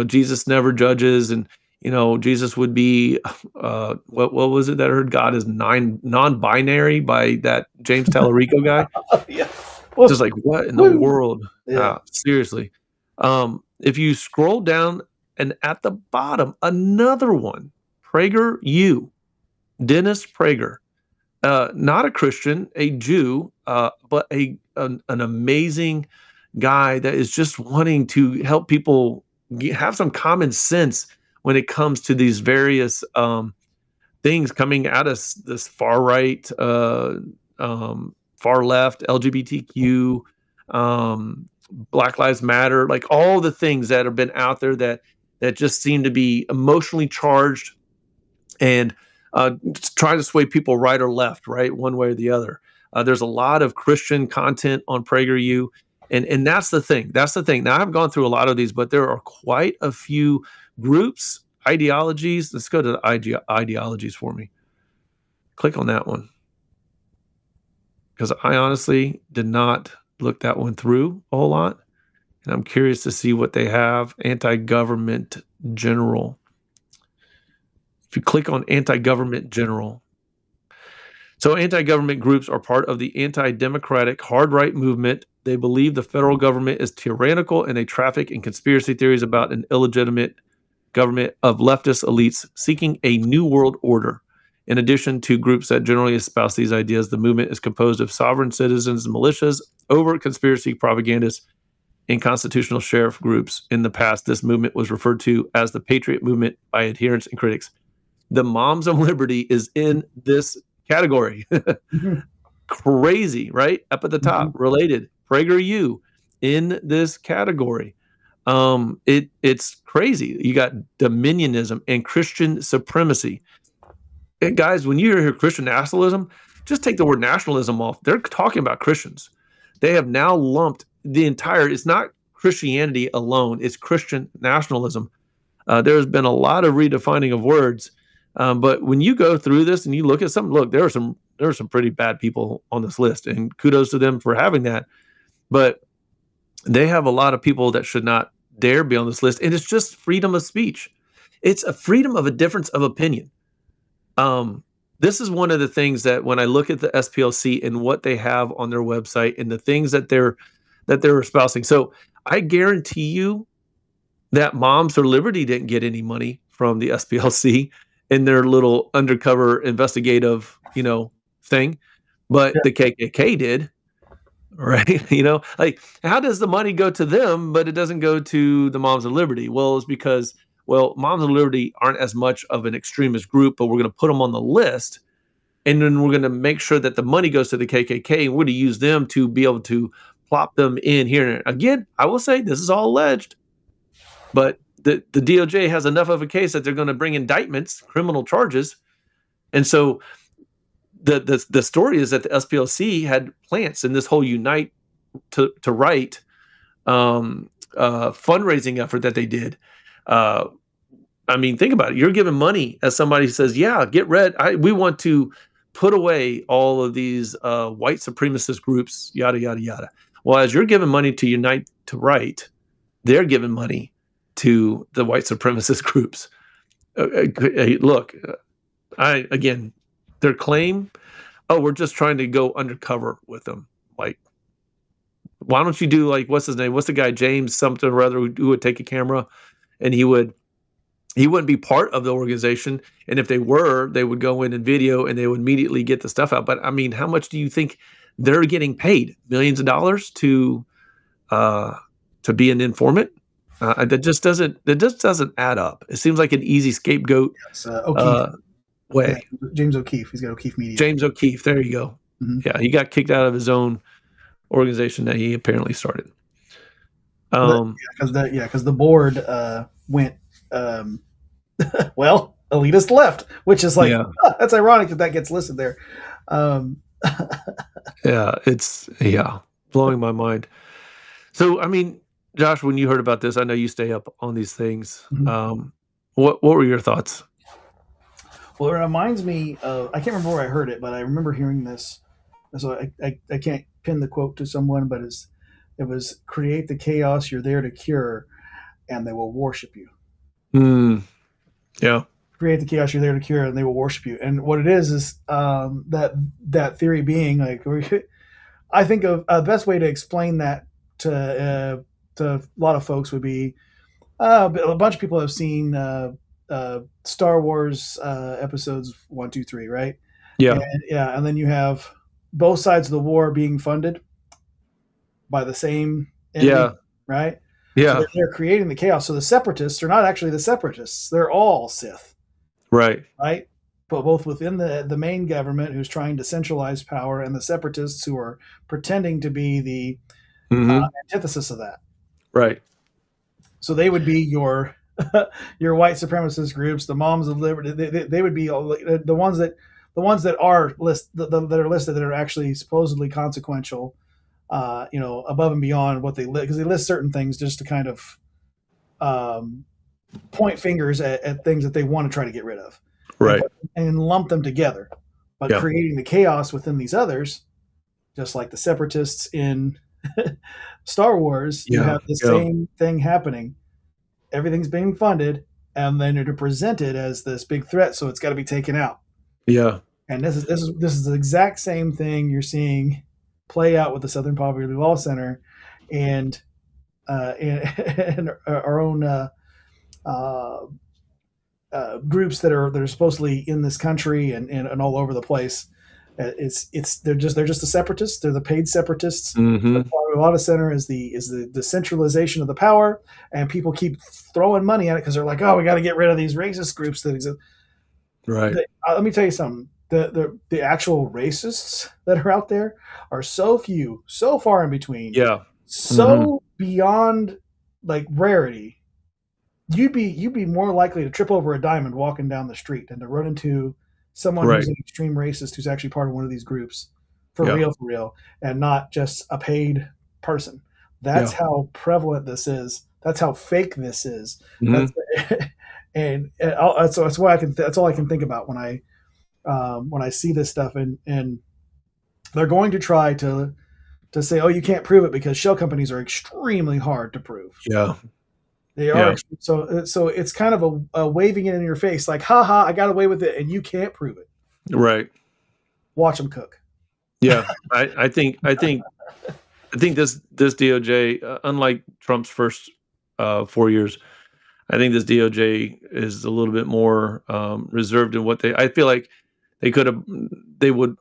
Jesus never judges, and Jesus would be what was it that I heard? God is non-binary by that James Tallarico guy. Yeah. Just like, what in the world? Yeah. Seriously. If you scroll down, and at the bottom, another one, PragerU, Dennis Prager, not a Christian, a Jew, but an amazing guy that is just wanting to help people have some common sense when it comes to these various things coming at us, this far right, far left, LGBTQ, Black Lives Matter, like all the things that have been out there that just seem to be emotionally charged and trying to sway people right or left, right, one way or the other. There's a lot of Christian content on PragerU, and that's the thing. That's the thing. Now, I haven't gone through a lot of these, but there are quite a few groups, ideologies. Let's go to the ideologies for me. Click on that one. Because I honestly did not look that one through a whole lot. And I'm curious to see what they have. Anti-government general. If you click on anti-government general. So anti-government groups are part of the anti-democratic hard right movement. They believe the federal government is tyrannical, and they traffic in conspiracy theories about an illegitimate government of leftist elites seeking a new world order. In addition to groups that generally espouse these ideas, the movement is composed of sovereign citizens and militias, overt conspiracy propagandists, and constitutional sheriff groups. In the past, this movement was referred to as the Patriot Movement by adherents and critics. The Moms of Liberty is in this category. Crazy, right? Up at the top, related. PragerU in this category. It's crazy. You got dominionism and Christian supremacy. And guys, when you hear Christian nationalism, just take the word nationalism off. They're talking about Christians. They have now lumped the entire, it's not Christianity alone, it's Christian nationalism. There's been a lot of redefining of words. But when you go through this and you look at something, look, there are some pretty bad people on this list, and kudos to them for having that. But they have a lot of people that should not dare be on this list. And it's just freedom of speech. It's a freedom of a difference of opinion. This is one of the things that when I look at the SPLC and what they have on their website and the things that they're espousing. So I guarantee you that Moms for Liberty didn't get any money from the SPLC in their little undercover investigative, thing, but the KKK did, right? Like, how does the money go to them, but it doesn't go to the Moms of Liberty? Well, it's because, Moms of Liberty aren't as much of an extremist group, but we're going to put them on the list, and then we're going to make sure that the money goes to the KKK, and we're going to use them to be able to plop them in here. Again, I will say this is all alleged, but the DOJ has enough of a case that they're going to bring indictments, criminal charges. And so the story is that the SPLC had plants in this whole Unite to Right fundraising effort that they did. Think about it. You're giving money as somebody says, yeah, get rid. We want to put away all of these white supremacist groups, yada, yada, yada. Well, as you're giving money to Unite to Right, they're giving money to the white supremacist groups. Look, their claim, we're just trying to go undercover with them. Like, why don't you do, like, what's his name? What's the guy, James something or other, who would take a camera and he wouldn't be part of the organization. And if they were, they would go in and video and they would immediately get the stuff out. But how much do you think they're getting paid? Millions of dollars to be an informant? That just doesn't add up. It seems like an easy scapegoat. Yes, O'Keefe. Way. Yeah, James O'Keefe. He's got O'Keefe Media. James O'Keefe. There you go. Mm-hmm. Yeah, he got kicked out of his own organization that he apparently started. Because the board went elitist left, which is like that's ironic that gets listed there. It's blowing my mind. So Josh, when you heard about this, I know you stay up on these things. Mm-hmm. What were your thoughts? Well, it reminds me of, I can't remember where I heard it, but I remember hearing this. So I can't pin the quote to someone, but it was create the chaos you're there to cure, and they will worship you. Yeah. Create the chaos you're there to cure, and they will worship you. And what it is that theory being like, I think of the best way to explain that to a lot of folks would be a bunch of people have seen Star Wars episodes 1, 2, 3, right? Yeah. And then you have both sides of the war being funded by the same enemy, right? Yeah. So they're creating the chaos. So the separatists are not actually the separatists. They're all Sith. Right. Right? But both within the main government who's trying to centralize power and the separatists who are pretending to be the antithesis of that. Right. So they would be your white supremacist groups, the Moms of Liberty. They would be the ones that are listed that are actually supposedly consequential, above and beyond what they list, because they list certain things just to kind of point fingers at things that they want to try to get rid of, right, and lump them together, but creating the chaos within these others, just like the separatists in Star Wars. You have the same thing happening. Everything's being funded, and then they're presented as this big threat, so it's got to be taken out. Yeah. And this is the exact same thing you're seeing play out with the Southern Poverty Law Center and our own groups that are supposedly in this country and all over the place. They're just the separatists. They're the paid separatists. Mm-hmm. A lot of center is the decentralization of the power, and people keep throwing money at it because they're like, oh, we got to get rid of these racist groups that exist. Right. Let me tell you something. The actual racists that are out there are so few, so far in between, Yeah. so beyond like rarity. You'd be more likely to trip over a diamond walking down the street than to run into someone Right. who's an extreme racist who's actually part of one of these groups for Yeah. real, and not just a paid person. That's how prevalent this is. That's how fake this is. Mhm. That's why that's all I can think about when I see this stuff, and they're going to try to say, oh, you can't prove it because shell companies are extremely hard to prove. Yeah. They are. So it's kind of a waving it in your face, like, haha, I got away with it, and you can't prove it. Right. Watch them cook. Yeah. I think this DOJ, unlike Trump's first 4 years, I think this DOJ is a little bit more reserved in what I feel like they would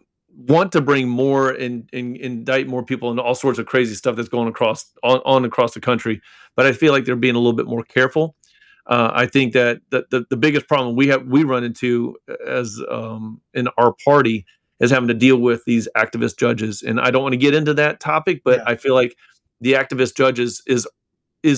want to bring more and indict more people into all sorts of crazy stuff that's going across the country. But I feel like they're being a little bit more careful. I think that the biggest problem we run into as in our party is having to deal with these activist judges. And I don't want to get into that topic, but I feel like the activist judges is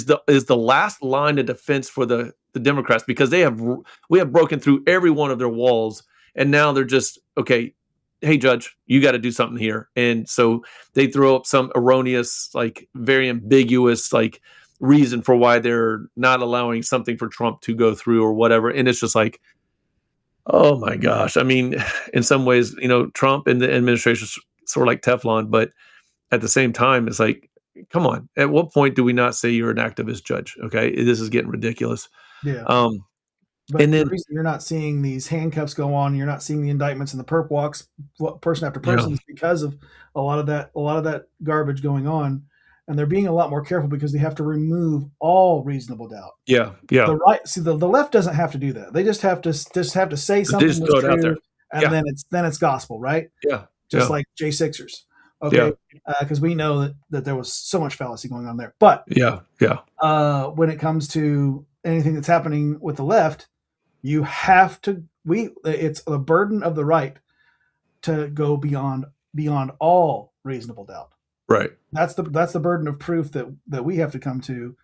the last line of defense for the Democrats, because we have broken through every one of their walls, and now they're just, okay, hey judge, you got to do something here. And so they throw up some erroneous, like very ambiguous, like reason for why they're not allowing something for Trump to go through or whatever. And it's just like, oh my gosh. I mean, in some ways, Trump and the administration is sort of like Teflon, but at the same time, it's like, come on, at what point do we not say you're an activist judge? Okay. This is getting ridiculous. Yeah. But and then the reason you're not seeing these handcuffs go on, you're not seeing the indictments and the perp walks, person after person, is because of a lot of that garbage going on, and they're being a lot more careful because they have to remove all reasonable doubt. Yeah. The left doesn't have to do that. They just have to say something just throw it out there, and then it's gospel, right? Yeah. Just like J6ers. Okay, because we know that there was so much fallacy going on there. But when it comes to anything that's happening with the left, you have to. It's the burden of the right to go beyond all reasonable doubt. Right. That's the burden of proof that we have to come to.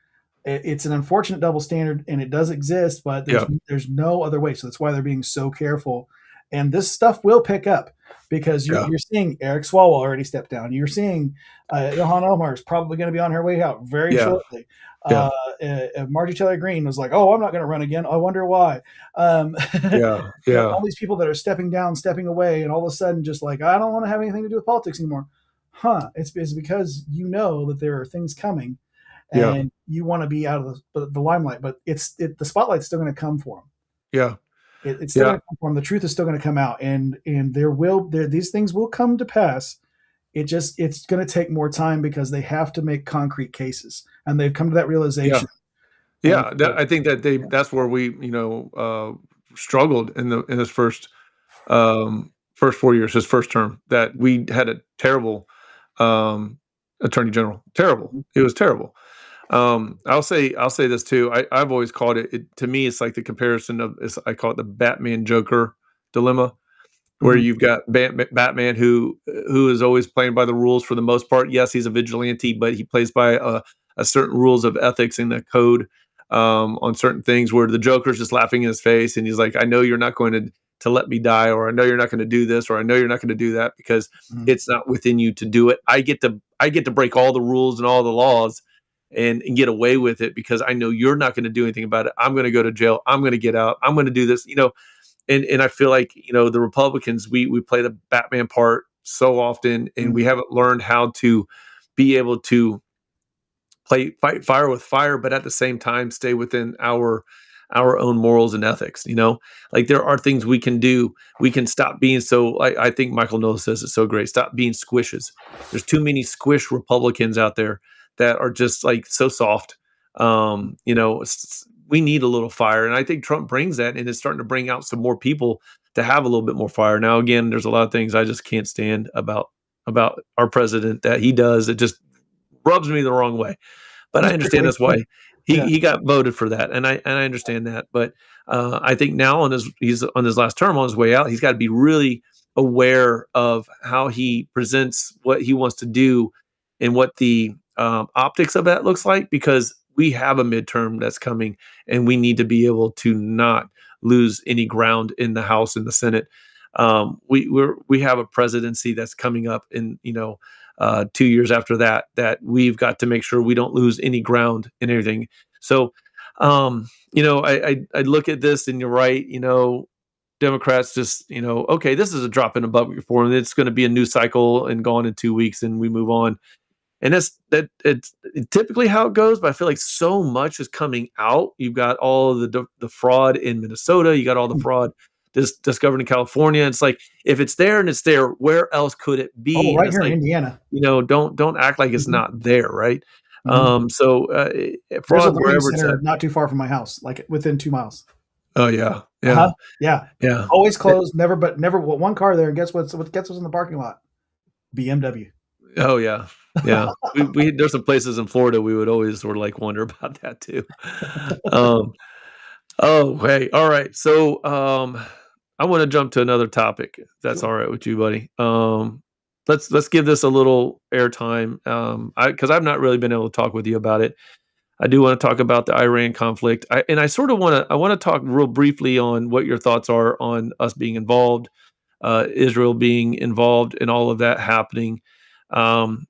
It's an unfortunate double standard, and it does exist, but there's no other way. So that's why they're being so careful. And this stuff will pick up, because you're seeing Eric Swalwell already stepped down. You're seeing Ilhan Omar is probably going to be on her way out very shortly. Marjorie Taylor Greene was like, "Oh, I'm not going to run again. I wonder why." All these people that are stepping down, stepping away, and all of a sudden just like, I don't want to have anything to do with politics anymore. It's because you know that there are things coming, and you want to be out of the limelight. But the spotlight's still going to come for them. Yeah. It's still going to come for them. The truth is still going to come out, and these things will come to pass. It's going to take more time because they have to make concrete cases, and they've come to that realization. I think that's where we struggled in his first 4 years, his first term, that we had a terrible attorney general. Terrible. It was terrible. I'll say this too. I've always called it, to me, it's like the comparison of, I call it the Batman Joker dilemma, where you've got Batman who is always playing by the rules for the most part. Yes, he's a vigilante, but he plays by a certain rules of ethics in the code on certain things, where the Joker's just laughing in his face, and he's like, I know you're not going to let me die, or I know you're not going to do this, or I know you're not going to do that, because it's not within you to do it. I get to break all the rules and all the laws and get away with it, because I know you're not going to do anything about it. I'm going to go to jail. I'm going to get out. I'm going to do this, and I feel like, the Republicans, we play the Batman part so often, and we haven't learned how to be able to fight fire with fire, but at the same time stay within our own morals and ethics. Like, there are things we can do. We can stop being so, I think Michael Knowles says it so great, stop being squishes. There's too many squish Republicans out there that are just like so soft. we need a little fire. And I think Trump brings that, and it's starting to bring out some more people to have a little bit more fire. Now, again, there's a lot of things I just can't stand about our president that he does. It just rubs me the wrong way. But I Just understand quickly. that's why Yeah. he got voted for that, and I understand that. But I think now he's on his last term, on his way out, he's got to be really aware of how he presents what he wants to do and what the optics of that looks like, because we have a midterm that's coming, and we need to be able to not lose any ground in the House and the Senate. We have a presidency that's coming up in 2 years after that we've got to make sure we don't lose any ground in everything. So, I look at this, and you're right. Democrats just, okay, this is a drop in a bucket for them. It's going to be a new cycle and gone in 2 weeks, and we move on. And it's typically how it goes. But I feel like so much is coming out. You've got all the fraud in Minnesota. You got all the fraud discovered in California. It's like, if it's there and it's there, where else could it be? Oh, And right it's here like, in Indiana. don't act like it's Mhm. not there, right? Mhm. So There's a fraud learning wherever it's center at. not too far from my house, like within 2 miles. Oh yeah, yeah, Uh-huh. Yeah. yeah. Always closed, never well, one car there, and guess what's in the parking lot? BMW. Oh yeah, yeah. We there's some places in Florida we would always sort of like wonder about that too. Um, oh hey, all right. So I want to jump to another topic, if that's Sure. all right with you, buddy. Let's give this a little airtime. Because I've not really been able to talk with you about it. I do want to talk about the Iran conflict. I sort of want to talk real briefly on what your thoughts are on us being involved, Israel being involved, and all of that happening. Um,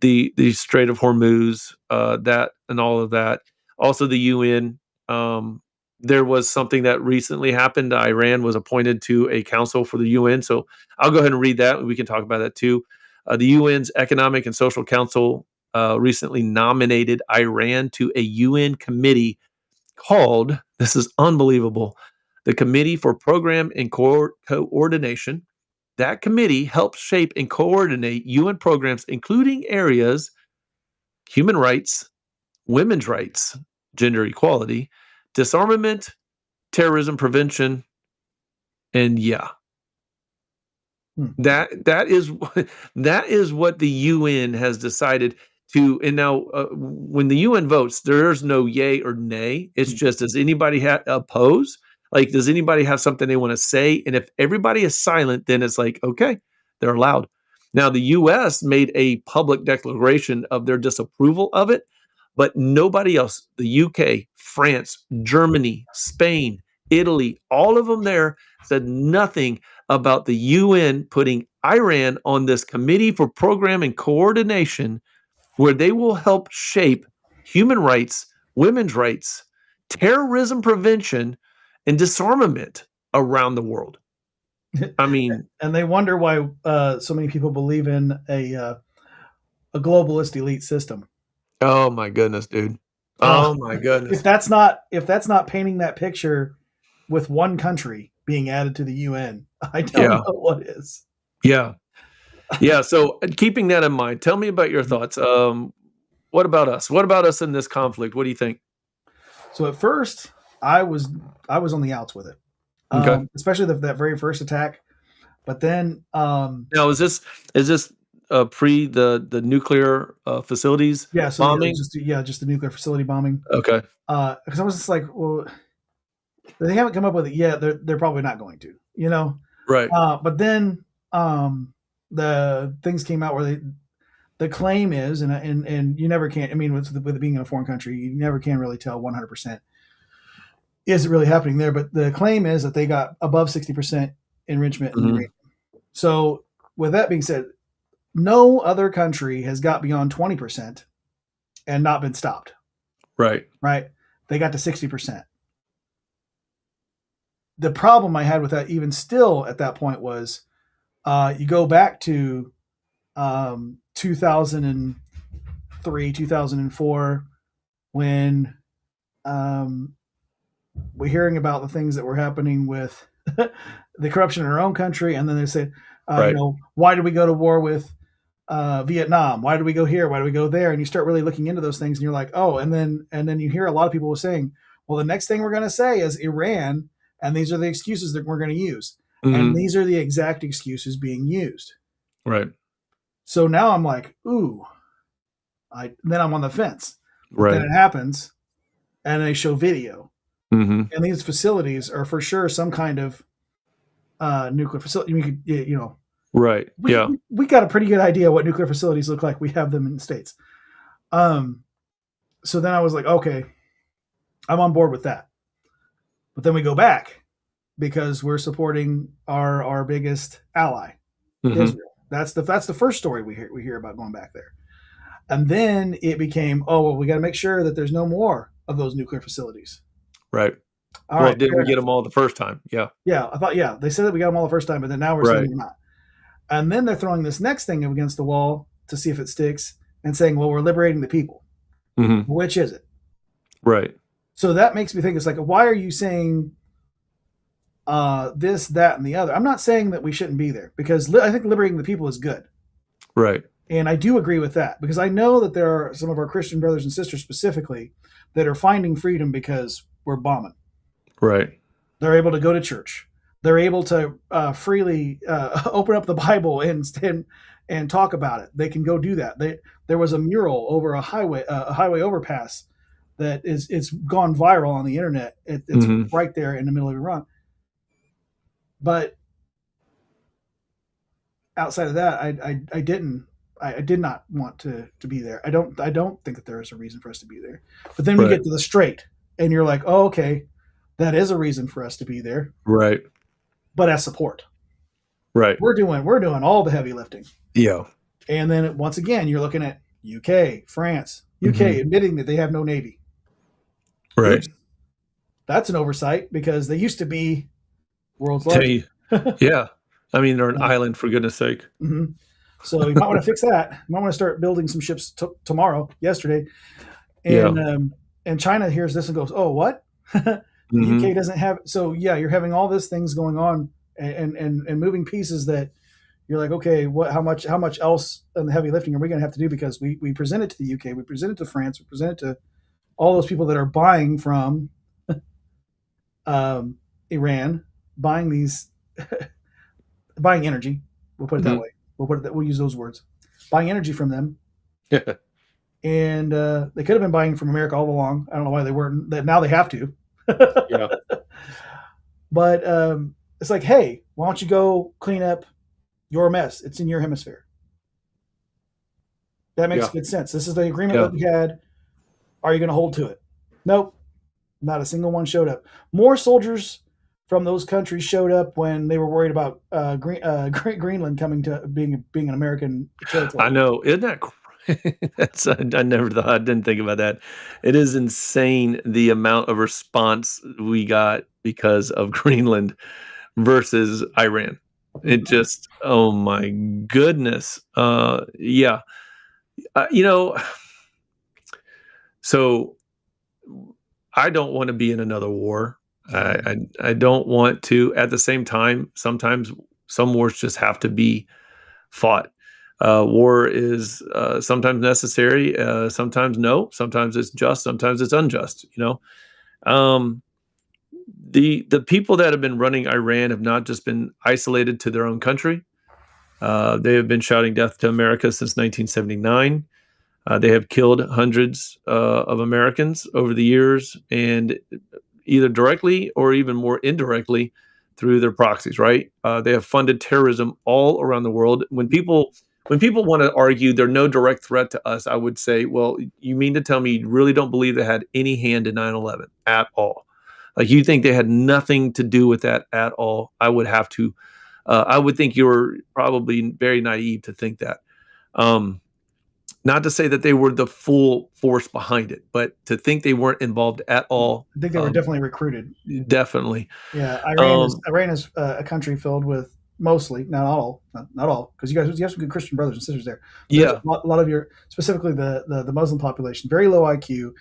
the Strait of Hormuz, that and all of that. Also, the UN. There was something that recently happened. Iran was appointed to a council for the UN. So I'll go ahead and read that. We can talk about that too. The UN's Economic and Social Council recently nominated Iran to a UN committee called, this is unbelievable, the Committee for Program and Coordination. That committee helps shape and coordinate UN programs, including areas human rights, women's rights, gender equality, disarmament, terrorism prevention, and yeah, Hmm. that is that is what the UN has decided to. And now, when the UN votes, there's no yay or nay. It's just, does anybody oppose? Like, does anybody have something they want to say? And if everybody is silent, then it's like, okay, they're allowed. Now, the US made a public declaration of their disapproval of it, but nobody else, the UK, France, Germany, Spain, Italy, all of them there said nothing about the UN putting Iran on this committee for program and coordination, where they will help shape human rights, women's rights, terrorism prevention, and disarmament around the world. I mean, And they wonder why so many people believe in a globalist elite system. oh my goodness, dude. Uh, Oh my goodness. if that's not painting that picture with one country being added to the UN, I don't Yeah. know what is. Yeah. Yeah. So keeping that in mind, tell me about your thoughts. What about us? What about us in this conflict? What do you think? So at first, I was on the outs with it, Okay. especially that very first attack. But then, Now, is this pre the nuclear facilities yeah, so bombing? just the nuclear facility bombing. Okay. Because I was just like, well, they haven't come up with it yet. They're probably not going to, Right. But then the things came out where the claim is, and you never can. I mean, with it being in a foreign country, you never can really tell 100% is it really happening there. But the claim is that they got above 60% enrichment in Mhm. uranium. So with that being said, no other country has got beyond 20% and not been stopped. Right. Right? They got to 60%. The problem I had with that, even still at that point, was you go back to 2003, 2004, when we're hearing about the things that were happening with the corruption in our own country, and then they said, Right. why did we go to war with Vietnam? Why did we go here? Why do we go there? And you start really looking into those things, and you're like, oh, and then you hear a lot of people saying, Well, the next thing we're going to say is Iran, and these are the excuses that we're going to use. Mm-hmm. And these are the exact excuses being used. Right. So now I'm like, ooh, then I'm on the fence. Right. Then it happens, and they show video. Mm-hmm. And these facilities are for sure some kind of nuclear facility. Right. We got a pretty good idea what nuclear facilities look like. We have them in the States. So then I was like, okay, I'm on board with that. But then we go back because we're supporting our biggest ally, Israel. That's the first story we hear about going back there. And then it became, we got to make sure that there's no more of those nuclear facilities. Right. All right. Did we get them all the first time? Yeah. Yeah. I thought, they said that we got them all the first time, but then now we're saying we're not. And then they're throwing this next thing against the wall to see if it sticks and saying, well, we're liberating the people. Mm-hmm. Which is it? Right. So that makes me think, it's like, why are you saying this, that, and the other? I'm not saying that we shouldn't be there, because I think liberating the people is good. Right. And I do agree with that, because I know that there are some of our Christian brothers and sisters specifically that are finding freedom because we're bombing. Right. They're able to go to church. They're able to freely open up the Bible and talk about it. They can go do that. There was a mural over a highway overpass that it's gone viral on the internet. It's right there in the middle of Iran. But outside of that, I did not want to be there. I don't think that there is a reason for us to be there. But then we get to the straight, and you're like, oh, okay, that is a reason for us to be there. Right. But as support. Right. We're doing all the heavy lifting. Yeah. And then once again, you're looking at UK, France, UK admitting that they have no navy. Right. Oops. That's an oversight, because they used to be world's largest. Yeah. I mean, they're an island, for goodness sake. Mm-hmm. So you might want to fix that. You might want to start building some ships yesterday. And and China hears this and goes, oh, what? The UK doesn't have. So yeah, you're having all these things going on and moving pieces that you're like, okay, how much else in the heavy lifting are we going to have to do? Because we present it to the UK, we present it to France, we present it to all those people that are buying from Iran, buying these, buying energy. We'll put it that way. We'll use those words. Buying energy from them. And they could have been buying from America all along. I don't know why they weren't. Now they have to. Yeah. But it's like, hey, why don't you go clean up your mess? It's in your hemisphere. That makes good sense. This is the agreement that we had. Are you going to hold to it? Nope. Not a single one showed up. More soldiers from those countries showed up when they were worried about Greenland coming to being an American territory. I know. Isn't that crazy? I didn't think about that. It is insane the amount of response we got because of Greenland versus Iran. It just, oh my goodness. Yeah. So I don't want to be in another war. I don't want to. At the same time, sometimes some wars just have to be fought. War is sometimes necessary, sometimes no, sometimes it's just, sometimes it's unjust. The people that have been running Iran have not just been isolated to their own country. They have been shouting death to America since 1979. They have killed hundreds of Americans over the years, and either directly or even more indirectly through their proxies, right? They have funded terrorism all around the world. When people want to argue they're no direct threat to us, I would say, well, you mean to tell me you really don't believe they had any hand in 9/11 at all? Like, you think they had nothing to do with that at all? I would think you're probably very naive to think that. Not to say that they were the full force behind it, but to think they weren't involved at all. I think they were definitely recruited. Definitely. Yeah, Iran is a country filled with, mostly, not all, because you have some good Christian brothers and sisters there. Yeah, a lot of specifically the Muslim population, very low IQ,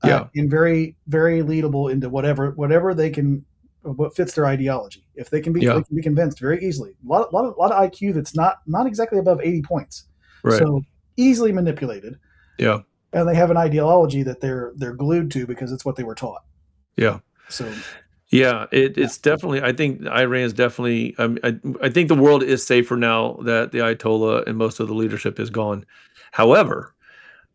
and very, very leadable into whatever they can, what fits their ideology. If they can be convinced very easily. A lot of IQ that's not exactly above 80 points. Right. So easily manipulated. Yeah. And they have an ideology that they're glued to because it's what they were taught. Yeah. So Yeah, it's definitely. I think Iran is definitely. I think the world is safer now that the Ayatollah and most of the leadership is gone. However,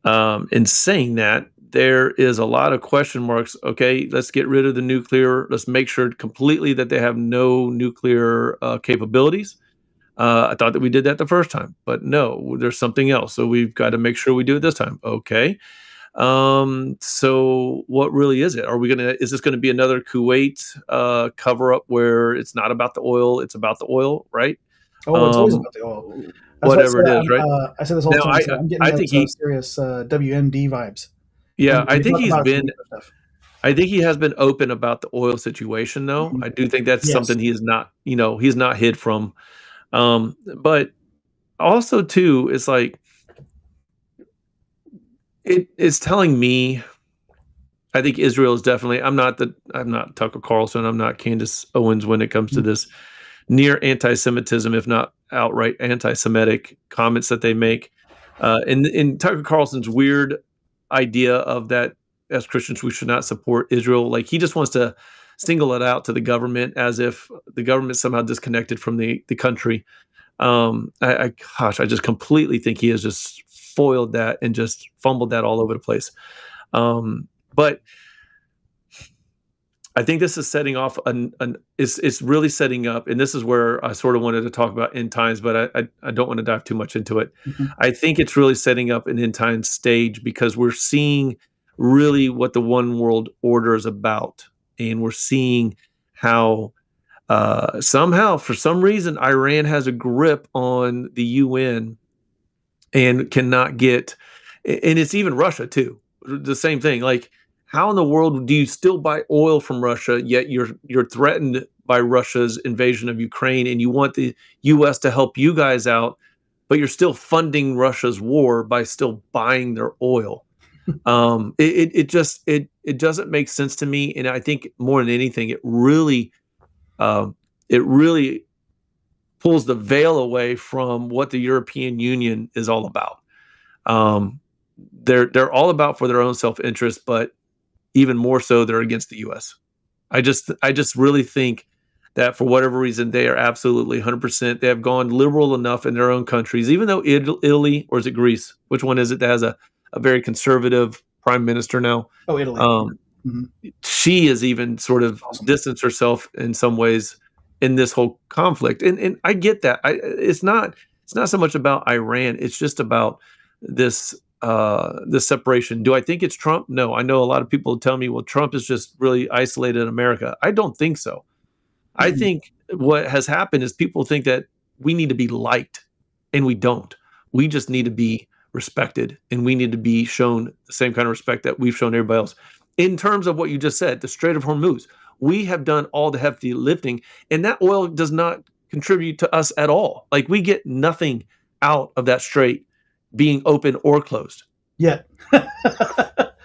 in saying that, there is a lot of question marks. Okay, let's get rid of the nuclear. Let's make sure completely that they have no nuclear capabilities. I thought that we did that the first time, but no, there's something else. So we've got to make sure we do it this time. Okay. So what really is it? Is this gonna be another Kuwait cover up where it's not about the oil, it's about the oil, right? oh, it's always about the oil. That's what I Whatever said. it is, right? I say this all the Now time. So I'm getting I those think he serious WMD vibes yeah, when you talk about some nuclear stuff. I think he has been open about the oil situation though. Mhm. I do think that's Yes. something he is not, he's not hid from. But also too, it's like it's telling me I think Israel is definitely. I'm not Tucker Carlson. I'm not Candace Owens when it comes to Mhm. this near anti-Semitism, if not outright anti-Semitic comments that they make. In Tucker Carlson's weird idea of that as Christians we should not support Israel. Like he just wants to single it out to the government as if the government somehow disconnected from the country. I just completely think he has just foiled that and just fumbled that all over the place. But I think this is setting off it's really setting up, and this is where I sort of wanted to talk about end times, but I don't want to dive too much into it. Mhm. I think it's really setting up an end time stage because we're seeing really what the one world order is about, and we're seeing how somehow for some reason Iran has a grip on the UN and cannot get, and it's even Russia too. The same thing. Like, how in the world do you still buy oil from Russia yet you're threatened by Russia's invasion of Ukraine and you want the US to help you guys out, but you're still funding Russia's war by still buying their oil? It doesn't make sense to me, and I think more than anything, um, it really pulls the veil away from what the European Union is all about. Um, they're all about for their own self interest, but even more so, they're against the U.S. I just really think that for whatever reason, they are absolutely 100%. They have gone liberal enough in their own countries, even though Italy, or is it Greece? Which one is it that has a very conservative prime minister now? Oh, Italy. Um, Mhm. she has even sort of Awesome. distanced herself in some ways in this whole conflict, and I get that. It's not so much about Iran. It's just about this separation. Do I think it's Trump? No. I know a lot of people tell me, well, Trump is just really isolated in America. I don't think so. I Mhm. think what has happened is people think that we need to be liked, and we don't. We just need to be respected, and we need to be shown the same kind of respect that we've shown everybody else. In terms of what you just said, the Strait of Hormuz, we have done all the hefty lifting, and that oil does not contribute to us at all. Like we get nothing out of that strait being open or closed. Yeah.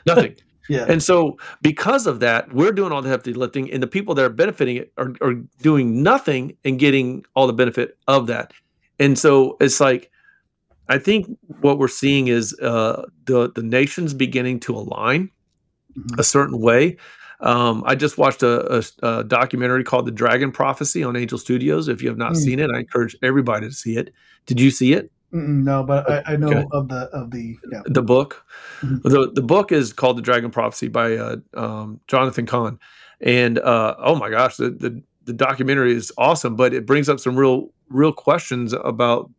Nothing. Yeah. And so, because of that, we're doing all the heavy lifting, and the people that are benefiting it are doing nothing and getting all the benefit of that. And so, it's like I think what we're seeing is the nations beginning to align Mhm. a certain way. I just watched a documentary called "The Dragon Prophecy" on Angel Studios. If you have not Mm. seen it, I encourage everybody to see it. Did you see it? No, but I Okay. know of the yeah. The book. Mhm. The book is called The Dragon Prophecy by Jonathan Kahn, and oh my gosh, the documentary is awesome, but it brings up some real questions about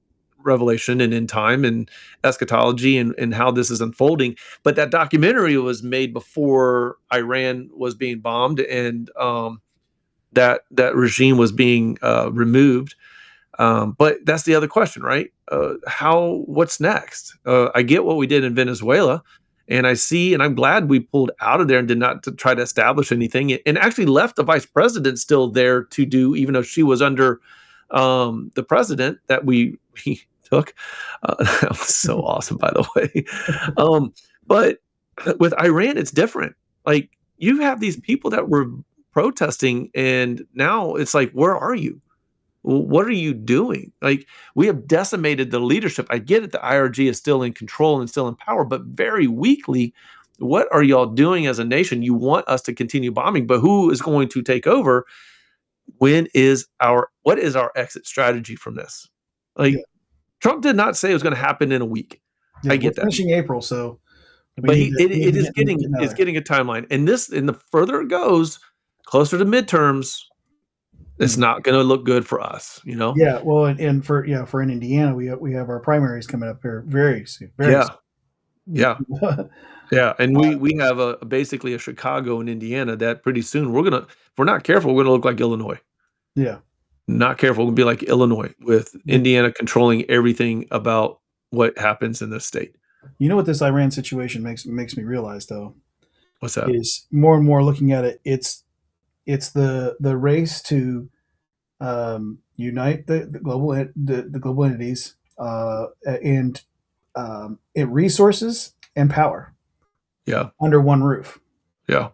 revelation and end time and eschatology and how this is unfolding. But that documentary was made before Iran was being bombed and that regime was being removed. But that's the other question, right? What's next? I get what we did in Venezuela, and I see, and I'm glad we pulled out of there and did not to try to establish anything, and actually left the vice president still there to do, even though she was under the president that we took. That was so awesome, by the way. But with Iran, it's different. Like you have these people that were protesting, and now it's like, where are you? What are you doing? Like, we have decimated the leadership. I get it. The IRG is still in control and still in power, but very weakly. what are y'all doing as a nation? You want us to continue bombing, but who is going to take over? What is our exit strategy from this? Yeah. Like, Trump did not say it was going to happen in a week. Yeah, I we're get that. finishing April, so But we need it to is get now it's there. getting a timeline. And the further it goes, closer to midterms, it's Mhm. not going to look good for us, you know? Yeah, well, and for in Indiana, we have our primaries coming up here very soon, very Yeah. Yeah. soon. Yeah. And we have basically a Chicago in Indiana that pretty soon if we're not careful, we're going to look like Illinois. Yeah. Not careful, we'll be like Illinois, with The- Indiana controlling everything about what happens in this state. You know what this Iran situation makes me realize, though, What's that? is more and more looking at it. It's the race to unite the global entities and resources and power Yeah. under one roof. Yeah.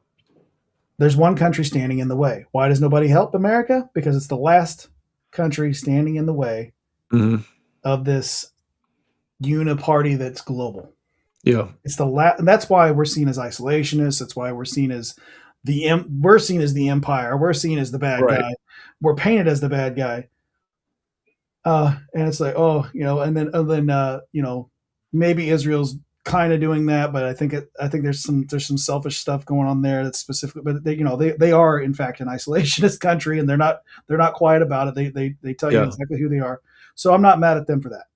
There's one country standing in the way. Why does nobody help America? Because it's the last country standing in the way Mhm. of this uniparty that's global. Yeah. It's the last, and that's why we're seen as isolationists. That's why we're seen as the empire. We're seen as the bad Right. guy. We're painted as the bad guy. And it's like, oh, and then maybe Israel's kind of doing that, but I think there's some selfish stuff going on there that's specific. But they are in fact an isolationist country, and they're not quiet about it. They tell you Yeah. exactly who they are. So I'm not mad at them for that,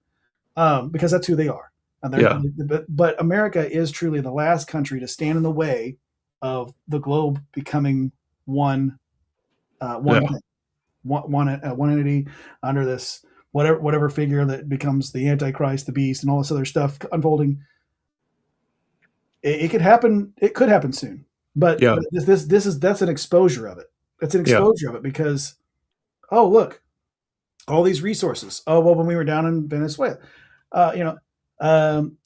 because that's who they are. And Yeah. but America is truly the last country to stand in the way of the globe becoming one Yeah. thing, one entity under this whatever figure that becomes the Antichrist, the beast, and all this other stuff unfolding. It could happen. It could happen soon. But, Yeah. that's an exposure of it. It's an Yeah. exposure of it because, oh, look, all these resources. Oh, well, when we were down in Venezuela,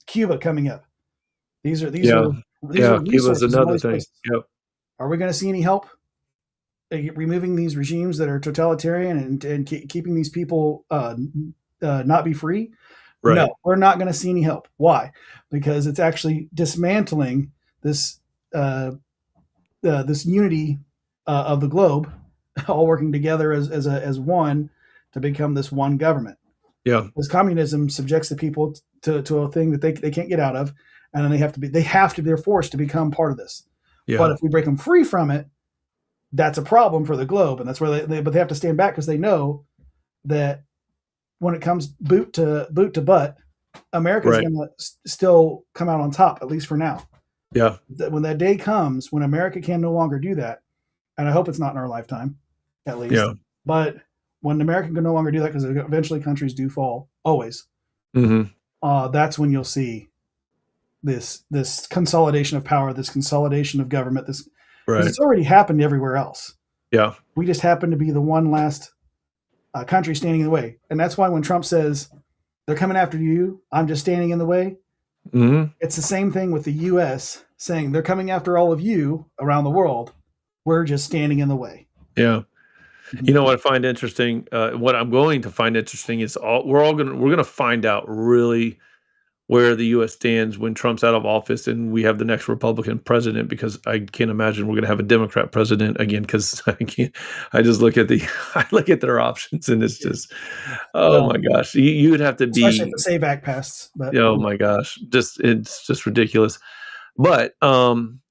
Cuba coming up. These are Yeah. Yeah. Cuba's resources in all another these thing. places. Yep. Are we going to see any help removing these regimes that are totalitarian and keeping these people not be free? Right. No, we're not going to see any help. Why? Because it's actually dismantling this this unity of the globe, all working together as one to become this one government. Yeah. Because communism subjects the people to a thing that they can't get out of, and then they're forced to become part of this. Yeah. But if we break them free from it, that's a problem for the globe, and that's where they have to stand back because they know that when it comes boot to butt, America's Right. going to still come out on top, at least for now. Yeah. When that day comes, when America can no longer do that, and I hope it's not in our lifetime, at least. Yeah. But when America can no longer do that, because eventually countries do fall, always. Mm-hmm. That's when you'll see this consolidation of power, this consolidation of government. Because Right. it's already happened everywhere else. Yeah. We just happen to be the one last country standing in the way, and that's why when Trump says they're coming after you, I'm just standing in the way. Mm-hmm. It's the same thing with the U.S. saying they're coming after all of you around the world. We're just standing in the way. Yeah. You know what I find interesting? What I'm going to find interesting is we're gonna find out really where the U.S. stands when Trump's out of office and we have the next Republican president, because I can't imagine we're going to have a Democrat president again, because I just look at I look at their options and it's just, oh my gosh, you would have to Especially be, if the SAVE Act passed. But oh my gosh, it's just ridiculous. But, I'm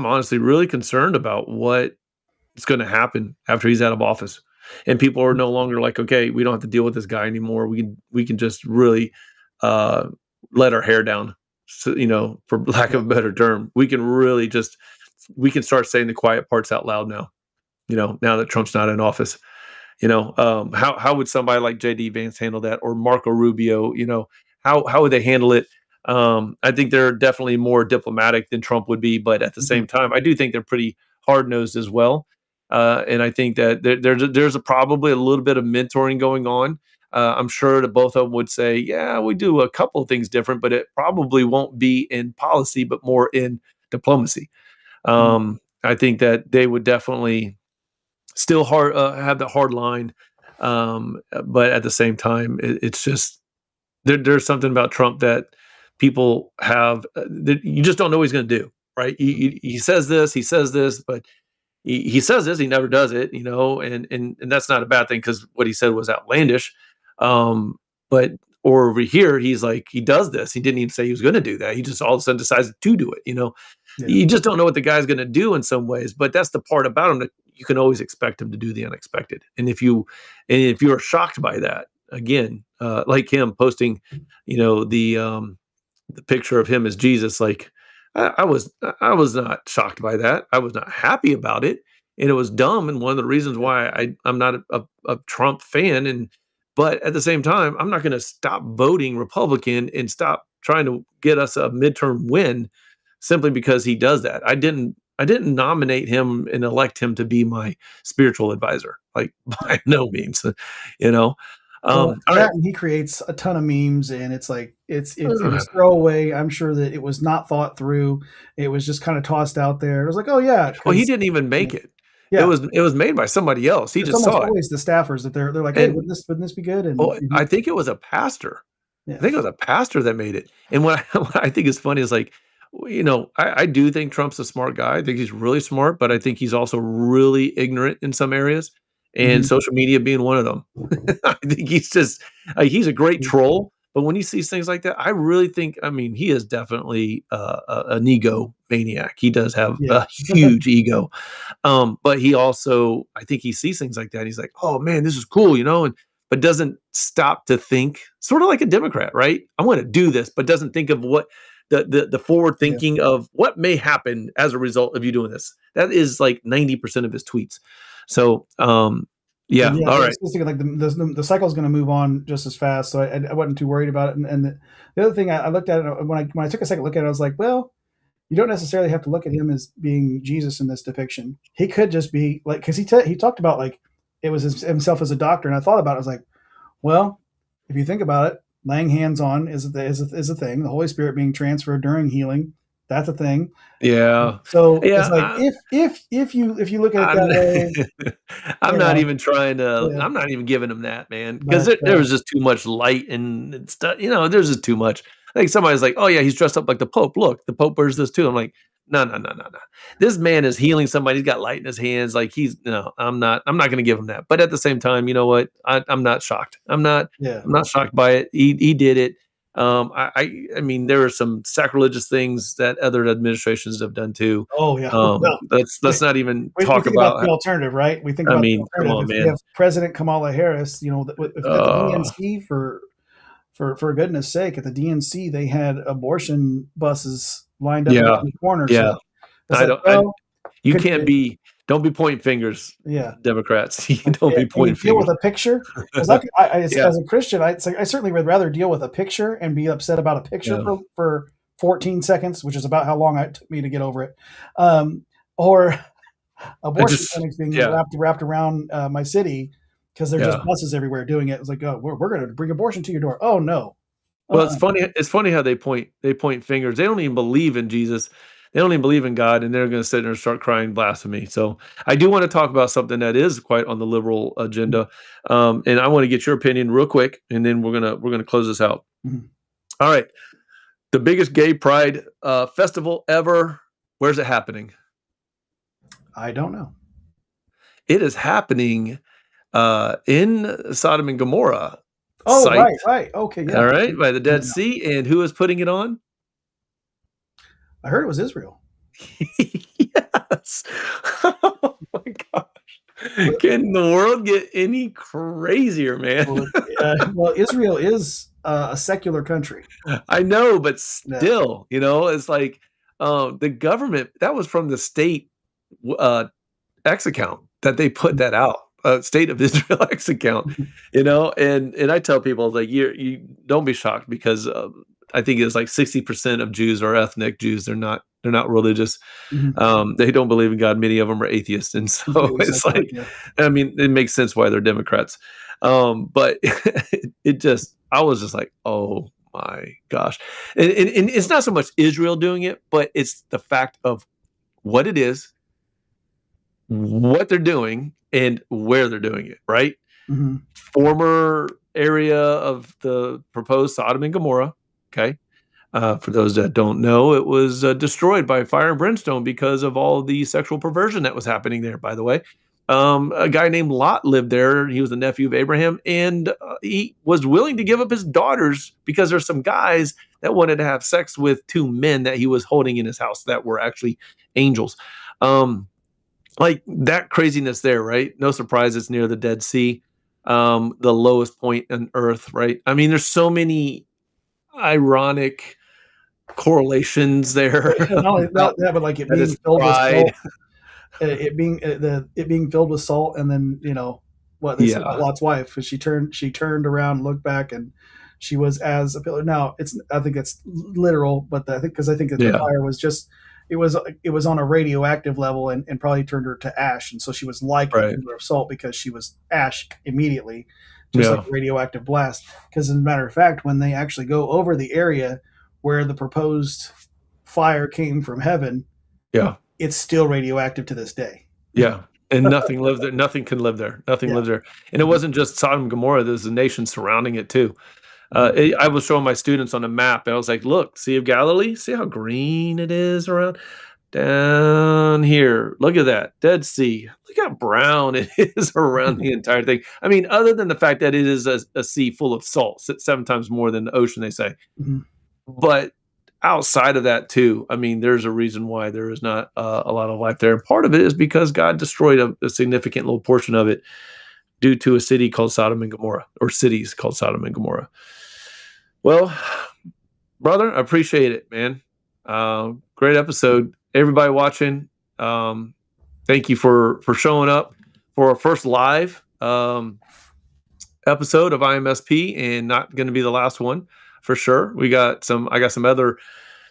honestly really concerned about what is going to happen after he's out of office. And people are no longer like, okay, we don't have to deal with this guy anymore. We can just really let our hair down. So, for lack of a better term, we can start saying the quiet parts out loud now. Now that Trump's not in office. How would somebody like JD Vance handle that, or Marco Rubio? How would they handle it? I think they're definitely more diplomatic than Trump would be, but at the same time, I do think they're pretty hard nosed as well. And I think that there's probably a little bit of mentoring going on. I'm sure that both of them would say, yeah, we do a couple of things different, but it probably won't be in policy, but more in diplomacy. I think that they would definitely still have the hard line. But at the same time, it's just, there's something about Trump that people have that you just don't know what he's going to do, right? He says this, but he says this, he never does it, and that's not a bad thing because what he said was outlandish. But or over here, he's like he does this. He didn't even say he was going to do that. He just all of a sudden decides to do it. Yeah. You just don't know what the guy's going to do in some ways. But that's the part about him that you can always expect him to do the unexpected. And if you are shocked by that, again, like him posting, the picture of him as Jesus, like I was not shocked by that. I was not happy about it, and it was dumb. And one of the reasons why I'm not a Trump fan, but at the same time, I'm not going to stop voting Republican and stop trying to get us a midterm win simply because he does that. I didn't nominate him and elect him to be my spiritual advisor, like by no means, you know. Well, All that right. and he creates a ton of memes, and it's like it was throwaway. I'm sure that it was not thought through. It was just kind of tossed out there. It was like, oh yeah, Well, he because didn't even make it. It yeah, was made by somebody else. He it's just almost saw it. always the staffers that they're like, hey, And wouldn't this be good? And well, I think it was a pastor. I yeah, think it was a pastor that made it. And what what I think is funny is like, I do think Trump's a smart guy. I think he's really smart, but I think he's also really ignorant in some areas, and mhm, social media being one of them. I think he's just he's a great mhm, troll, but when he sees things like that, I really think, I mean, he is definitely an ego maniac. He does have yeah, a huge ego. But he also, I think he sees things like that. He's like, oh man, this is cool, and but doesn't stop to think, sort of like a Democrat, right? I want to do this, but doesn't think of what the forward yeah. thinking of what may happen as a result of you doing this. That is like 90% of his tweets. So And yeah, yeah, I all was right. just thinking like the cycle is going to move on just as fast, so I wasn't too worried about it. And the other thing I looked at it when I took a second look at it, I was like, well, you don't necessarily have to look at him as being Jesus in this depiction. He could just be like because he talked about like it was himself as a doctor, and I thought about it. I was like, well, if you think about it, laying hands on is a thing. The Holy Spirit being transferred during healing, that's a thing. Yeah. So it's Yeah. like if you look at it I'm that way, I'm you not know, even trying to. yeah. I'm not even giving him that, man, because But there was just too much light and stuff. There's just too much. Like somebody's like, "Oh yeah, he's dressed up like the Pope. Look, the Pope wears this too." I'm like, "No, no, no, no, no. This man is healing somebody. He's got light in his hands. Like he's no. I'm not. I'm not going to give him that. But at the same time, you know what? I'm not shocked. I'm not. yeah. I'm not shocked by it. He did it. I mean, there are some sacrilegious things that other administrations have done too. Oh yeah. Well, Let's not even we talk think about about. the alternative, right? We think I about the mean, come alternative. on, If we man. have President Kamala Harris, at the Uh, DNC for goodness sake, at the DNC they had abortion buses lined up yeah, around the corner. yeah. So it's I like, don't. well, You could can't you, be. Don't be pointing fingers, yeah. Democrats. You Like, don't yeah, be can you pointing deal with fingers. a picture? Because as Yeah, a Christian, I certainly would rather deal with a picture and be upset about a picture yeah. for 14 seconds, which is about how long it took me to get over it, or I abortion just. clinics being Yeah, wrapped around my city because they're just yeah. buses everywhere doing it. It's like, oh, we're going to bring abortion to your door. Oh no, Well, it's uh-uh. funny. It's funny how they point fingers. They don't even believe in Jesus. They don't even believe in God, and they're going to sit there and start crying blasphemy. So I do want to talk about something that is quite on the liberal agenda, and I want to get your opinion real quick, and then we're gonna close this out. Mhm. All right, the biggest gay pride festival ever. Where's it happening? I don't know. It is happening in Sodom and Gomorrah Oh, site. right. Okay, yeah. All right, by the Dead Yeah. Sea, and who is putting it on? I heard it was Israel. Yes. Oh my gosh. Can the world get any crazier, man? Well, well, Israel is a secular country. I know, but Yeah. still, it's like the government that was from the state uh X account that they put that out. State of Israel X account, and I tell people like you don't be shocked because I think it's like 60% of Jews are ethnic Jews. They're not religious. Mhm. They don't believe in God. Many of them are atheists, and Yeah, so we said it's that, like, yeah. I mean, it makes sense why they're Democrats. But I was just like, oh my gosh, and it's not so much Israel doing it, but it's the fact of what it is, what they're doing, and where they're doing it, right? Mhm. Former area of the proposed Sodom and Gomorrah. Okay. For those that don't know, it was destroyed by fire and brimstone because of all the sexual perversion that was happening there, by the way. A guy named Lot lived there. He was the nephew of Abraham, and he was willing to give up his daughters because there's some guys that wanted to have sex with two men that he was holding in his house that were actually angels. Like that craziness there, right? No surprise, it's near the Dead Sea, the lowest point on Earth, right? I mean, there's so many ironic correlations there. Not only that, but like it That being is filled with pride. salt, it being filled with salt, and then what they said about Yeah, Lot's wife, because she turned around, looked back, and she was as a pillar. Now I think it's literal, but I think that the yeah, fire was just it was on a radioactive level, and probably turned her to ash, and so she was like a right. pillar of salt because she was ash immediately, just like Yeah, a radioactive blast. Because as a matter of fact, when they actually go over the area where the proposed fire came from heaven, yeah, it's still radioactive to this day. yeah. And nothing lives there. Nothing can live there. Nothing Yeah. lives there. And it wasn't just Sodom and Gomorrah. There's a nation surrounding it too. Mhm. I was showing my students on a map, and I was like, "Look, Sea of Galilee. See how green it is around down here. Look at that Dead Sea. Look how brown it is around the entire thing. I mean, other than the fact that it is a sea full of salt, 7 times more than the ocean, they say. Mhm. But outside of that, too, I mean, there's a reason why there is not a lot of life there. And part of it is because God destroyed a significant little portion of it due to a city called Sodom and Gomorrah, or cities called Sodom and Gomorrah. Well, brother, I appreciate it, man. Great episode. Everybody watching, thank you for showing up for our first live episode of IMSP, and not going to be the last one for sure. I got some other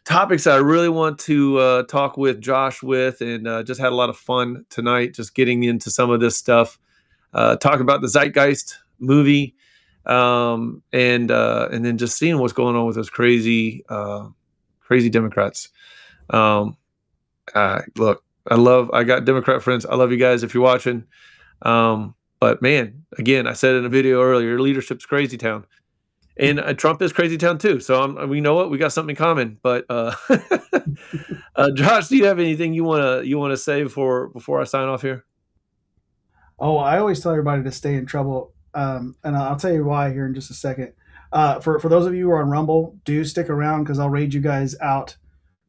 topics that I really want to talk with Josh with, and just had a lot of fun tonight, just getting into some of this stuff. Talk about the Zeitgeist movie, and then just seeing what's going on with those crazy Democrats. Look, I got Democrat friends. I love you guys if you're watching. But man, again, I said in a video earlier, leadership's crazy town, and Trump is crazy town too. So we know what we got something in common. But Josh, do you have anything you wanna say before I sign off here? Oh, I always tell everybody to stay in trouble, and I'll tell you why here in just a second. For those of you who are on Rumble, do stick around because I'll raid you guys out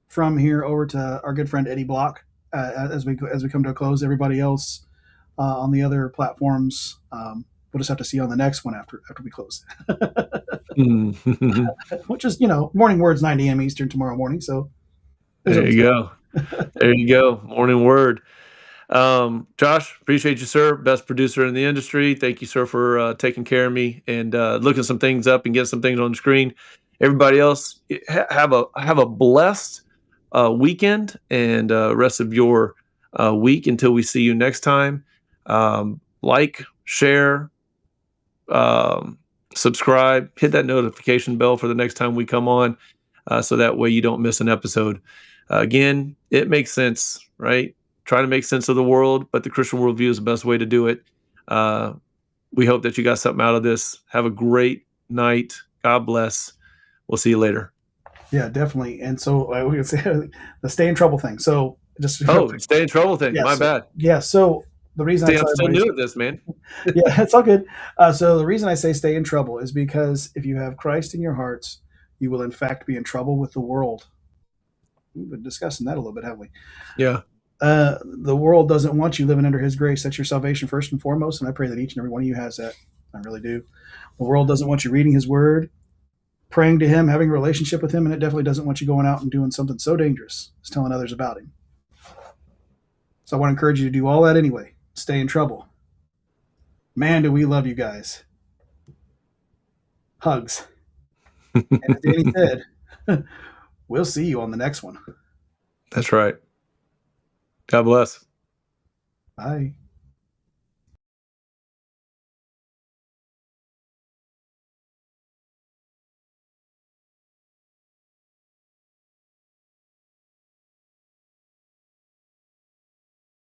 from here over to our good friend Eddie Block as we come to a close. Everybody else on the other platforms, we'll just have to see on the next one after we close, which is morning words 9 a.m. Eastern tomorrow morning. So There you go. There you go. Morning word. Josh, appreciate you, sir. Best producer in the industry. Thank you, sir, for taking care of me and looking some things up and getting some things on the screen. Everybody else, have a blessed weekend and rest of your week until we see you next time. Like, share, subscribe, hit that notification bell for the next time we come on, so that way you don't miss an episode. Again, it makes sense, right? Try to make sense of the world, but the Christian worldview is the best way to do it. We hope that you got something out of this. Have a great night. God bless. We'll see you later. Yeah, definitely. And so we could say the stay in trouble thing. So just stay in trouble thing. Yeah, My so, bad. Yeah. So the reason See, I'm still new at this, man. yeah, it's all good. So the reason I say stay in trouble is because if you have Christ in your hearts, you will in fact be in trouble with the world. We've been discussing that a little bit, haven't we? Yeah. The world doesn't want you living under his grace. That's your salvation first and foremost. And I pray that each and every one of you has that. I really do. The world doesn't want you reading his word, praying to him, having a relationship with him. And it definitely doesn't want you going out and doing something so dangerous as telling others about him. So I want to encourage you to do all that anyway. Stay in trouble. Man, do we love you guys. Hugs. And as Danny said, we'll see you on the next one. That's right. God bless. Bye.